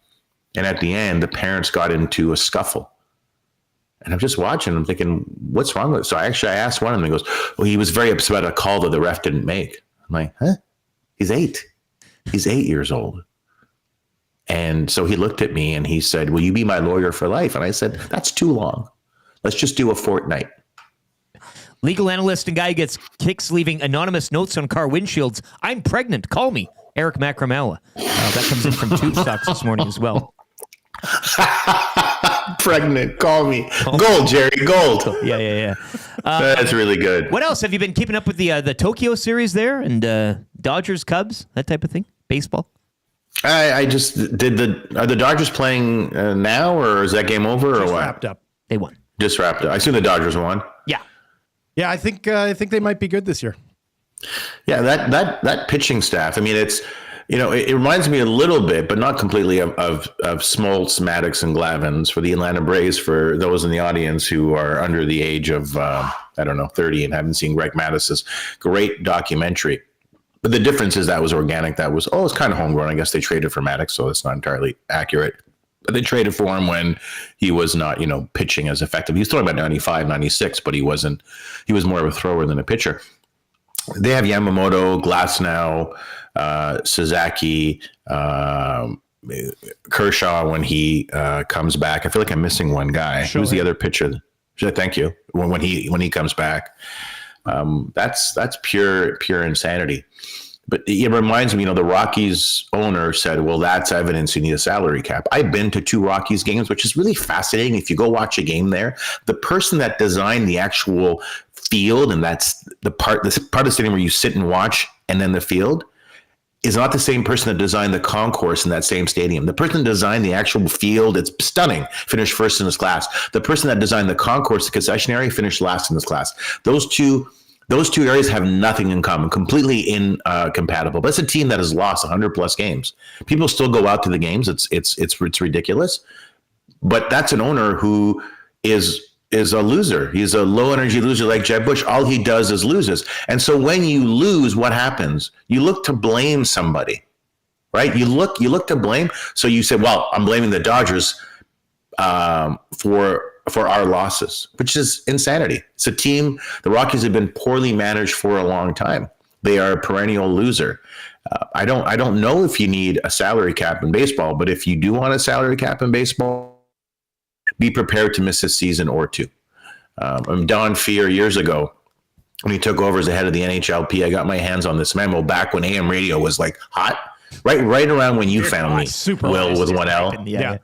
And at the end, the parents got into a scuffle. And I'm just watching, I'm thinking, what's wrong with it? So I asked one of them, and he goes, well, he was very upset about a call that the ref didn't make. I'm like, huh? He's 8. He's 8 years old. And so he looked at me and he said, will you be my lawyer for life? And I said, that's too long. Let's just do a fortnight. Legal analyst and guy gets kicks leaving anonymous notes on car windshields. I'm pregnant. Call me. Eric Macramalla. That comes in from Tube Stocks this morning as well. Pregnant. Call me. Gold, Jerry. Gold. Yeah. That's really good. What else? Have you been keeping up with the Tokyo series there and Dodgers, Cubs, that type of thing? Baseball? I just are the Dodgers playing now, or is that game over, or what? Wrapped up. They won. Just wrapped up. I assume the Dodgers won. Yeah. I think they might be good this year. Yeah, that pitching staff. It's it reminds me a little bit, but not completely, of Smoltz, Maddox, and Glavins for the Atlanta Braves. For those in the audience who are under the age of 30 and haven't seen Greg Mattis's great documentary. But the difference is that was organic. That was, it's kind of homegrown. I guess they traded for Maddox, so it's not entirely accurate. But they traded for him when he was not, pitching as effective. He was throwing about 95, 96, but he wasn't. He was more of a thrower than a pitcher. They have Yamamoto, Glasnow, Sasaki, Kershaw when he comes back. I feel like I'm missing one guy. Who's the other pitcher? Thank you. When he comes back. That's pure insanity. But it reminds me, the Rockies owner said, well, that's evidence you need a salary cap. I've been to 2 Rockies games, which is really fascinating. If you go watch a game there, the person that designed the actual field, and that's the part of the stadium where you sit and watch, and then the field, is not the same person that designed the concourse in that same stadium. The person that designed the actual field, it's stunning, finished first in his class. The person that designed the concourse, the concession area, finished last in his class. Those two areas have nothing in common, completely incompatible. But it's a team that has lost 100+ games. People still go out to the games. It's ridiculous. But that's an owner who is a loser. He's a low energy loser like Jeb Bush. All he does is loses. And so when you lose, what happens? You look to blame somebody, right? You look to blame. So you say, well, I'm blaming the Dodgers for our losses, which is insanity. It's a team. The Rockies have been poorly managed for a long time. They are a perennial loser. I don't know if you need a salary cap in baseball, but if you do want a salary cap in baseball, be prepared to miss a season or 2. Don Fear years ago, when he took over as the head of the NHLP, I got my hands on this memo back when AM radio was like hot, right around when you found me, Will, with 1 L. Yeah.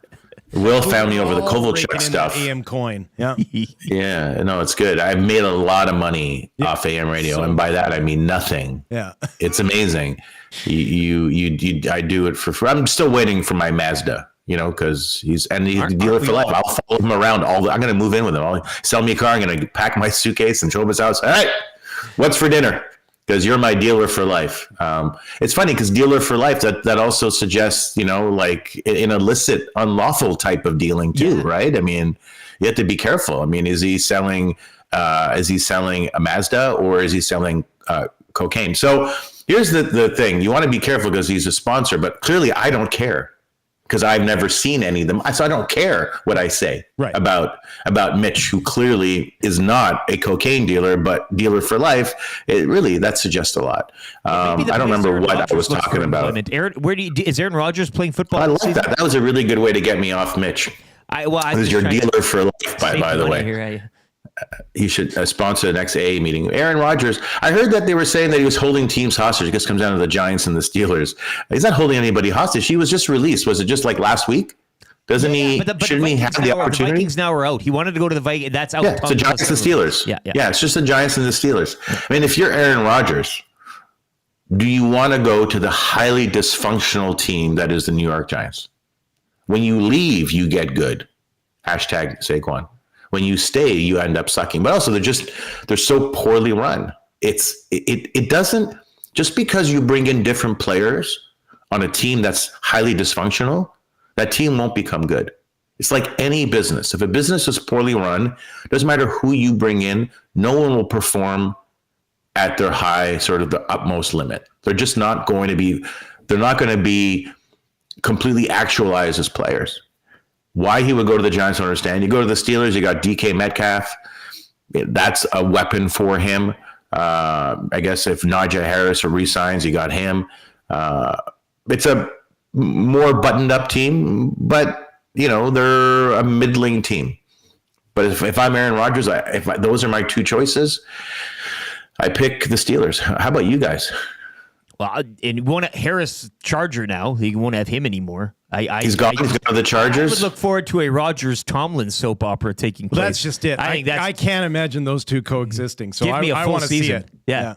Will found me over the Kovalchuk stuff. AM coin. Yeah. Yeah. No, it's good. I've made a lot of money off AM radio. And by that, I mean nothing. Yeah. It's amazing. I do it for free. I'm still waiting for my Mazda, because he's the dealer for life. I'll follow him around I'm going to move in with him. I'll sell me a car. I'm going to pack my suitcase and show up his house. All right. What's for dinner? because you're my dealer for life. It's funny because dealer for life, that also suggests, like an illicit, unlawful type of dealing too, right? I mean, you have to be careful. I mean, is he selling a Mazda or is he selling cocaine? So here's the thing. You want to be careful because he's a sponsor, but clearly I don't care because I've never seen any of them. So I don't care what I say about Mitch, who clearly is not a cocaine dealer, but dealer for life. That suggests a lot. I don't remember what I was talking about. Is Aaron Rodgers playing football? I like that. That was a really good way to get me off Mitch. This is your dealer for life, by the way. He should sponsor the next AA meeting. Aaron Rodgers, I heard that they were saying that he was holding teams hostage. I guess it comes down to the Giants and the Steelers. He's not holding anybody hostage. He was just released. Was it just like last week? Doesn't he? Shouldn't he have the opportunity? The Vikings now are out. He wanted to go to the Vikings. That's out. Yeah, it's the Giants and the Steelers. Yeah, it's just the Giants and the Steelers. I mean, if you're Aaron Rodgers, do you want to go to the highly dysfunctional team that is the New York Giants? When you leave, you get good. Hashtag Saquon. When you stay, you end up sucking. But also, they're so poorly run. It doesn't, just because you bring in different players on a team that's highly dysfunctional, that team won't become good. It's like any business. If a business is poorly run, doesn't matter who you bring in, no one will perform at their high, sort of the utmost limit. They're just not going to be, completely actualized as players. Why he would go to the Giants, I don't understand. You go to the Steelers, you got DK Metcalf. That's a weapon for him. I guess if Najee Harris resigns, you got him. It's a more buttoned up team, but, they're a middling team. But if I'm Aaron Rodgers, those are my two choices, I pick the Steelers. How about you guys? Well, and you want Harris Charger now. You won't have him anymore. He's gone to the Chargers. I would look forward to a Rodgers-Tomlin soap opera taking place. Well, that's just it. I can't imagine those two coexisting. So I want to see it. Yeah.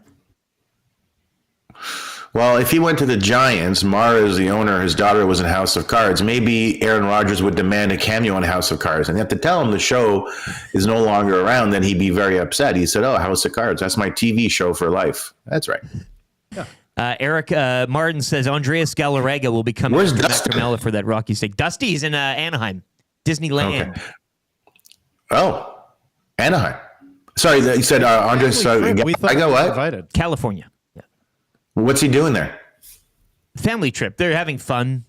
Well, if he went to the Giants, Mara is the owner, his daughter was in House of Cards, maybe Aaron Rodgers would demand a cameo in House of Cards. And you have to tell him the show is no longer around, then he'd be very upset. He said, House of Cards, that's my TV show for life. That's right. Yeah. Eric Martin says Andreas Galarraga will become Macramalla for that Rocky steak. Dusty's in Anaheim, Disneyland. Okay. Oh, Anaheim. Sorry, you said Andreas Galarraga what? Invited. California. Yeah. What's he doing there? Family trip. They're having fun.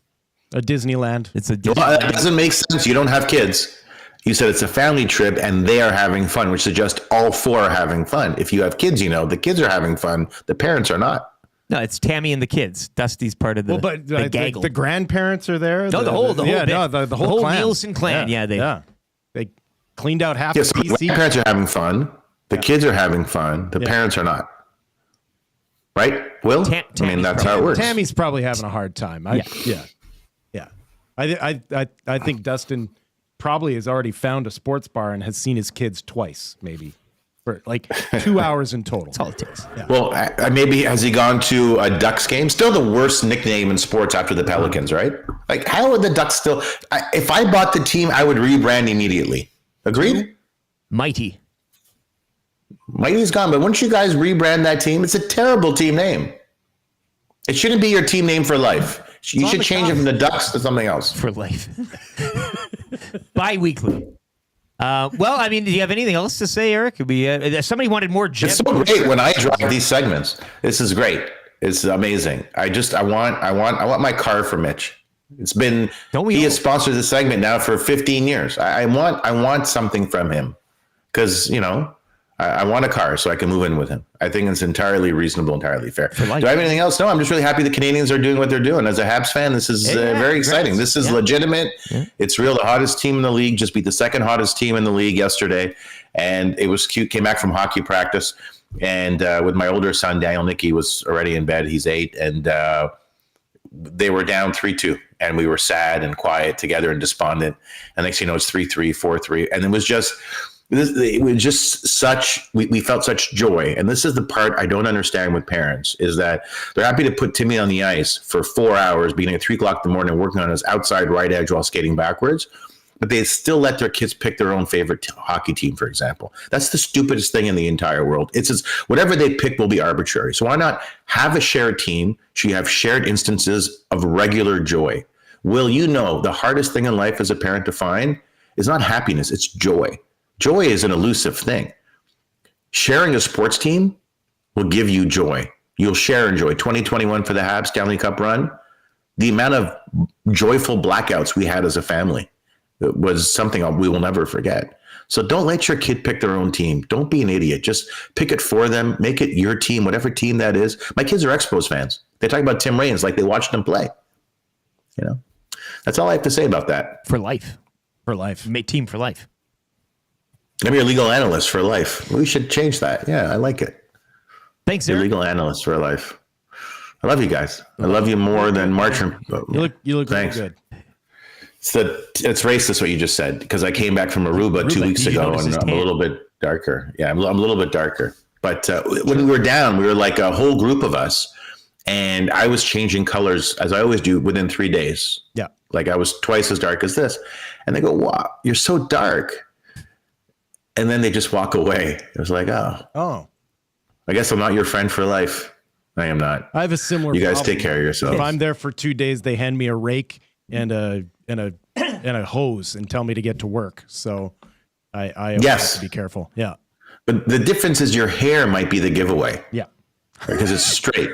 A Disneyland. It's a Disneyland. Well, that doesn't make sense. You don't have kids. You said it's a family trip and they are having fun, which suggests all four are having fun. If you have kids, the kids are having fun. The parents are not. No, it's Tammy and the kids. Dusty's part of the the gaggle. The grandparents are there. No, the whole clan. Nielson clan. They cleaned out half the PC. The grandparents are having fun. The kids are having fun. The parents are not. Right, Will? That's how it works. Tammy's probably having a hard time. Yeah. I think Dustin probably has already found a sports bar and has seen his kids twice, maybe. For like 2 hours in total. That's all it takes. Yeah. Well, maybe has he gone to a Ducks game? Still the worst nickname in sports after the Pelicans, right? Like, how would the Ducks still... if I bought the team, I would rebrand immediately. Agreed? Mighty. Mighty's gone, but wouldn't you guys rebrand that team? It's a terrible team name. It shouldn't be your team name for life. You should change it from the Ducks to something else. For life. Bi-weekly. Do you have anything else to say, Eric? Somebody wanted more Jets. It's so great when I drive these segments. This is great. It's amazing. I want my car for Mitch. It's been he has sponsored this segment now for 15 years. I want something from him because I want a car so I can move in with him. I think it's entirely reasonable, entirely fair. Do I have anything else? No, I'm just really happy the Canadians are doing what they're doing. As a Habs fan, this is very exciting. This is legitimate. Yeah. It's real. The hottest team in the league just beat the second hottest team in the league yesterday. And it was cute. Came back from hockey practice. And with my older son, Daniel Nicky was already in bed. He's 8. And they were down 3-2. And we were sad and quiet together and despondent. And next thing you know, it's 3-3, 4-3. And it was just... we felt such joy. And this is the part I don't understand with parents is that they're happy to put Timmy on the ice for 4 hours, beginning at 3:00 in the morning, working on his outside right edge while skating backwards. but they still let their kids pick their own favorite hockey team, for example. That's the stupidest thing in the entire world. It's just, whatever they pick will be arbitrary. So why not have a shared team so you have shared instances of regular joy? Will, you know, the hardest thing in life as a parent to find is not happiness, it's joy. Joy is an elusive thing. Sharing a sports team will give you joy. You'll share and joy. 2021 for the Habs Stanley Cup run, the amount of joyful blackouts we had as a family was something we will never forget. So don't let your kid pick their own team. Don't be an idiot. Just pick it for them. Make it your team, whatever team that is. My kids are Expos fans. They talk about Tim Raines like they watched him play. You know, that's all I have to say about that. For life. For life. Team for life. Maybe a legal analyst for life. We should change that. Yeah, I like it. Thanks, You're Eric. legal analyst for life. I love you guys. I love you more than March. You look Thanks. really good. It's racist what you just said, because I came back from Aruba 2 weeks ago and I'm a little bit darker. Yeah, I'm a little bit darker. But when we were down, we were like a whole group of us, and I was changing colors as I always do within 3 days. Yeah. Like I was twice as dark as this. And they go, wow, you're so dark. And then they just walk away. It was like, oh, I guess I'm not your friend for life. I am not. I have a similar. You guys problem. take care of yourselves. If I'm there for 2 days, they hand me a rake and a hose and tell me to get to work. So I always have to be careful. Yeah. But the difference is your hair might be the giveaway. Yeah. Because it's straight.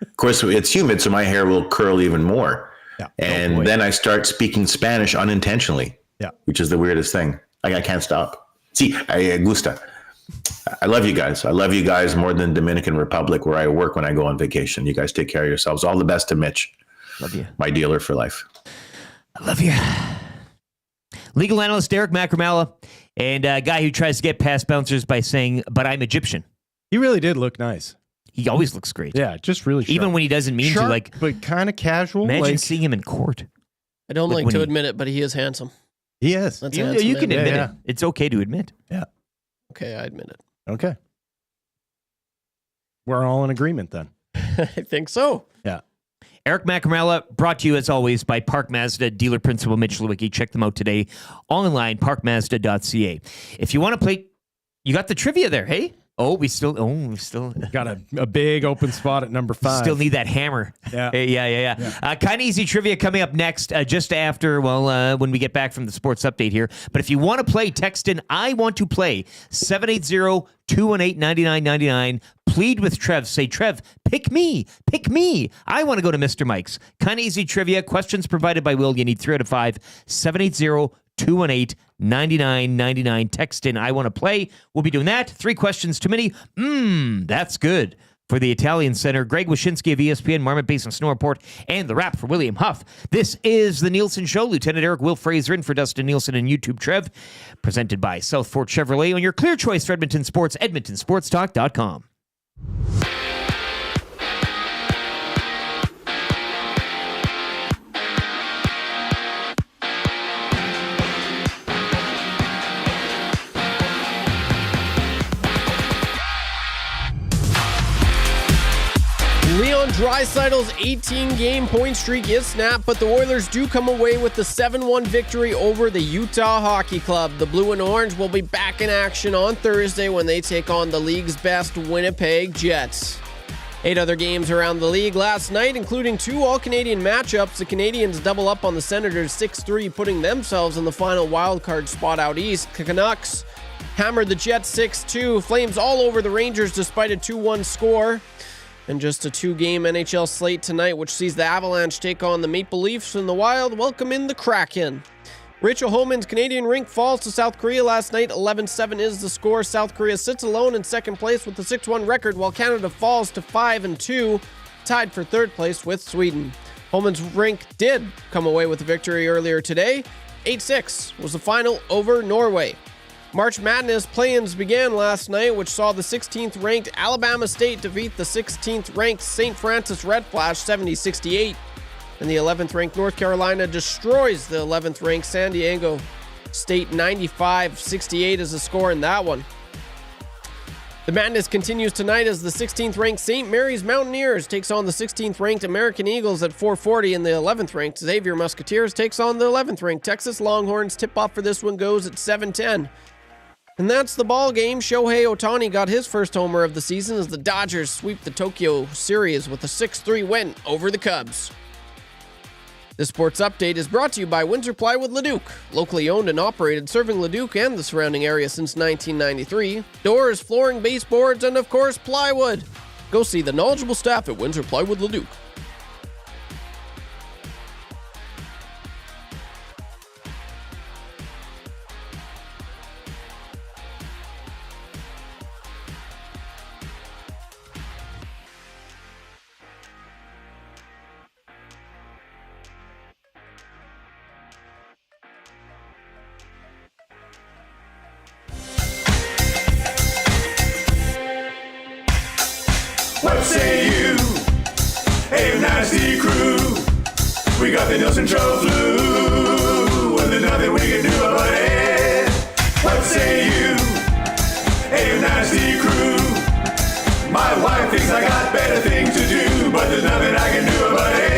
Of course, it's humid, so my hair will curl even more. Yeah. And then I start speaking Spanish unintentionally. Yeah. Which is the weirdest thing. I can't stop. Sí, gusta. I love you guys. I love you guys more than Dominican Republic, where I work when I go on vacation. You guys take care of yourselves. All the best to Mitch. Love you. My dealer for life. I love you. Legal analyst Eric Macramalla, and a guy who tries to get past bouncers by saying, but I'm Egyptian. He really did look nice. He always looks great. Yeah, just really sharp. Even when he doesn't mean sharp, to, like, but kind of casual. Imagine seeing him in court. I don't like to admit it, but he is handsome. He is. That's you handsome, can man. admit it. It's okay to admit. Yeah. Okay, I admit it. Okay. We're all in agreement then. I think so. Yeah. Eric Macramalla, brought to you as always by Park Mazda dealer principal Mitch Lewicki. Check them out today online, parkmazda.ca. If you want to play, you got the trivia there, hey? We still got a big open spot at number 5. Still need that hammer. Yeah. Yeah. Kind of easy trivia coming up next, just after, when we get back from the sports update here. But if you want to play, text in I want to play 780-218-9999. Plead with Trev. Say, Trev, pick me. I want to go to Mr. Mike's. Kind of easy trivia. Questions provided by Will. You need 3 out of 5. 780-218-9999. Text in I want to play. We'll be doing that. 3 questions too many. That's good. For the Italian Center, Greg Wyshynski of ESPN, Marmot Basin Snow Report, and the wrap for William Huff. This is the Nielson Show. Lieutenant Eric Will Fraser in for Dustin Nielsen and YouTube Trev. Presented by South Fort Chevrolet on your clear choice for Edmonton Sports, edmontonsportstalk.com. Leon Draisaitl's 18-game point streak is snapped, but the Oilers do come away with the 7-1 victory over the Utah Hockey Club. The Blue and Orange will be back in action on Thursday when they take on the league's best Winnipeg Jets. 8 other games around the league last night, including 2 All-Canadian matchups. The Canadiens double up on the Senators 6-3, putting themselves in the final wildcard spot out east. The Canucks hammered the Jets 6-2. Flames all over the Rangers despite a 2-1 score. And just a 2-game NHL slate tonight, which sees the Avalanche take on the Maple Leafs and the Wild welcome in the Kraken. Rachel Homan's Canadian rink falls to South Korea last night. 11-7 is the score. South Korea sits alone in second place with a 6-1 record, while Canada falls to 5-2, tied for third place with Sweden. Homan's rink did come away with a victory earlier today. 8-6 was the final over Norway. March Madness play-ins began last night, which saw the 16th-ranked Alabama State defeat the 16th-ranked St. Francis Red Flash 70-68. And the 11th-ranked North Carolina destroys the 11th-ranked San Diego State 95-68 as the score in that one. The madness continues tonight as the 16th ranked St. Mary's Mountaineers takes on the 16th ranked American Eagles at 4:40, and the 11th ranked Xavier Musketeers takes on the 11th ranked Texas Longhorns. Tip-off for this one goes at 7:10. And that's the ball game. Shohei Ohtani got his first homer of the season as the Dodgers sweep the Tokyo series with a 6-3 win over the Cubs. This sports update is brought to you by Windsor Plywood Leduc, locally owned and operated, serving Leduc and the surrounding area since 1993. Doors, flooring, baseboards, and of course, plywood. Go see the knowledgeable staff at Windsor Plywood Leduc. What say you? Hey, nasty crew. We got the Nielson Show flu. Well, there's nothing we can do about it. What say you? Hey, nasty crew. My wife thinks I got better things to do, but there's nothing I can do about it.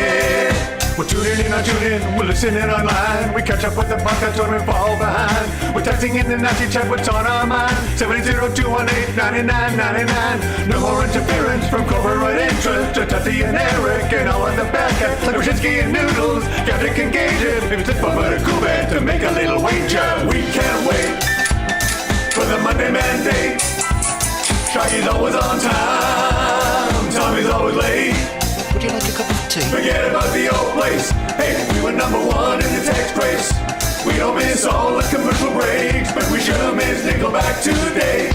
We're tuning in, not tuning in, we're listening online. We catch up with the podcast when we fall behind. We're texting in the nasty chat, what's on our mind. 780-218-9999. No more interference from corporate interest. To Tutti and Eric and all of the back end. Like Wyshynski and Noodles, Captain can gauge it. Maybe it's fun but a cool bed to make a little wager. We can't wait for the Monday Mandate. Shaggy's always on time. Tommy's always late. Would you like a cup of tea? Forget about the old place. Hey, we were number one in the text race. We don't miss all the commercial breaks, but we sure miss Nickelback today.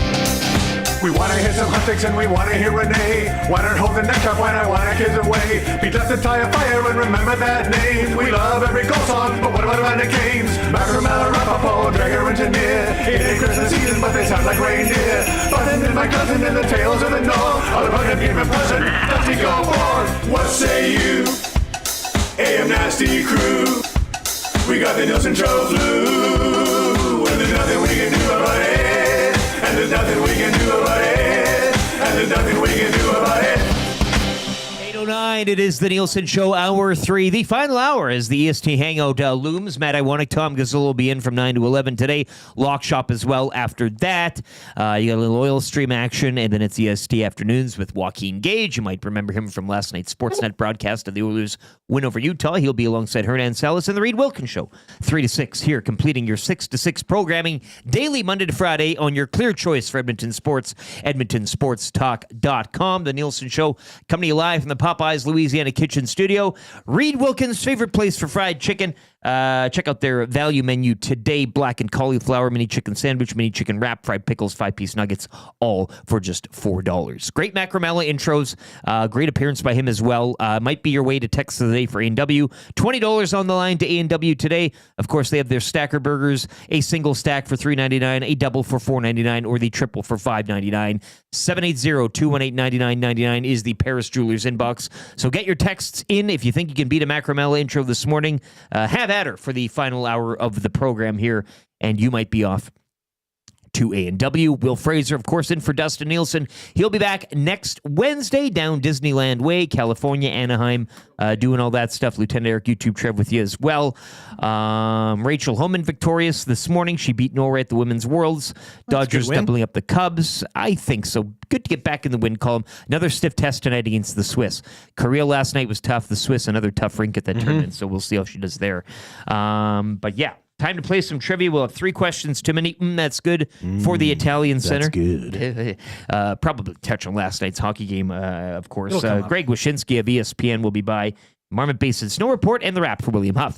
We wanna hear some hot takes and we wanna hear Renee. Why not hold the neck up when I wanna kiss away? Beat left the tire fire and remember that name. We love every goal song, but what about the games? Macramalla, Rapapo, Dragger, Engineer. It ain't Christmas season, but they sound like reindeer. Button and my cousin and the tales of the North. All about him give a present, let's go forth. What say you? AM Nasty Crew. We got the Nielson Show flu. And there's nothing we can do about it. And there's nothing we can do about it. And there's nothing we can do about it. 8:09, it is the Nielson Show, Hour 3. The final hour as the EST Hangout looms. Matt Iwanek, Tom Gazzola will be in from 9 to 11 today. Lock Shop as well after that. You got a little oil stream action, and then it's EST Afternoons with Joaquin Gage. You might remember him from last night's Sportsnet broadcast of the Oilers' win over Utah. He'll be alongside Hernan Salas and the Reed Wilkins Show, 3 to 6 here, completing your 6 to 6 programming daily Monday to Friday on your clear choice for Edmonton Sports, edmontonsportstalk.com. The Nielson Show coming to you live from the Popeyes Louisiana Kitchen Studio. Reed Wilkins' favorite place for fried chicken. Check out their value menu today. Blackened cauliflower, mini chicken sandwich, mini chicken wrap, fried pickles, 5-piece nuggets, all for just $4. Great Macramalla intros. Great appearance by him as well. Might be your way to Texas today for A&W. $20 on the line to A&W today. Of course, they have their stacker burgers, a single stack for $3.99, a double for $4.99, or the triple for $5.99. 780-218-9999 is the Paris Jewelers inbox. So get your texts in if you think you can beat a Macramalla intro this morning. Have at her for the final hour of the program here, and you might be off to A&W. Will Fraser, of course, in for Dustin Nielsen. He'll be back next Wednesday down Disneyland Way, California, Anaheim, doing all that stuff. Lieutenant Eric, YouTube, Trev with you as well. Rachel Homan victorious this morning. She beat Norway at the Women's Worlds. Dodgers doubling up the Cubs. I think so. Good to get back in the win column. Another stiff test tonight against the Swiss. Korea last night was tough. The Swiss, another tough rink at that tournament, so we'll see how she does there. But yeah. Time to play some trivia. We'll have 3 questions too many. That's good for the Italian Center. That's good. Probably touch on last night's hockey game, of course. Greg Wyshynski of ESPN will be by. Marmot Basin Snow Report and the wrap for William Huff.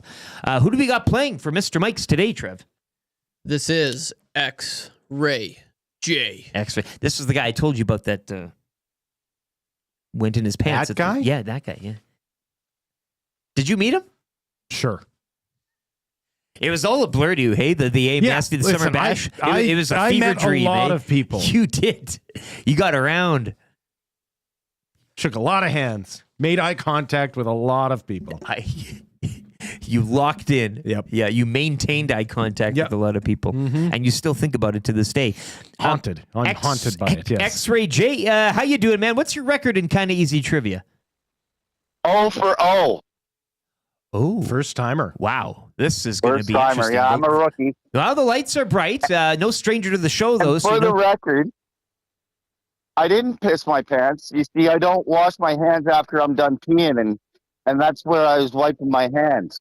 Who do we got playing for Mr. Mike's today, Trev? This is X-Ray J. X-Ray. This is the guy I told you about that went in his pants. That guy? Yeah, that guy, yeah. Did you meet him? Sure. It was all a blur to you, hey? The AIM nasty the summer bash. It was a fever dream. I met a lot of people. You did. You got around. Shook a lot of hands. Made eye contact with a lot of people. You locked in. Yep. Yeah, you maintained eye contact Yep. with a lot of people, and you still think about it to this day. Haunted. I'm haunted by it, yes. X-Ray J, how you doing, man? What's your record in kind of easy trivia? 0 for 0. Oh, First timer. wow. This is going to First be timer. interesting. Yeah, I'm a rookie. Well, the lights are bright. No stranger to the show, though. And so for you the know- record, I didn't piss my pants. You see, I don't wash my hands after I'm done peeing, and that's where I was wiping my hands.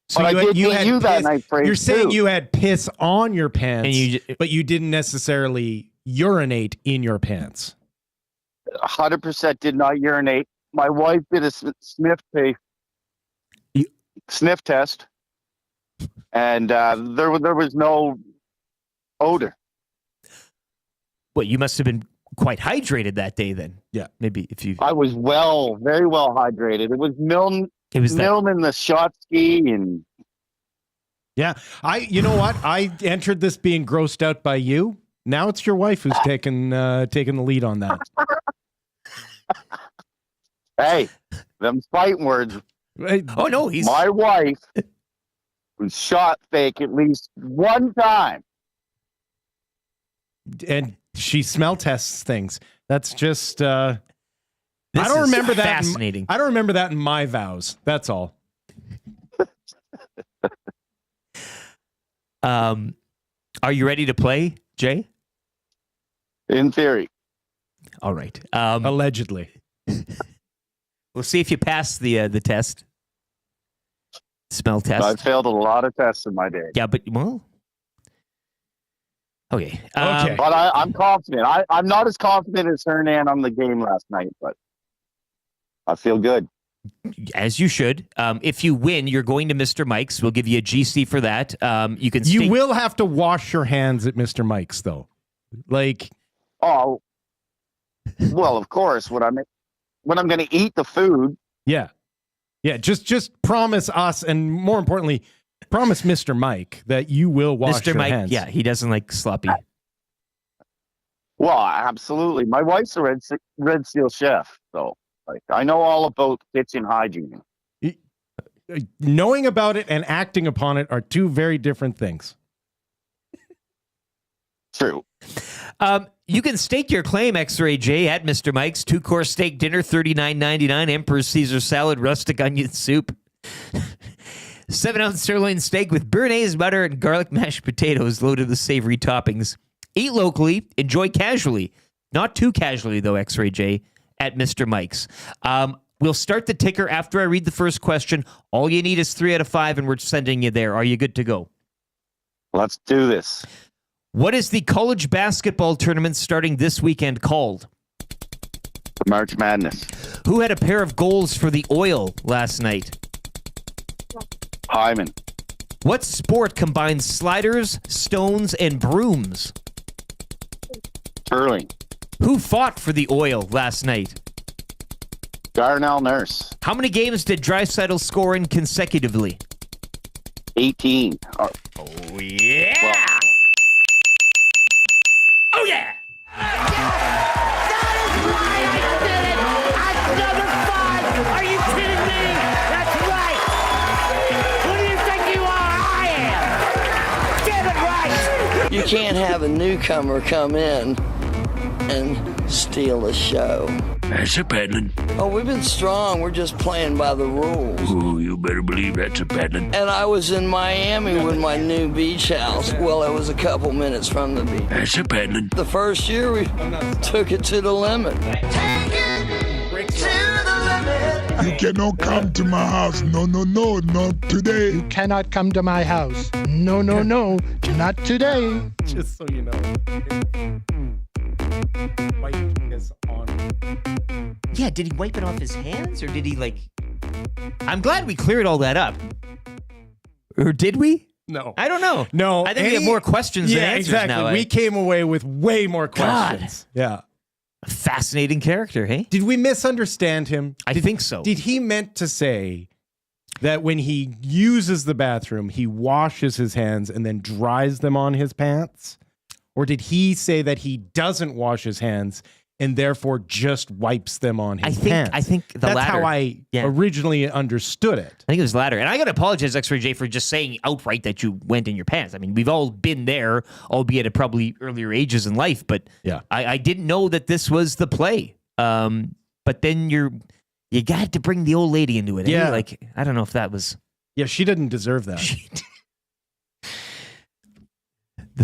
So But I did meet you that piss. night, Frank, You're saying too. you had piss on your pants, And but you didn't necessarily urinate in your pants. 100% did not urinate. My wife did a sniff test, and there was no odor. Well, you must have been quite hydrated that day then. Yeah. Maybe if you... I was very well hydrated. It was Milne in the shot ski, and Yeah. You know what? I entered this being grossed out by you. Now it's your wife who's taking the lead on that. hey, them fighting words. Oh, no, he's... My wife was shot fake at least one time. And she smell tests things. That's just This I don't is remember that. fascinating. I don't remember that in my vows. That's all. Are you ready to play, Jay? In theory. All right. Allegedly. We'll see if you pass the test. Smell test. I failed a lot of tests in my day. Yeah, but, well... Okay. Okay. But I'm confident. I'm not as confident as Hernan on the game last night, but I feel good. As you should. If you win, you're going to Mr. Mike's. We'll give you a GC for that. You can. You will have to wash your hands at Mr. Mike's, though. Like, oh, well, of course. When I'm going to eat the food. yeah. Just promise us, and more importantly, promise Mr. Mike that you will wash Mr. your Mike, hands. yeah, he doesn't like sloppy. Well, absolutely. My wife's a Red Seal chef, so like I know all about kitchen hygiene. Knowing about it and acting upon it are two very different things. True. You can stake your claim, X-Ray J, at Mr. Mike's. 2-course steak dinner, $39.99. Emperor's Caesar salad, rustic onion soup. 7-ounce sirloin steak with béarnaise butter and garlic mashed potatoes loaded with savory toppings. Eat locally, enjoy casually. Not too casually, though, X-Ray J, at Mr. Mike's. We'll start the ticker after I read the first question. All you need is 3 out of 5, and we're sending you there. Are you good to go? Let's do this. What is the college basketball tournament starting this weekend called? March Madness. Who had a pair of goals for the Oil last night? Hyman. What sport combines sliders, stones, and brooms? Curling. Who fought for the Oil last night? Darnell Nurse. How many games did Draisaitl score in consecutively? 18. Oh, yeah! Well, oh, yeah! That is why I did it! At number 5! Are you kidding me? That's right! Who do you think you are? I am! Get it right! You can't have a newcomer come in and steal the show. That's a paddling. Oh, we've been strong. We're just playing by the rules. Oh, you better believe that's a paddling. And I was in Miami with my new beach house. Well, it was a couple minutes from the beach. That's a paddling. The first year, we took it to the limit. You cannot come to my house. No, not today. You cannot come to my house. No, not today. Just so you know. Mike is on. Yeah, did he wipe it off his hands, or did he, like... I'm glad we cleared all that up. Or did we? No. I don't know. No. I think we have more questions than answers exactly. now. We came away with way more questions. Yeah. A fascinating character, hey? Did we misunderstand him? I think so. Did he meant to say that when he uses the bathroom, he washes his hands and then dries them on his pants? Or did he say that he doesn't wash his hands and therefore just wipes them on his pants. I think the That's latter. how I originally understood it. I think it was the latter. And I got to apologize, X-Ray J, for just saying outright that you went in your pants. I mean, we've all been there, albeit at probably earlier ages in life, but I didn't know that this was the play. But then you got to bring the old lady into it. Yeah. Eh? Like, I don't know if that was... Yeah, she didn't deserve that.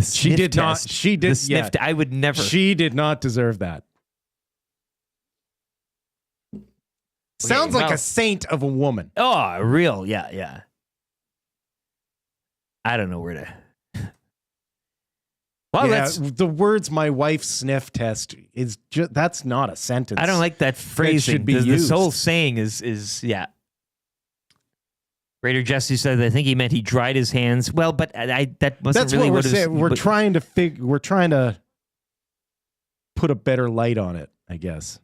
She did not. She did. The sniff I would never. She did not deserve that. Sounds like a saint of a woman. Oh, real. Yeah. I don't know where to. Well, that's the words "my wife sniff test" is just that's not a sentence. I don't like that phrasing. Should be the whole saying is yeah. Raider Jesse said, I think he meant he dried his hands. Well, but that wasn't That's really what we're what it was. saying. We're trying to put a better light on it, I guess.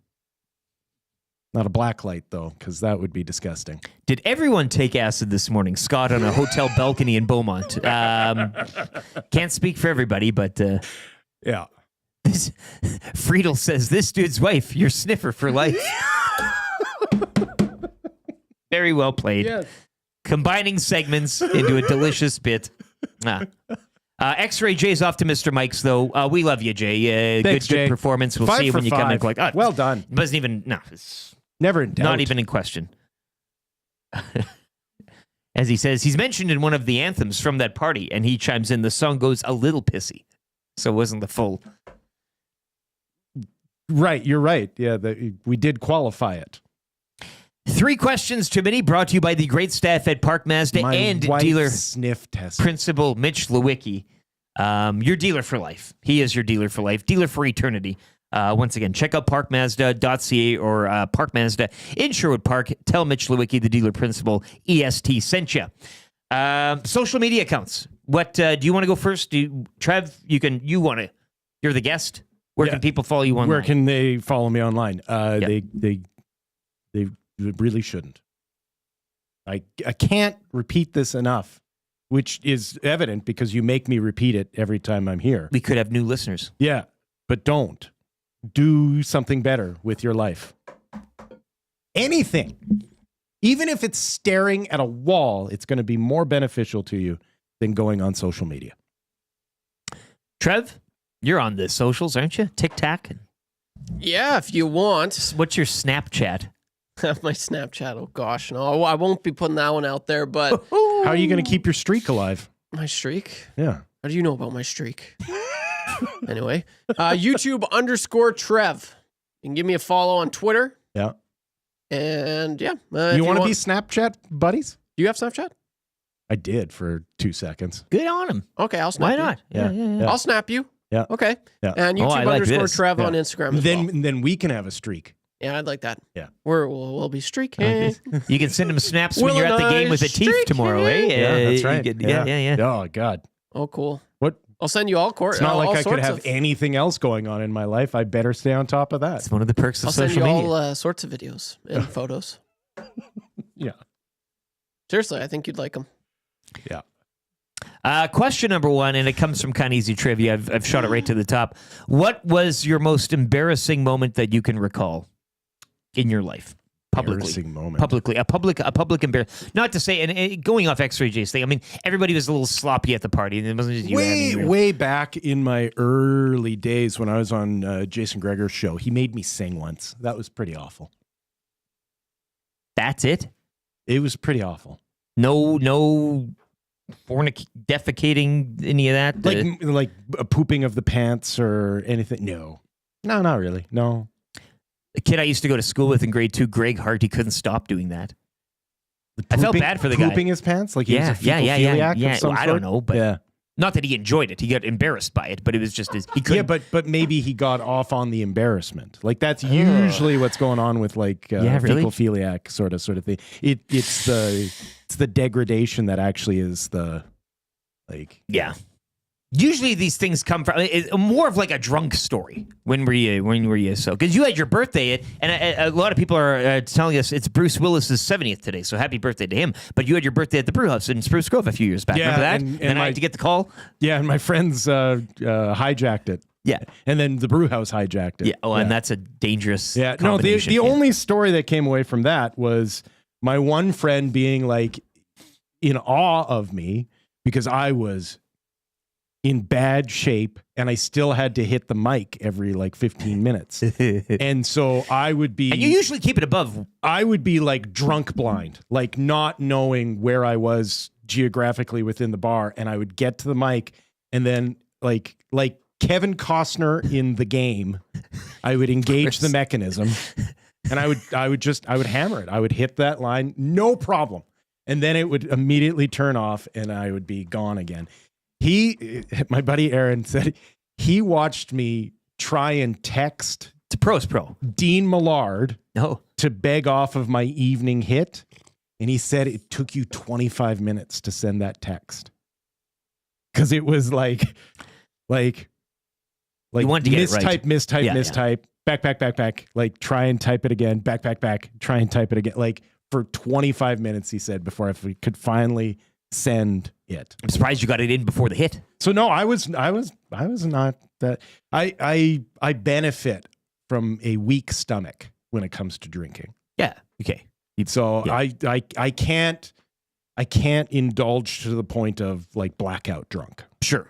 Not a black light, though, because that would be disgusting. Did everyone take acid this morning? Scott on a hotel balcony in Beaumont. Can't speak for everybody, but... yeah. Friedel says, this dude's wife, your sniffer for life. Very well played. Yes. Combining segments into a delicious bit. X-Ray J's off to Mr. Mike's, though. We love you, Jay. Thanks, good Jay. performance. We'll 5 see you for when you come in. 5. Like, oh, well done. It wasn't even, no. It's never in doubt. not even in question. As he says, he's mentioned in one of the anthems from that party, and he chimes in, the song goes a little pissy. So it wasn't the full. Right, you're right. Yeah, we did qualify it. 3 questions too many, brought to you by the great staff at Park Mazda My and wife's dealer sniff test principal Mitch Lewicki. Your dealer for life. He is your dealer for life, dealer for eternity. Once again, check out parkmazda.ca or Park Mazda in Sherwood Park. Tell Mitch Lewicki, the dealer principal, EST sent you. Social media accounts. What do you want to go first? Trev, you're the guest. Where can people follow you online? Where can they follow me online? They really shouldn't. I can't repeat this enough, which is evident because you make me repeat it every time I'm here. We could have new listeners. Yeah, but don't. Do something better with your life. Anything. Even if it's staring at a wall, it's going to be more beneficial to you than going on social media. Trev, you're on the socials, aren't you? TikTok? Yeah, if you want. What's your Snapchat? My Snapchat. Oh, gosh. No, I won't be putting that one out there, but... How are you going to keep your streak alive? My streak? Yeah. How do you know about my streak? Anyway, YouTube_Trev. You can give me a follow on Twitter. Yeah. And yeah. You want to be Snapchat buddies? Do you have Snapchat? I did for 2 seconds. Good on him. Okay, I'll snap Why you. not? Yeah. I'll snap you. Yeah. Okay. Yeah. And YouTube_Trev Yeah. on Instagram as Then well. then we can have a streak. Yeah, I'd like that. Yeah. We'll be streaking. You can send him snaps when you're at the game with a teeth tomorrow, eh? Yeah, that's right. Yeah. Oh, God. Oh, cool. What? I'll send you all It's not like I could have anything else going on in my life. I better stay on top of that. It's one of the perks of I'll send social you media. all sorts of videos and photos. Yeah. Seriously, I think you'd like them. Yeah. Question number 1, and it comes from kind of easy trivia. I've shot it right to the top. What was your most embarrassing moment that you can recall in your life? Publicly. Embarrassing moment. Publicly. A public embarrassment. Not to say, and going off X-Ray J's thing, I mean, everybody was a little sloppy at the party. And it wasn't just you. Way back in my early days when I was on Jason Gregor's show, he made me sing once. That was pretty awful. That's it? It was pretty awful. No defecating, any of that? Like a pooping of the pants or anything? No, not really. No. The kid I used to go to school with in grade 2, Greg Hart, he couldn't stop doing that. I felt bad for the guy. Pooping his pants? Like he was a fecal-philiac of some Well, I sort? don't know, but not that he enjoyed it. He got embarrassed by it, but it was just he couldn't. Yeah, but maybe he got off on the embarrassment. Like that's usually what's going on with like really? fecal-philiac sort of thing. It's the degradation that actually is the like. Yeah. Usually these things come from more of like a drunk story. When were you so? Because you had your birthday, and a lot of people are telling us it's Bruce Willis's 70th today. So happy birthday to him! But you had your birthday at the Brew House in Spruce Grove a few years back. Yeah, Remember that? and then I had to get the call. Yeah, and my friends hijacked it. Yeah. And then the brew house hijacked it. Yeah. Oh, and that's a dangerous. Yeah. No, the only story that came away from that was my one friend being like in awe of me because I was in bad shape and I still had to hit the mic every like 15 minutes. And so I would be. And you usually keep it above. I would be like drunk blind, like not knowing where I was geographically within the bar. And I would get to the mic and then like Kevin Costner in The Game, I would engage the mechanism and I would hammer it. I would hit that line, no problem. And then it would immediately turn off and I would be gone again. My buddy Aaron said he watched me try and text to pro Dean Millard to beg off of my evening hit. And he said it took you 25 minutes to send that text. Cause it was like you wanted to get it right. mistype, back, like try and type it again, back, try and type it again. Like for 25 minutes, he said, before I could finally send it. I'm surprised you got it in before the hit. So no, I was not that. I benefit from a weak stomach when it comes to drinking. Yeah. Okay. So yeah. I can't indulge to the point of like blackout drunk. Sure.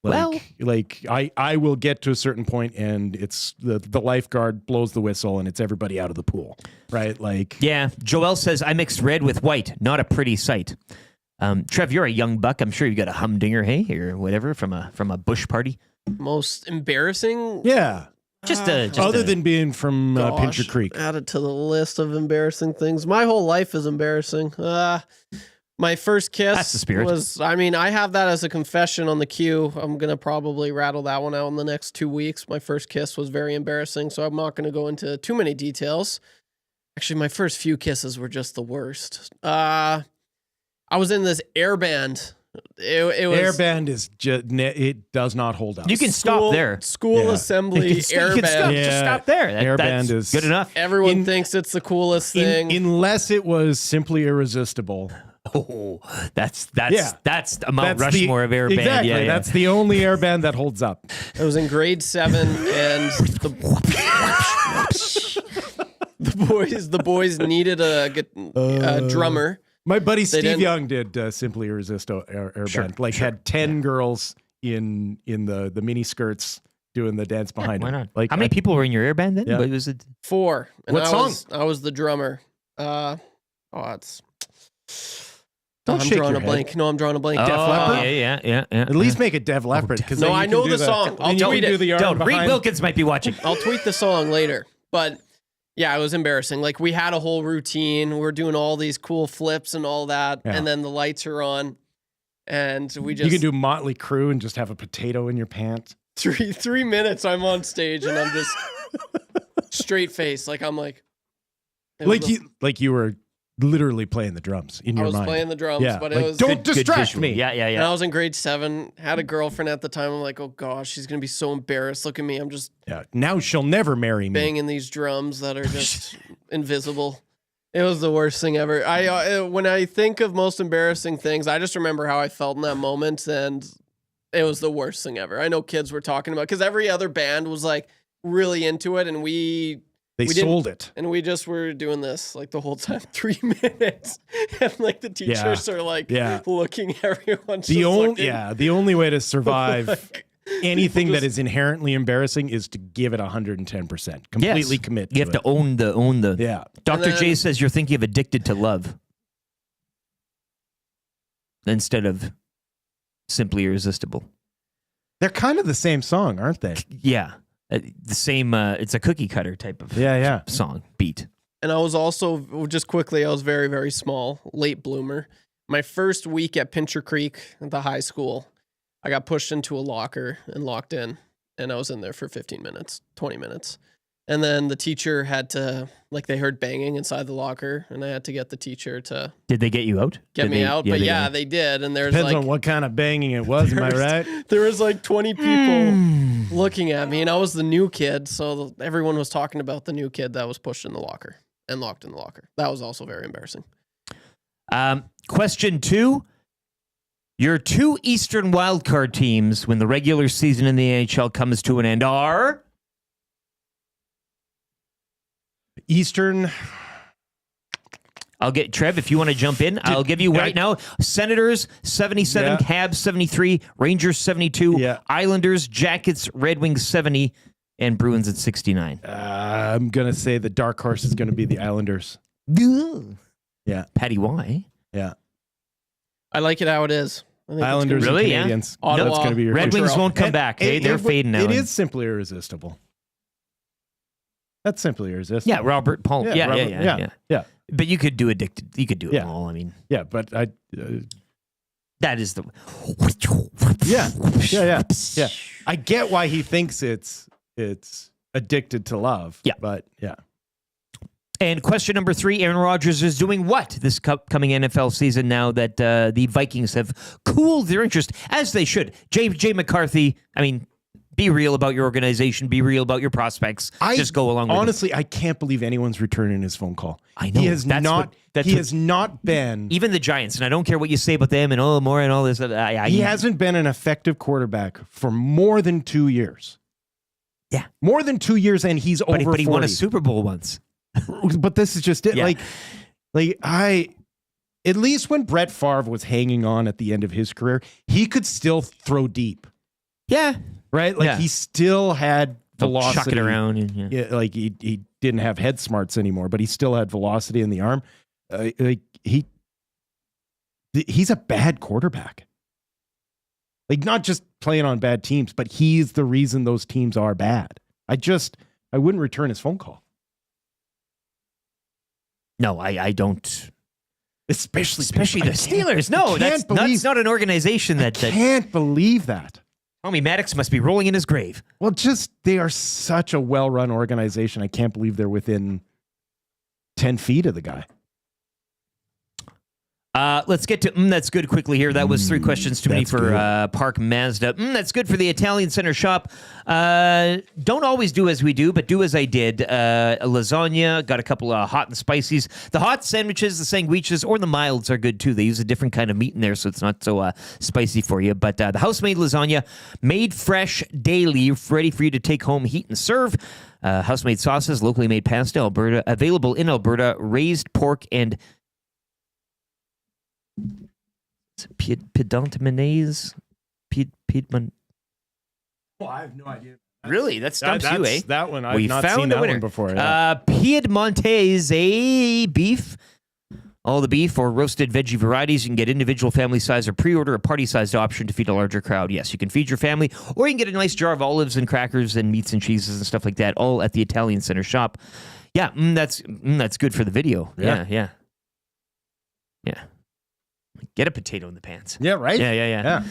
I will get to a certain point and it's the lifeguard blows the whistle and it's everybody out of the pool, right? Like, yeah. Joel says I mixed red with white, not a pretty sight. Trev, you're a young buck. I'm sure you got a humdinger, hey, or whatever from a bush party. Most embarrassing? Yeah. Just other than being from Pincher Creek. Add it to the list of embarrassing things. My whole life is embarrassing. My first kiss That's the spirit. was, I have that as a confession on the queue. I'm going to probably rattle that one out in the next 2 weeks. My first kiss was very embarrassing, so I'm not going to go into too many details. Actually, my first few kisses were just the worst. I was in this air band. It was, air band is just, it does not hold up. You can stop there. School assembly air band. Just stop there. Air band is good enough. Everyone thinks it's the coolest thing. Unless it was simply irresistible. Oh, that's a Mount Rushmore of air band. Exactly. Yeah, that's the only air band that holds up. It was in grade 7 and the boys needed a drummer. My buddy Steve Young did Simply Irresistible air band. Like had 10 girls in the mini skirts doing the dance behind why him. not? Like how many people were in your air band then? Yeah. What was it? 4. And What song? I was the drummer. It's. Don't I'm shake drawing your a blank. head. No, I'm drawing a blank. Oh, Def Leppard. Yeah. At least make it Def Leppard. No, I know the song. I'll tweet it. Don't. Reed Wilkins might be watching. I'll tweet the song later. But yeah, it was embarrassing. Like we had a whole routine. We're doing all these cool flips and all that, and then the lights are on, and we just. You can do Motley Crue and just have a potato in your pants. 3 minutes. I'm on stage and I'm just straight face. Like I'm like. You were literally playing the drums in your mind. I was playing the drums, but it was don't distract me. Yeah. And I was in grade 7, had a girlfriend at the time. I'm like, oh gosh, she's gonna be so embarrassed. Look at me. I'm just now she'll never marry me. Banging these drums that are just invisible. It was the worst thing ever. When I think of most embarrassing things, I just remember how I felt in that moment, and it was the worst thing ever. I know kids were talking about because every other band was like really into it, and we sold it. And we just were doing this like the whole time, 3 minutes. And like the teachers are like looking at everyone. The only way to survive anything that is inherently embarrassing is to give it 110%. Completely commit. You have to own the. Yeah. Dr. J says you're thinking of Addicted to Love instead of Simply Irresistible. They're kind of the same song, aren't they? Yeah. The same, it's a cookie cutter type of song beat. And I was also, just quickly, I was very, very small, late bloomer. My first week at Pincher Creek at the high school, I got pushed into a locker and locked in, and I was in there for 15 minutes, 20 minutes. And then the teacher had to, they heard banging inside the locker, and I had to get the teacher to... Did they get you out? Get me out? But yeah, they did. And there's Depends on what kind of banging it was, am I right? There was 20 people looking at me, and I was the new kid, so everyone was talking about the new kid that was pushed in the locker and locked in the locker. That was also very embarrassing. Question 2. Your two Eastern wildcard teams when the regular season in the NHL comes to an end are... Eastern... I'll get Trev if you want to jump in. I'll give you right now. Senators 77, Habs 73, Rangers 72, Islanders, Jackets, Red Wings 70, and Bruins at 69. I'm gonna say the dark horse is gonna be the Islanders. Yeah, Patty, why? Yeah, I like it how it is. I think Islanders it's gonna and be- Canadians. Ottawa, That's gonna be your Red future. Wings won't come back. They're fading now. It is simply irresistible. That's simply irresistible. Yeah, Robert Paul. Yeah, Robert- yeah. But you could do addicted. You could do it all. I mean, but I. That is the. Yeah. I get why he thinks it's addicted to love. Yeah, but yeah. And question number 3: Aaron Rodgers is doing what this coming NFL season now that the Vikings have cooled their interest, as they should? Jay McCarthy. I mean, be real about your organization. Be real about your prospects. Just go along with it. Honestly, I can't believe anyone's returning his phone call. I know. He has not been. Even the Giants, and I don't care what you say about them and more and all this. He hasn't been an effective quarterback for more than 2 years. Yeah. More than 2 years, and he's over 40. But he won a Super Bowl once. But this is just it. Yeah. At least when Brett Favre was hanging on at the end of his career, he could still throw deep. Yeah. Right? He still had velocity. Chuck it around. He didn't have head smarts anymore, but he still had velocity in the arm. He's a bad quarterback. Not just playing on bad teams, but he's the reason those teams are bad. I wouldn't return his phone call. No, I don't. Especially the Steelers. No, that's not an organization that can't believe that. Tommy Maddox must be rolling in his grave. Well, they are such a well-run organization. I can't believe they're within 10 feet of the guy. Let's get to that's good quickly here. That was 3 questions too many for Park Mazda. That's good for the Italian Center Shop. Don't always do as we do, but do as I did. A lasagna, got a couple of hot and spices. The hot sandwiches, the sandwiches, or the milds are good too. They use a different kind of meat in there, so it's not so spicy for you. But the house-made lasagna, made fresh daily, ready for you to take home, heat, and serve. House-made sauces, locally made pasta, Alberta, available in Alberta, raised pork and Piedmont mayonnaise? Piedmont. Oh, I have no idea. Really? That stumps you, eh? That one. I've not seen that one before. Yeah. Piedmontese beef. All the beef or roasted veggie varieties. You can get individual family size or pre-order a party-sized option to feed a larger crowd. Yes, you can feed your family, or you can get a nice jar of olives and crackers and meats and cheeses and stuff like that, all at the Italian Center Shop. Yeah, that's good for the video. Yeah. Get a potato in the pants. Yeah, right? Yeah.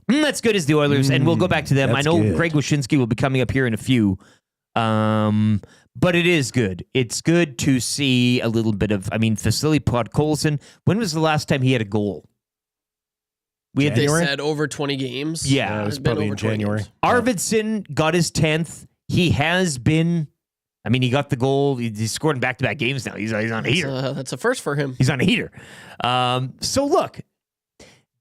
That's good as the Oilers, and we'll go back to them. I know Greg Wyshynski will be coming up here in a few, but it is good. It's good to see a little bit of, Vasily Podkolzin. When was the last time he had a goal? They said over 20 games. Yeah, it was probably in January. Arvidsson got his 10th. He has been... he got the goal. He scored in back-to-back games now. He's on a heater. That's a first for him. He's on a heater. So look,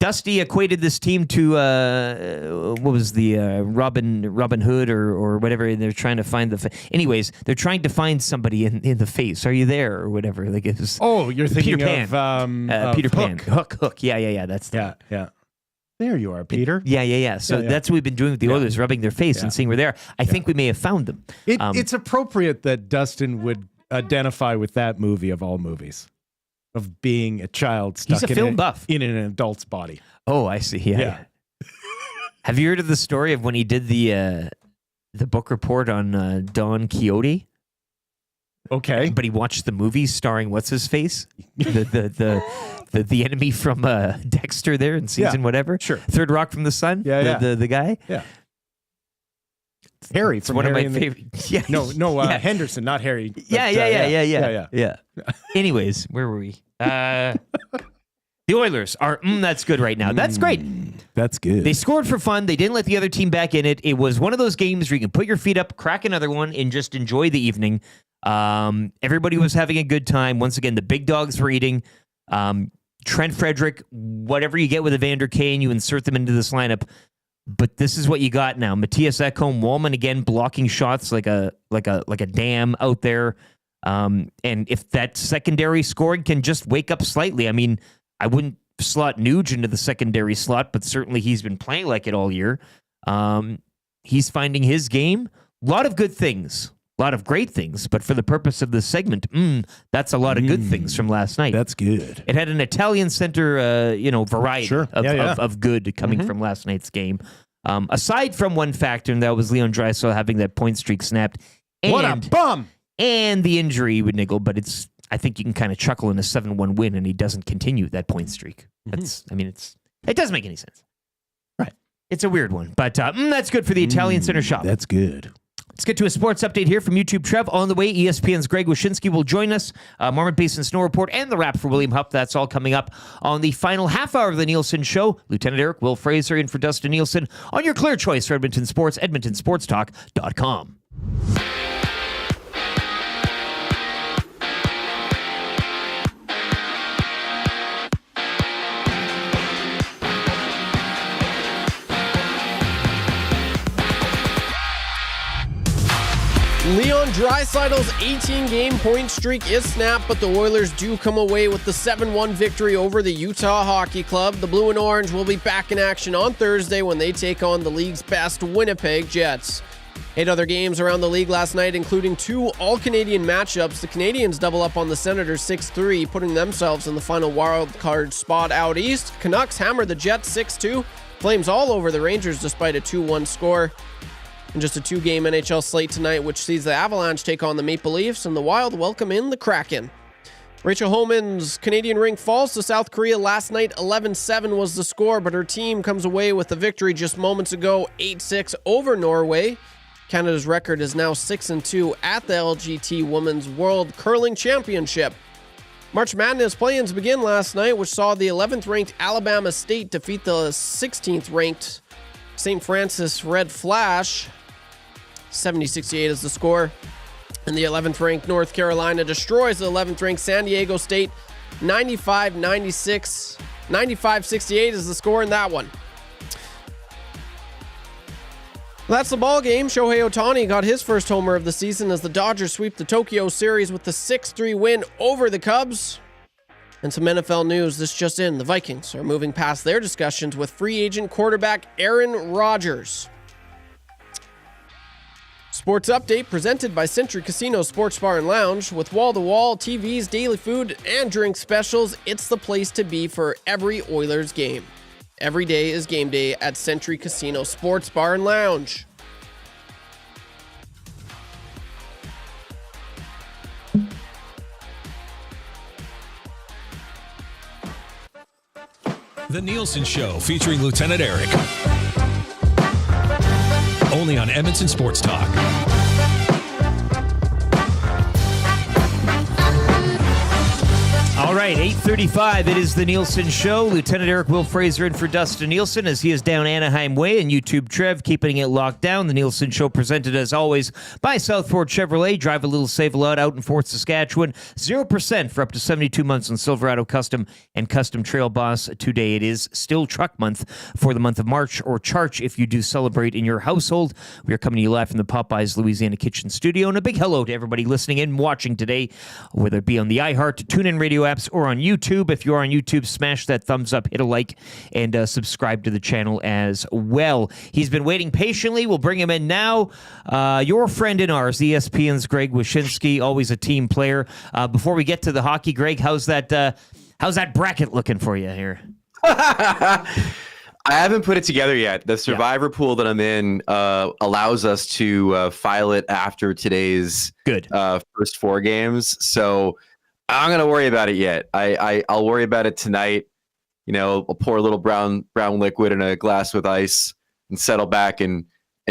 Dusty equated this team to what was the Robin Hood or whatever. And they're trying to find anyways. They're trying to find somebody in the face. Are you there or whatever? It was, you're thinking Peter Pan. of Peter Pan. Hook. Hook. Yeah. That's yeah. There you are, Peter. Yeah. So that's what we've been doing with the Oilers, rubbing their face and seeing we're there. I think we may have found them. It's appropriate that Dustin would identify with that movie of all movies, of being a child stuck He's a film buff. in an adult's body. Oh, I see. Yeah. Have you heard of the story of when he did the book report on Don Quixote? Okay. But he watched the movie starring what's his face? The enemy from Dexter there in season whatever. Sure. Third Rock from the Sun. The guy. Yeah. Harry. It's one Harry of my favorite. Yeah. No. Henderson, not Harry. But, Yeah. Anyways, where were we? The Oilers are. That's good right now. That's great. That's good. They scored for fun. They didn't let the other team back in it. It was one of those games where you can put your feet up, crack another one, and just enjoy the Everybody was having a good time. Once again, the big dogs were eating. Trent Frederick, whatever you get with Evander Kane, you insert them into this lineup. But this is what you got now. Matthias Ekholm, Wallman again blocking shots like a dam out there. And if that secondary scoring can just wake up slightly, I mean, I wouldn't slot Nuge into the secondary slot, but certainly he's been playing like it all year. He's finding his game. A lot of good things. A lot of great things, but for the purpose of this segment, that's a lot of good things from last night. That's good. It had an Italian center, variety of good coming from last night's game. Aside from one factor, and that was Leon Draisaitl having that point streak snapped. And, what a bum! And the injury would niggle, but I think you can kind of chuckle in a 7-1 win, and he doesn't continue that point streak. It doesn't make any sense. Right. It's a weird one, but that's good for the Italian center shop. That's good. Let's get to a sports update here from YouTube Trev. On the way, ESPN's Greg Wyshynski will join us. Marmot Basin Snow Report and the wrap for William Hupp. That's all coming up on the final half hour of the Nielson Show. Lieutenant Eric, Will Fraser in for Dustin Nielsen on your clear choice for Edmonton Sports, edmontonsportstalk.com. Leon Draisaitl's 18-game point streak is snapped, but the Oilers do come away with the 7-1 victory over the Utah Hockey Club. The Blue and Orange will be back in action on Thursday when they take on the league's best Winnipeg Jets. 8 other games around the league last night, including 2 all-Canadian matchups. The Canadians double up on the Senators 6-3, putting themselves in the final wild card spot out east. Canucks hammer the Jets 6-2. Flames all over the Rangers despite a 2-1 score. And just a 2-game NHL slate tonight, which sees the Avalanche take on the Maple Leafs and the Wild welcome in the Kraken. Rachel Homan's Canadian rink falls to South Korea last night. 11-7 was the score, but her team comes away with the victory just moments ago, 8-6 over Norway. Canada's record is now 6-2 at the LGT Women's World Curling Championship. March Madness play-ins begin last night, which saw the 11th-ranked Alabama State defeat the 16th-ranked St. Francis Red Flash. 70-68 is the score. And the 11th-ranked North Carolina destroys the 11th-ranked San Diego State. 95-96. 95-68 is the score in that one. That's the ball game. Shohei Ohtani got his first homer of the season as the Dodgers sweep the Tokyo series with the 6-3 win over the Cubs. And some NFL news, this just in, the Vikings are moving past their discussions with free agent quarterback Aaron Rodgers. Sports update presented by Century Casino Sports Bar and Lounge. With wall-to-wall TVs, daily food, and drink specials, it's the place to be for every Oilers game. Every day is game day at Century Casino Sports Bar and Lounge. The Nielson Show featuring Lieutenant Eric. Only on Edmonton Sports Talk. All right, 8:35. It is the Nielson Show. Lieutenant Eric Will Fraser in for Dustin Nielsen as he is down Anaheim Way and YouTube Trev keeping it locked down. The Nielsen Show presented as always by Southport Chevrolet. Drive a little, save a lot out in Fort Saskatchewan. 0% for up to 72 months on Silverado Custom and Custom Trail Boss. Today it is still truck month for the month of March, or Charch if you do celebrate in your household. We are coming to you live from the Popeyes Louisiana Kitchen Studio. And a big hello to everybody listening in and watching today, whether it be on the iHeart, TuneIn Radio apps, or on YouTube. If you are on YouTube, smash that thumbs up, hit a like, and subscribe to the channel as well. He's been waiting patiently. We'll bring him in now. Your friend and ours, ESPN's Greg Wyshynski, always a team player. Before we get to the hockey, Greg, how's that bracket looking for you here? I haven't put it together yet. The survivor pool that I'm in allows us to file it after today's first 4 games. So I'm going to worry about it yet. I'll worry about it tonight. You know, I'll pour a little brown liquid in a glass with ice and settle back and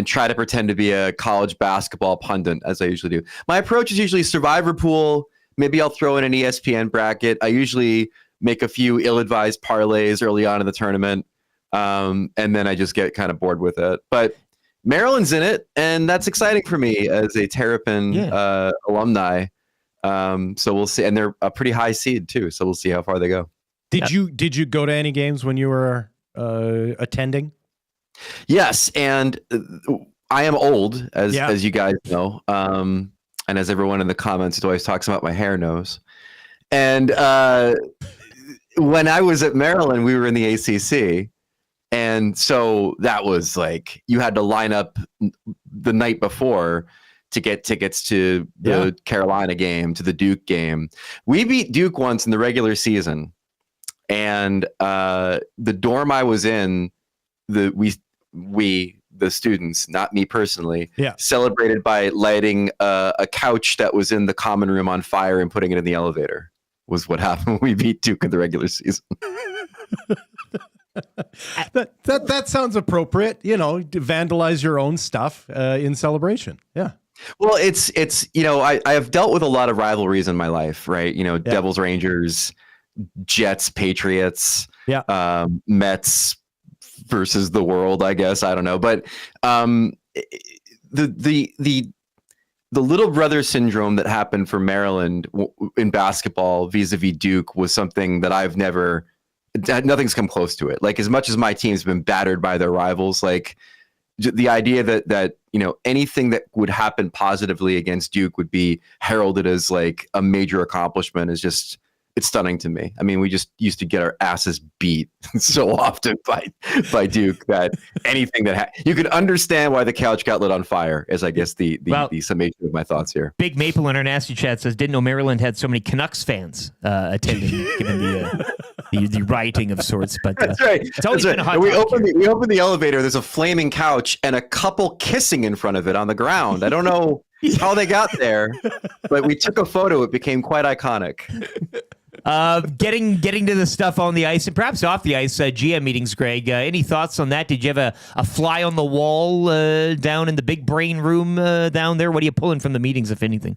try to pretend to be a college basketball pundit, as I usually do. My approach is usually survivor pool. Maybe I'll throw in an ESPN bracket. I usually make a few ill-advised parlays early on in the tournament, and then I just get kind of bored with it. But Maryland's in it, and that's exciting for me as a Terrapin alumni. So we'll see. And they're a pretty high seed, too, so we'll see how far they go. Did you go to any games when you were attending? Yes, and I am old, as you guys know, and as everyone in the comments always talks about, my hair knows. And when I was at Maryland, we were in the ACC, and so that was like you had to line up the night before to get tickets to the Carolina game, to the Duke game. We beat Duke once in the regular season, and the dorm I was in, the students, not me personally, celebrated by lighting a couch that was in the common room on fire and putting it in the elevator. Was what happened when we beat Duke in the regular season. That sounds appropriate. To vandalize your own stuff in celebration. Yeah. Well, it's I have dealt with a lot of rivalries in my life, right? Devils, Rangers, Jets, Patriots, Mets versus the world, I guess. I don't know. But the little brother syndrome that happened for Maryland in basketball vis-a-vis Duke was something that nothing's come close to it. Like, as much as my team's been battered by their rivals, like the idea that anything that would happen positively against Duke would be heralded as like a major accomplishment is just, it's stunning to me. I mean, we just used to get our asses beat so often by Duke that anything that you could understand why the couch got lit on fire is, I guess, the summation of my thoughts here. Big Maple in our nasty chat says, didn't know Maryland had so many Canucks fans attending, given the rioting of sorts. But that's right. It's always been a hot we topic here. we open the elevator. There's a flaming couch and a couple kissing in front of it on the ground. I don't know how they got there, but we took a photo. It became quite iconic. Getting to the stuff on the ice and perhaps off the ice, GM meetings, Greg. Any thoughts on that? Did you have a fly on the wall down in the big brain room down there? What are you pulling from the meetings, if anything?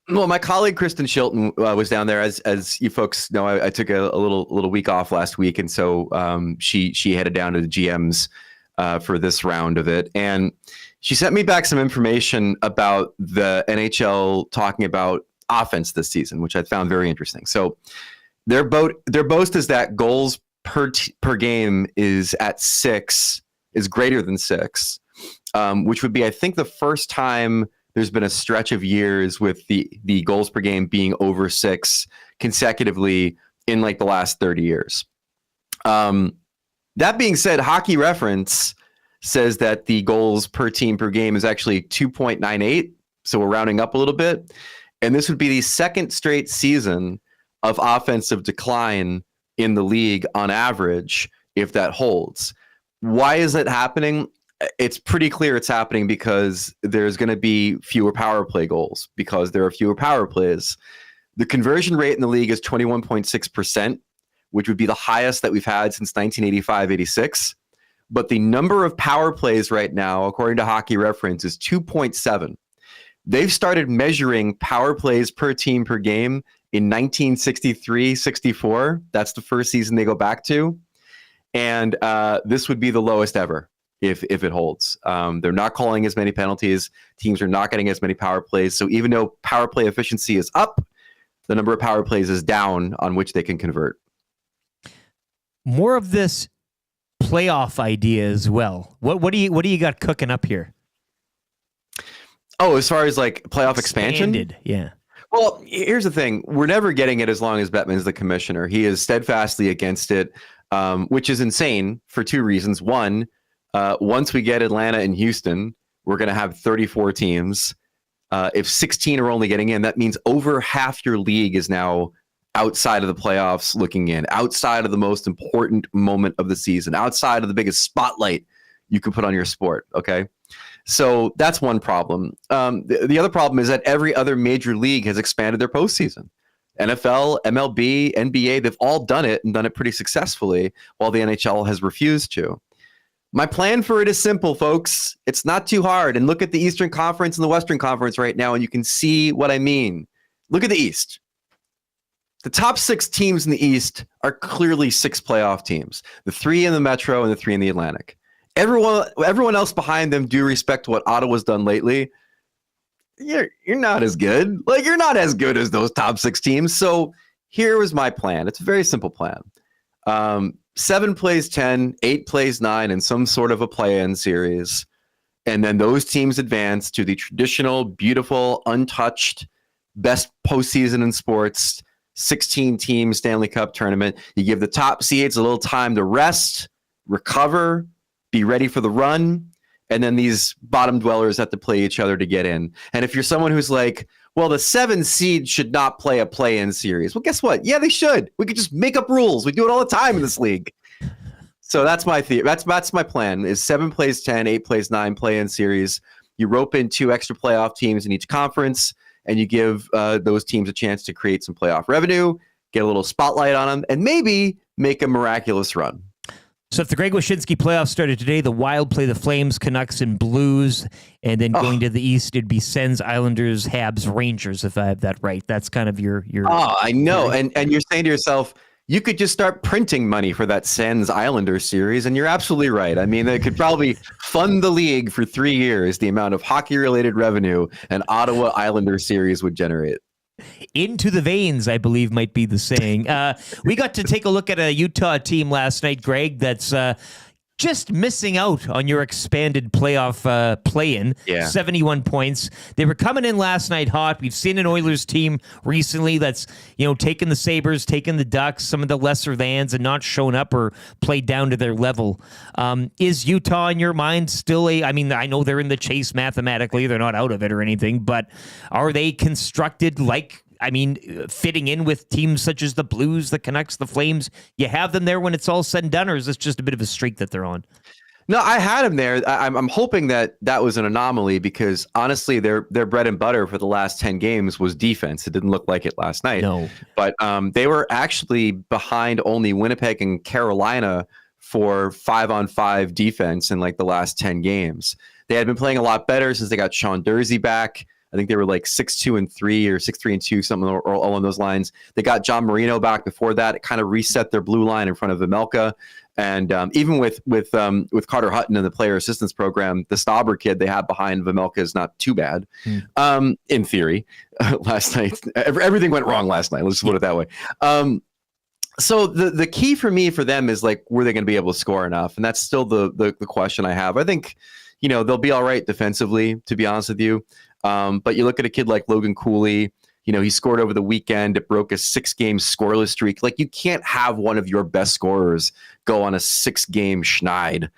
Well, my colleague Kristen Shilton was down there, as you folks know. I took a little week off last week, and so she headed down to the GMs for this round of it, and she sent me back some information about the NHL talking about offense this season, which I found very interesting. So their boast is that goals per game is greater than 6, which would be, I think, the first time there's been a stretch of years with the goals per game being over 6 consecutively in like the last 30 years. That being said, Hockey Reference says that the goals per team per game is actually 2.98. So we're rounding up a little bit. And this would be the second straight season of offensive decline in the league on average, if that holds. Why is it happening? It's pretty clear it's happening because there's going to be fewer power play goals because there are fewer power plays. The conversion rate in the league is 21.6%, which would be the highest that we've had since 1985-86. But the number of power plays right now, according to Hockey Reference, is 2.7. They've started measuring power plays per team per game in 1963-64. That's the first season they go back to. And this would be the lowest ever if it holds. They're not calling as many penalties. Teams are not getting as many power plays. So even though power play efficiency is up, the number of power plays is down on which they can convert. More of this playoff idea as well. What do you got cooking up here? Oh, as far as like playoff expansion? Yeah. Well, here's the thing. We're never getting it as long as Bettman's the commissioner. He is steadfastly against it, which is insane for 2 reasons. One, once we get Atlanta and Houston, we're going to have 34 teams. If 16 are only getting in, that means over half your league is now outside of the playoffs looking in, outside of the most important moment of the season, outside of the biggest spotlight you could put on your sport, okay? So that's one problem. The other problem is that every other major league has expanded their postseason. NFL, MLB, NBA, they've all done it and done it pretty successfully, while the NHL has refused to. My plan for it is simple, folks. It's not too hard. And look at the Eastern Conference and the Western Conference right now, and you can see what I mean. Look at the East. The top 6 teams in the East are clearly 6 playoff teams. The 3 in the Metro and the 3 in the Atlantic. Everyone else behind them, due respect to what Ottawa's done lately, you're not as good. Like, you're not as good as those top 6 teams. So here was my plan. It's a very simple plan. 7 plays 10, 8 plays 9 in some sort of a play-in series. And then those teams advance to the traditional, beautiful, untouched, best postseason in sports, 16-team Stanley Cup tournament. You give the top seeds a little time to rest, recover, be ready for the run. And then these bottom dwellers have to play each other to get in. And if you're someone who's like, well, the 7 seed should not play a play-in series. Well, guess what? Yeah, they should. We could just make up rules. We do it all the time in this league. So that's my theory. That's my plan is 7 plays 10, 8 plays 9 play-in series. You rope in 2 extra playoff teams in each conference, and you give those teams a chance to create some playoff revenue, get a little spotlight on them, and maybe make a miraculous run. So if the Greg Wyshynski playoffs started today, the Wild play the Flames, Canucks, and Blues, and then going to the East, it'd be Sens, Islanders, Habs, Rangers, if I have that right. That's kind of your Oh, I know. And you're saying to yourself, you could just start printing money for that Sens Islanders series, and you're absolutely right. I mean, they could probably fund the league for 3 years, the amount of hockey-related revenue an Ottawa Islanders series would generate. Into the veins, I believe, might be the saying. We got to take a look at a Utah team last night, Greg, that's just missing out on your expanded playoff play-in. Yeah. 71 points. They were coming in last night hot. We've seen an Oilers team recently that's, taken the Sabres, taken the Ducks, some of the lesser thans, and not shown up or played down to their level. Is Utah, in your mind, still I know they're in the chase mathematically. They're not out of it or anything, but are they constructed fitting in with teams such as the Blues, the Canucks, the Flames? You have them there when it's all said and done, or is this just a bit of a streak that they're on? No, I had them there. I'm hoping that was an anomaly because, honestly, their bread and butter for the last 10 games was defense. It didn't look like it last night. No. But they were actually behind only Winnipeg and Carolina for 5-on-5 defense in, the last 10 games. They had been playing a lot better since they got Sean Dursey back. I think they were 6-2-3 or 6-3-2, something all along those lines. They got John Marino back before that. It kind of reset their blue line in front of Vejmelka. And even with Carter Hutton in the player assistance program, the Stauber kid they have behind Vejmelka is not too bad, in theory. Last night, everything went wrong last night. Let's just put it that way. So the key for me for them is were they going to be able to score enough? And that's still the question I have. I think they'll be all right defensively, to be honest with you. But you look at a kid like Logan Cooley, he scored over the weekend. It broke a 6-game scoreless streak. You can't have one of your best scorers go on a 6-game schneid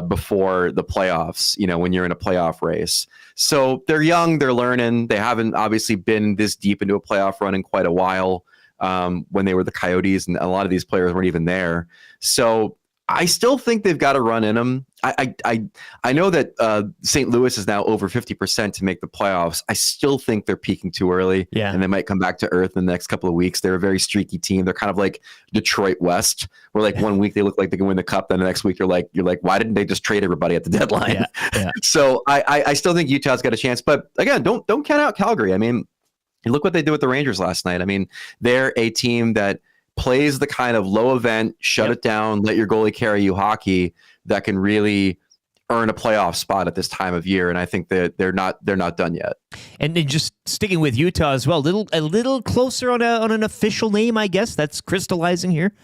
before the playoffs, when you're in a playoff race. So they're young, they're learning. They haven't obviously been this deep into a playoff run in quite a while when they were the Coyotes, and a lot of these players weren't even there. So I still think they've got a run in them. I know that St. Louis is now over 50% to make the playoffs. I still think they're peaking too early, and they might come back to earth in the next couple of weeks. They're a very streaky team. They're kind of like Detroit West, where 1 week they look like they can win the cup, then the next week you're like, why didn't they just trade everybody at the deadline? Yeah. So I still think Utah's got a chance, but again, don't count out Calgary. I mean, look what they did with the Rangers last night. I mean, they're a team that plays the kind of low event, shut it down, let your goalie carry you hockey that can really earn a playoff spot at this time of year. And I think that they're not done yet. And then just sticking with Utah as well, a little closer on an official name, I guess that's crystallizing here.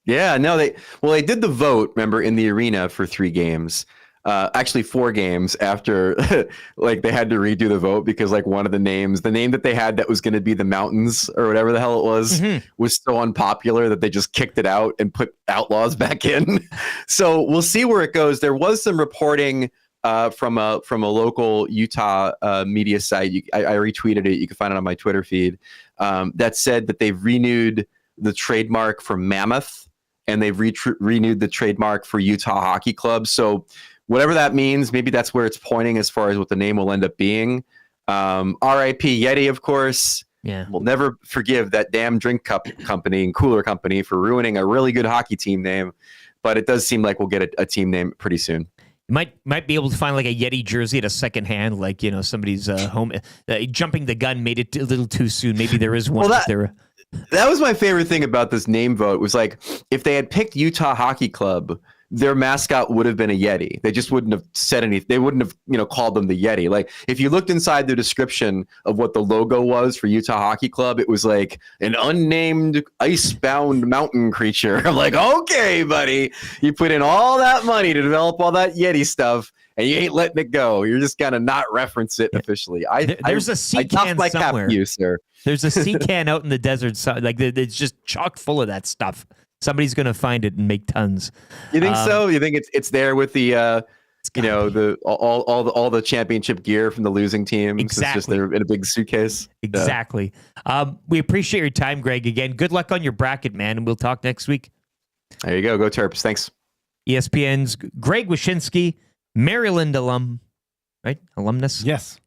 Yeah, no, they did the vote, remember, in the arena for 3 games. Actually 4 games after they had to redo the vote because one of the name that they had that was going to be the Mountains or whatever the hell it was so unpopular that they just kicked it out and put Outlaws back in. So we'll see where it goes. There was some reporting from a local Utah media site. I retweeted it. You can find it on my Twitter feed. That said that they've renewed the trademark for Mammoth and they've renewed the trademark for Utah Hockey Club. So whatever that means, maybe that's where it's pointing as far as what the name will end up being. R.I.P. Yeti, of course. Yeah, we'll never forgive that damn drink cup company and cooler company for ruining a really good hockey team name. But it does seem like we'll get a team name pretty soon. You might be able to find a Yeti jersey at a second hand, somebody's home. Jumping the gun made it a little too soon. Maybe there is one there. That was my favorite thing about this name vote was if they had picked Utah Hockey Club, their mascot would have been a Yeti. They just wouldn't have said anything. They wouldn't have, called them the Yeti. Like if you looked inside the description of what the logo was for Utah Hockey Club, it was like an unnamed ice-bound mountain creature. I'm like, okay, buddy, you put in all that money to develop all that Yeti stuff, and you ain't letting it go. You're just gonna not reference it officially. There's a sea can my cap somewhere. to you, sir. There's a sea can out in the desert. Like it's just chock full of that stuff. Somebody's gonna find it and make tons. You think so? You think it's there with the all the championship gear from the losing teams? Exactly. It's just they're in a big suitcase. Exactly. We appreciate your time, Greg. Again, good luck on your bracket, man, and we'll talk next week. There you go. Go Terps. Thanks. ESPN's Greg Wyshynski, Maryland alum, right? Alumnus. Yes.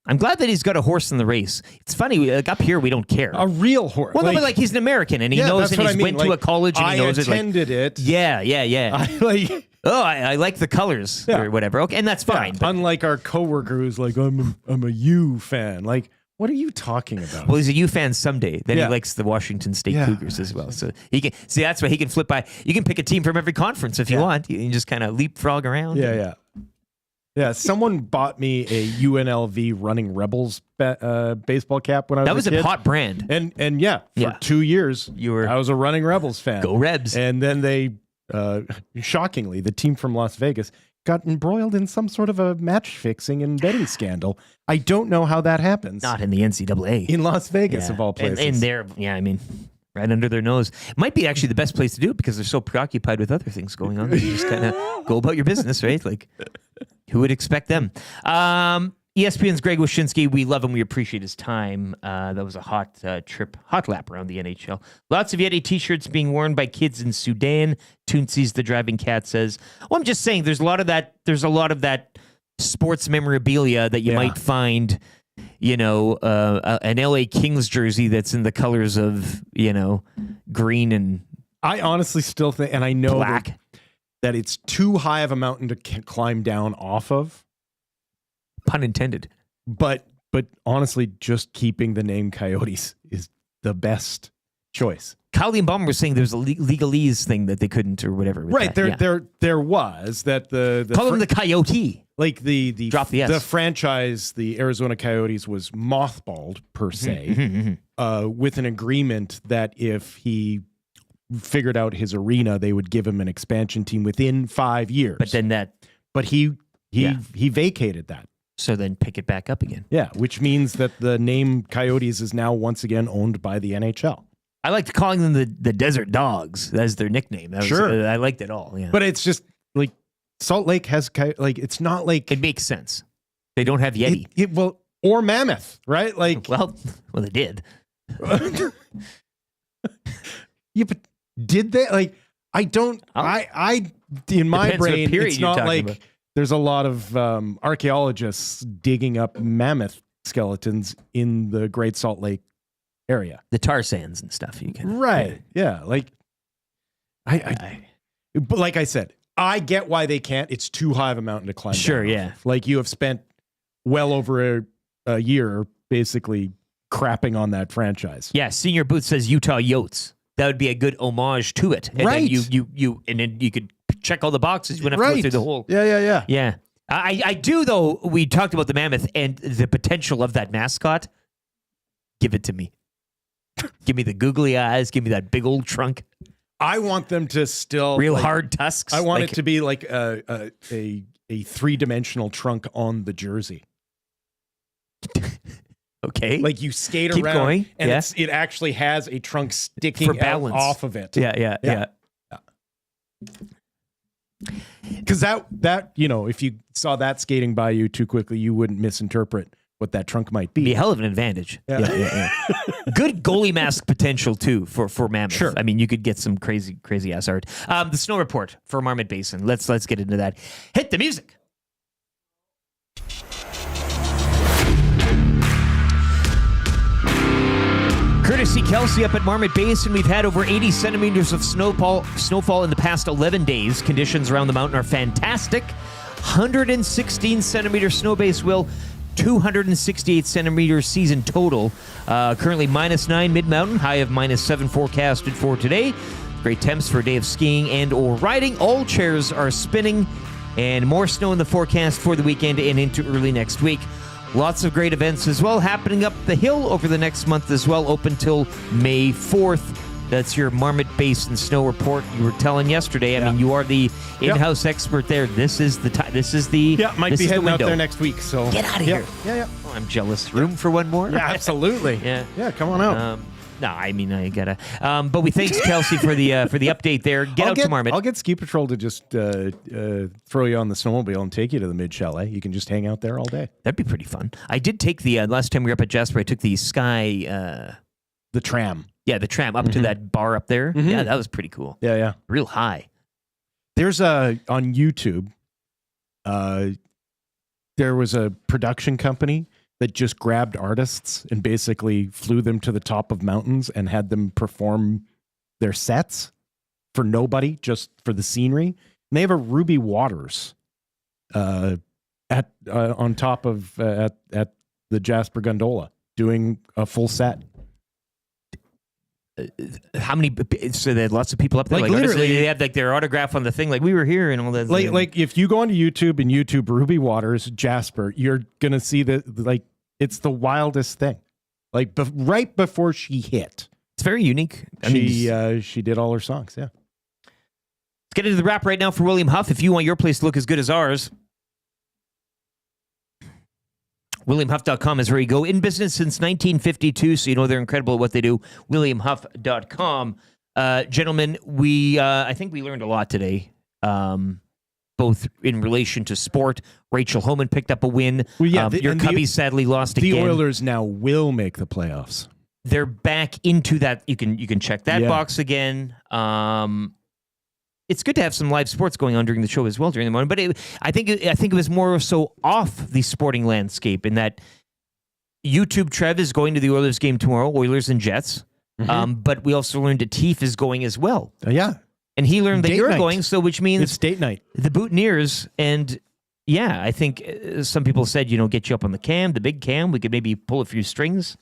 I'm glad that he's got a horse in the race. It's funny, up here we don't care. A real horse. Well, no, but he's an American and he knows, and he's went to a college and he knows it. I attended it. Yeah. I like the colors or whatever. Okay, and that's fine. Yeah, unlike our coworker who's like, I'm a U fan. Like, what are you talking about? Well, he's a U fan someday. Then he likes the Washington State Cougars as well. So he can see that's why he can flip by. You can pick a team from every conference if you want. You can just kind of leapfrog around. Yeah, someone bought me a UNLV Running Rebels baseball cap when I was that was a a hot brand. And for 2 years, I was a Running Rebels fan. Go Rebs. And then they, shockingly, the team from Las Vegas got embroiled in some sort of a match fixing and betting scandal. I don't know how that happens. Not in the NCAA. In Las Vegas, of all places. And there, right under their nose. It might be actually the best place to do it because they're so preoccupied with other things going on. You just kind of go about your business, right? Like, who would expect them? ESPN's Greg Wyshynski. We love him. We appreciate his time. That was a hot lap around the NHL. Lots of Yeti t-shirts being worn by kids in Sudan. Toonsies the Driving Cat says. Well, I'm just saying there's a lot of that sports memorabilia that you might find, an LA Kings jersey that's in the colors of, green and I honestly still think, and I know black. That it's too high of a mountain to climb down off of. Pun intended. But honestly, just keeping the name Coyotes is the best choice. Kylie and Baum were saying there's a legalese thing that they couldn't or whatever. Right. There was that the call them the Coyote. Like the drop the S. The franchise, the Arizona Coyotes, was mothballed per se, with an agreement that if he figured out his arena, they would give him an expansion team within 5 years. But he vacated that. So then pick it back up again. Yeah, which means that the name Coyotes is now once again owned by the NHL. I liked calling them the Desert Dogs. That's their nickname. I liked it all. Yeah. But it's just like Salt Lake has it's not like it makes sense. They don't have Yeti. Or Mammoth, right? Like well, they did. Yeah, but did they? Like, I don't. I in my brain, it's not like about. There's a lot of archaeologists digging up mammoth skeletons in the Great Salt Lake area, the tar sands and stuff. You can right, yeah. Like, but like I said, I get why they can't. It's too high of a mountain to climb. Sure, down yeah. Off. Like you have spent well over a year basically crapping on that franchise. Yeah, Senior Booth says Utah Yotes. That would be a good homage to it. And right. Then you could check all the boxes. You wouldn't have to go through the whole. Yeah. I do, though. We talked about the mammoth and the potential of that mascot. Give it to me. Give me the googly eyes. Give me that big old trunk. I want them to still real hard tusks. I want it to be like a 3-dimensional trunk on the jersey. Okay. Like you skate Keep around going. and it actually has a trunk sticking for balance off of it. Yeah. Because that if you saw that skating by you too quickly, you wouldn't misinterpret what that trunk might be. Be a hell of an advantage. Yeah. Good goalie mask potential too for Mammoth. Sure. I mean, you could get some crazy ass art. The snow report for Marmot Basin. Let's get into that. Hit the music. Courtesy Kelsey up at Marmot Basin, we've had over 80 centimeters of snowfall in the past 11 days. Conditions around the mountain are fantastic. 116 centimeter snow base, Will. 268 centimeters season total. Currently -9 mid-mountain, high of -7 forecasted for today. Great temps for a day of skiing and or riding. All chairs are spinning, and more snow in the forecast for the weekend and into early next week. Lots of great events as well happening up the hill over the next month as well, open till May 4th. That's your Marmot Basin snow report you were telling yesterday. I mean, you are the in-house expert there. This is the time. This is the might be heading out there next week. So get out of here. Yeah. Oh, I'm jealous. Room for one more? Yeah, absolutely. Yeah, come on out. No, I mean I gotta. But we thanks Kelsey for the update there. Get out to Marmot. I'll get Ski Patrol to just throw you on the snowmobile and take you to the Mid Chalet. You can just hang out there all day. That'd be pretty fun. I did take the last time we were up at Jasper. I took the Sky, the tram. Yeah, the tram up to that bar up there. Mhm. Yeah, that was pretty cool. Yeah. Real high. There's on YouTube. There was a production company that just grabbed artists and basically flew them to the top of mountains and had them perform their sets for nobody, just for the scenery. And they have a Ruby Waters on top of at the Jasper Gondola doing a full set. How many? So they had lots of people up there. Like literally, they had like their autograph on the thing. Like we were here and all that. Like if you go onto YouTube and YouTube Ruby Waters Jasper, you're gonna see that it's the wildest thing. Like right before she hit, it's very unique. She did all her songs. Yeah. Let's get into the wrap right now for William Huff. If you want your place to look as good as ours, WilliamHuff.com is where you go. In business since 1952, so you know they're incredible at what they do. WilliamHuff.com. Gentlemen, I think we learned a lot today, both in relation to sport. Rachel Homan picked up a win. Well, yeah, your Cubbies sadly lost again. The Oilers now will make the playoffs. They're back into that. You can check that box again. It's good to have some live sports going on during the show as well during the morning. But I think it was more so off the sporting landscape in that YouTube Trev is going to the Oilers game tomorrow, Oilers and Jets. But we also learned that Teef is going as well. Yeah. And he learned that Date you're night. going, so which means It's date night. the Boutonnieres. And yeah, I think some people said, get you up on the cam, the big cam. We could maybe pull a few strings.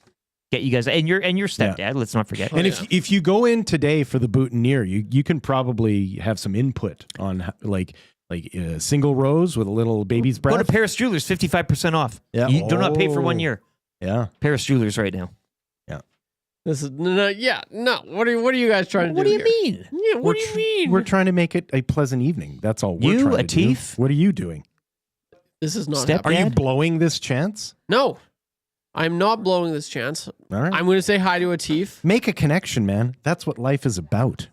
Get you guys and your stepdad. Let's not forget. And if you go in today for the boutonniere, you can probably have some input on like single rows with a little baby's breath. Go to Paris Jewelers, 55% off. Yeah. You do not pay for 1 year. Yeah. Paris Jewelers right now. Yeah. This is no. What are you guys trying to do? What do you here? mean? Yeah, what do you mean? We're trying to make it a pleasant evening. That's all we're trying to do. Teef? What are you doing? This is not. Are you blowing this chance? No, I'm not blowing this chance. All right. I'm going to say hi to a Teef. Make a connection, man. That's what life is about.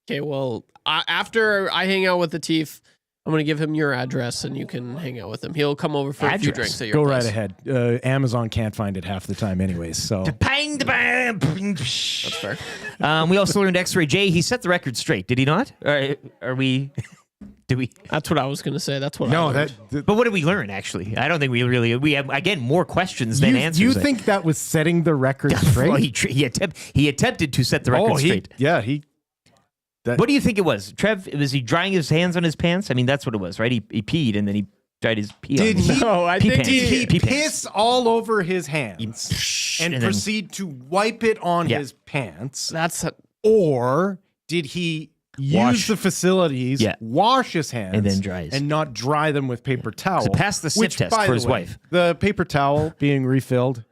Okay, well, after I hang out with the Teef, I'm going to give him your address and you can hang out with him. He'll come over for a few drinks at your Go place. right ahead. Amazon can't find it half the time anyways, so. That's fair. We also learned X-Ray J. He set the record straight, did he not? Are we... Do we? That's what I was going to say. That's what I No, learned. But what did we learn, actually? I don't think we have, again, more questions than answers. You think that was setting the record straight? Well, he attempted to to set the record straight. What do you think it was? Trev, was he drying his hands on his pants? I mean, that's what it was, right? He peed and then he dried his pee on his Did he piss all over his hands and then- proceed to wipe it on Yeah. his pants? Or did he Wash. use the facilities, wash his hands, And then dry his- and not dry them with paper towel? So pass the sniff which, test by for the his way, wife. The paper towel being refilled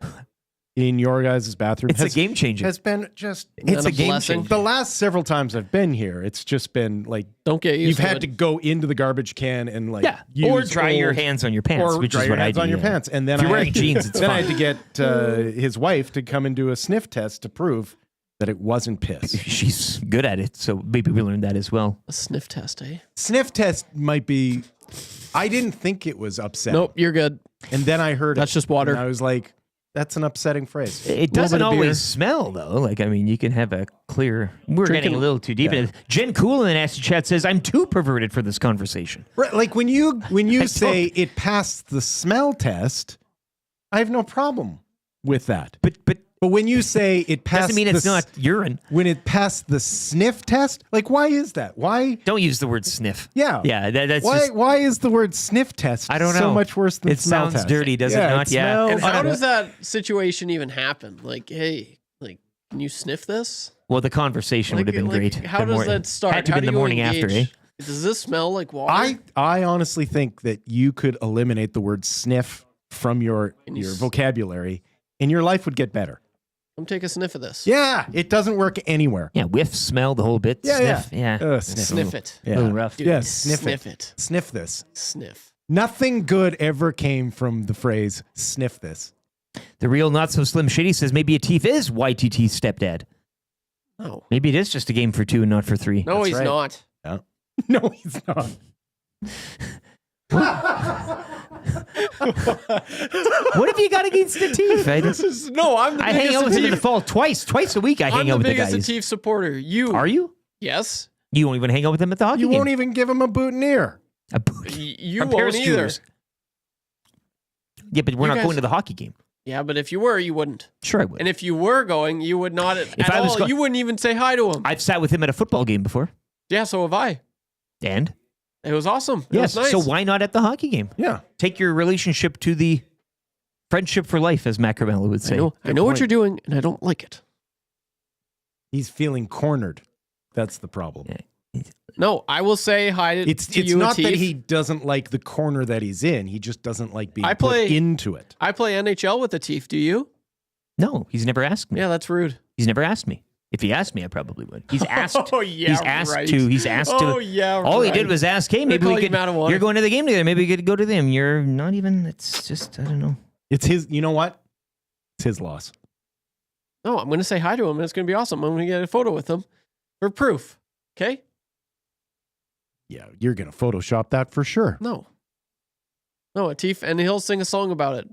in your guys' bathroom. It's a game changer. Has been just. It's a game changer. The last several times I've been here, it's just been like don't get used you've to had it. to go into the garbage can and like or use dry your old- hands on your pants, or which dry is your what I hands do. on your pants, and then if you're I wearing had, jeans, it's then fine. I had to get his wife to come and do a sniff test to prove that it wasn't piss. She's good at it, so maybe we learned that as well. A sniff test, eh? Sniff test might be. I didn't think it was upsetting. Nope, you're good. And then I heard That's just water. And I was like, "That's an upsetting phrase." It A little doesn't bit of beer. always smell, though. Like, I mean, you can have a clear... We're Drinking- getting a little too deep in it. Jen Cool in the nasty chat says, I'm too perverted for this conversation. Right, like when you say it passed the smell test, I have no problem with that. But when you say it passed, Doesn't mean it's not urine. When it passed the sniff test, like why is that? Why don't use the word sniff? Yeah, yeah. That's why? just, Why is the word sniff test? I don't know. So much worse than It smell sounds test? dirty, does it not? Yeah. smells And how bad. does that situation even happen? Like, hey, like Can you sniff this? Well, the conversation would have been great. How does that start? Had to How be in do the you morning engage? after, eh? Does this smell like water? I honestly think that you could eliminate the word sniff from your vocabulary and your life would get better. Come take a sniff of this. Yeah, it doesn't work anywhere. Yeah, whiff, smell, the whole bit. Yeah, sniff. Yeah. Sniff it. Yeah. A little rough. Dude, Yeah, sniff it. Sniff this. Sniff. Nothing good ever came from the phrase sniff this. The real not so slim shitty says maybe Atif is YTT's stepdad. No. Maybe it is just a game for 2 and not for 3. No, he's not. No. No, he's not. What have you got against Atif? I'm the I hang biggest out with him in Atif. the fall twice a week. I hang out I'm with the the guys. biggest Atif supporter. You Are you? Yes. You won't even hang out with him at the hockey You game. won't even give him a boutonniere. A boot. You A pair of won't either. shoes. Yeah, but we're You not guys- going to the hockey game. Yeah, but if you were, you wouldn't. Sure, I would. And if you were going, you would not at I was all. go- You wouldn't even say hi to him. I've sat with him at a football game before. Yeah, so have I. And? It was awesome. It Yes. was nice. So why not at the hockey game? Yeah. Take your relationship to the friendship for life, as Macramalla would say. I know what you're doing, and I don't like it. He's feeling cornered. That's the problem. No, I will say hi to It's you, not that Atif. he doesn't like the corner that he's in. He just doesn't like being I play- put into it. I play NHL with Atif. Do you? No, he's never asked me. Yeah, that's rude. He's never asked me. If he asked me, I probably would. He's asked. Oh, yeah, He's asked right. to. He's asked to. Oh, yeah, All he right. did was ask, hey, They maybe call we you could. Madawan. You're going to the game together. Maybe we could go to them. You're not even. It's just, I don't know. It's his, you know what? It's his loss. No, I'm going to say hi to him, and it's going to be awesome. I'm going to get a photo with him for proof. Okay? Yeah, you're going to Photoshop that for sure. No, Atif, and he'll sing a song about it.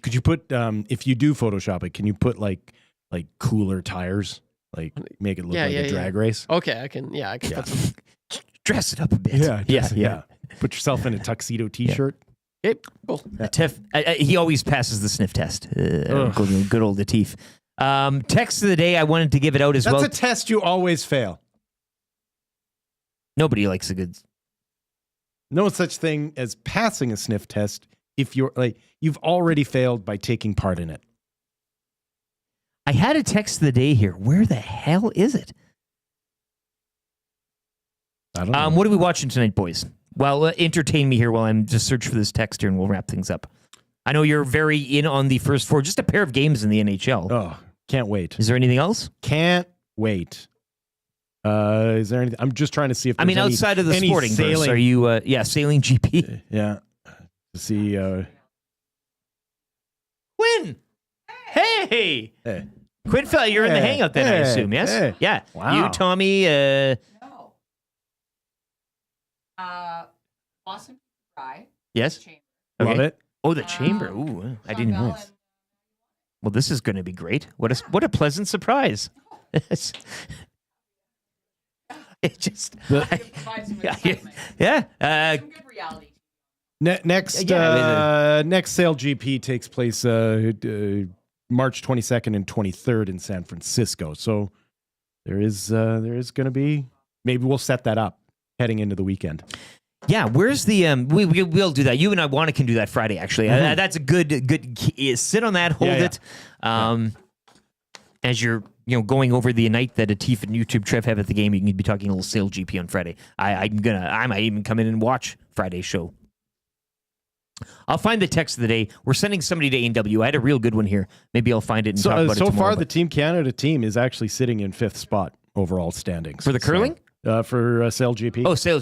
Could you put, if you do Photoshop it, can you put like cooler tires? Like make it look like a drag race? Okay, I can put some. Dress it up a bit. Yeah. Put yourself in a tuxedo t-shirt. Okay, cool. Tiff, he always passes the sniff test. Good old Atif. Text of the day, I wanted to give it out as well. That's a test you always fail. Nobody likes a good. No such thing as passing a sniff test if you're like, you've already failed by taking part in it. I had a text of the day here. Where the hell is it? I don't know. What are we watching tonight, boys? Well, entertain me here while I'm just searching for this text here, and we'll wrap things up. I know you're very in on the first 4, just a pair of games in the NHL. Oh, can't wait. Is there anything else? Can't wait. Is there anything? I'm just trying to see if there's outside of the any sporting sailing. verse, are you, sailing GP? Yeah. To see. Quinn! Hey! Hey. Quinn fella, you're in the Hey. hangout then, I Hey. assume, yes? Hey. Yeah. Wow. You, Tommy, Boston Fry. yes? Love it. Oh, the chamber. Ooh, I didn't know. Well, this is going to be great. What a pleasant surprise. It just... yeah. Next Sail GP takes place March 22nd and 23rd in San Francisco. So there is going to be, maybe we'll set that up heading into the weekend. Yeah, where's the we'll do that. You and I can do that Friday actually. Mm-hmm. That's a good sit on that, hold it. As you're going over the night that Atif and YouTube Trev have at the game, you can be talking a little Sail GP on Friday. I might even come in and watch Friday's show. I'll find the text of the day. We're sending somebody to A&W. I had a real good one here. Maybe I'll find it and talk about it so tomorrow. far, the Team Canada team is actually sitting in 5th spot overall standings. For the curling? For Sail GP. Oh, Sail.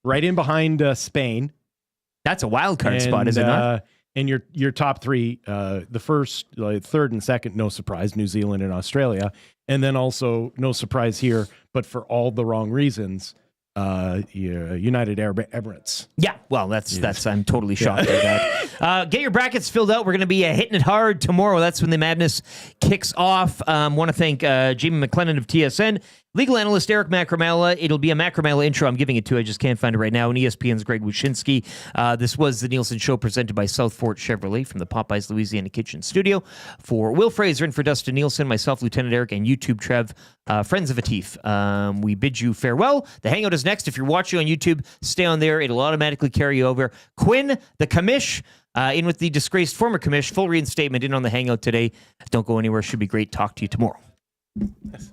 Right in behind Spain. That's a wild card spot, is it not? And your top 3, the first, third and second, no surprise, New Zealand and Australia. And then also, no surprise here, but for all the wrong reasons, United Arab Emirates. Yeah, well, that's I'm totally shocked by that. Get your brackets filled out. We're going to be hitting it hard tomorrow. That's when the madness kicks off. Want to thank Jamie McLennan of TSN, legal analyst Eric Macramalla. It'll be a Macramalla intro. I'm giving it to. I just can't find it right now. And ESPN's Greg Wyshynski. This was the Nielson Show presented by South Fort Chevrolet from the Popeyes Louisiana Kitchen Studio. For Will Fraser and for Dustin Nielsen, myself, Lieutenant Eric, and YouTube Trev, friends of Atif. We bid you farewell. The Hangout is next. If you're watching on YouTube, stay on there. It'll automatically carry you over. Quinn, the commish, In with the disgraced former commish. Full reinstatement in on the hangout today. Don't go anywhere. Should be great. Talk to you tomorrow. Yes.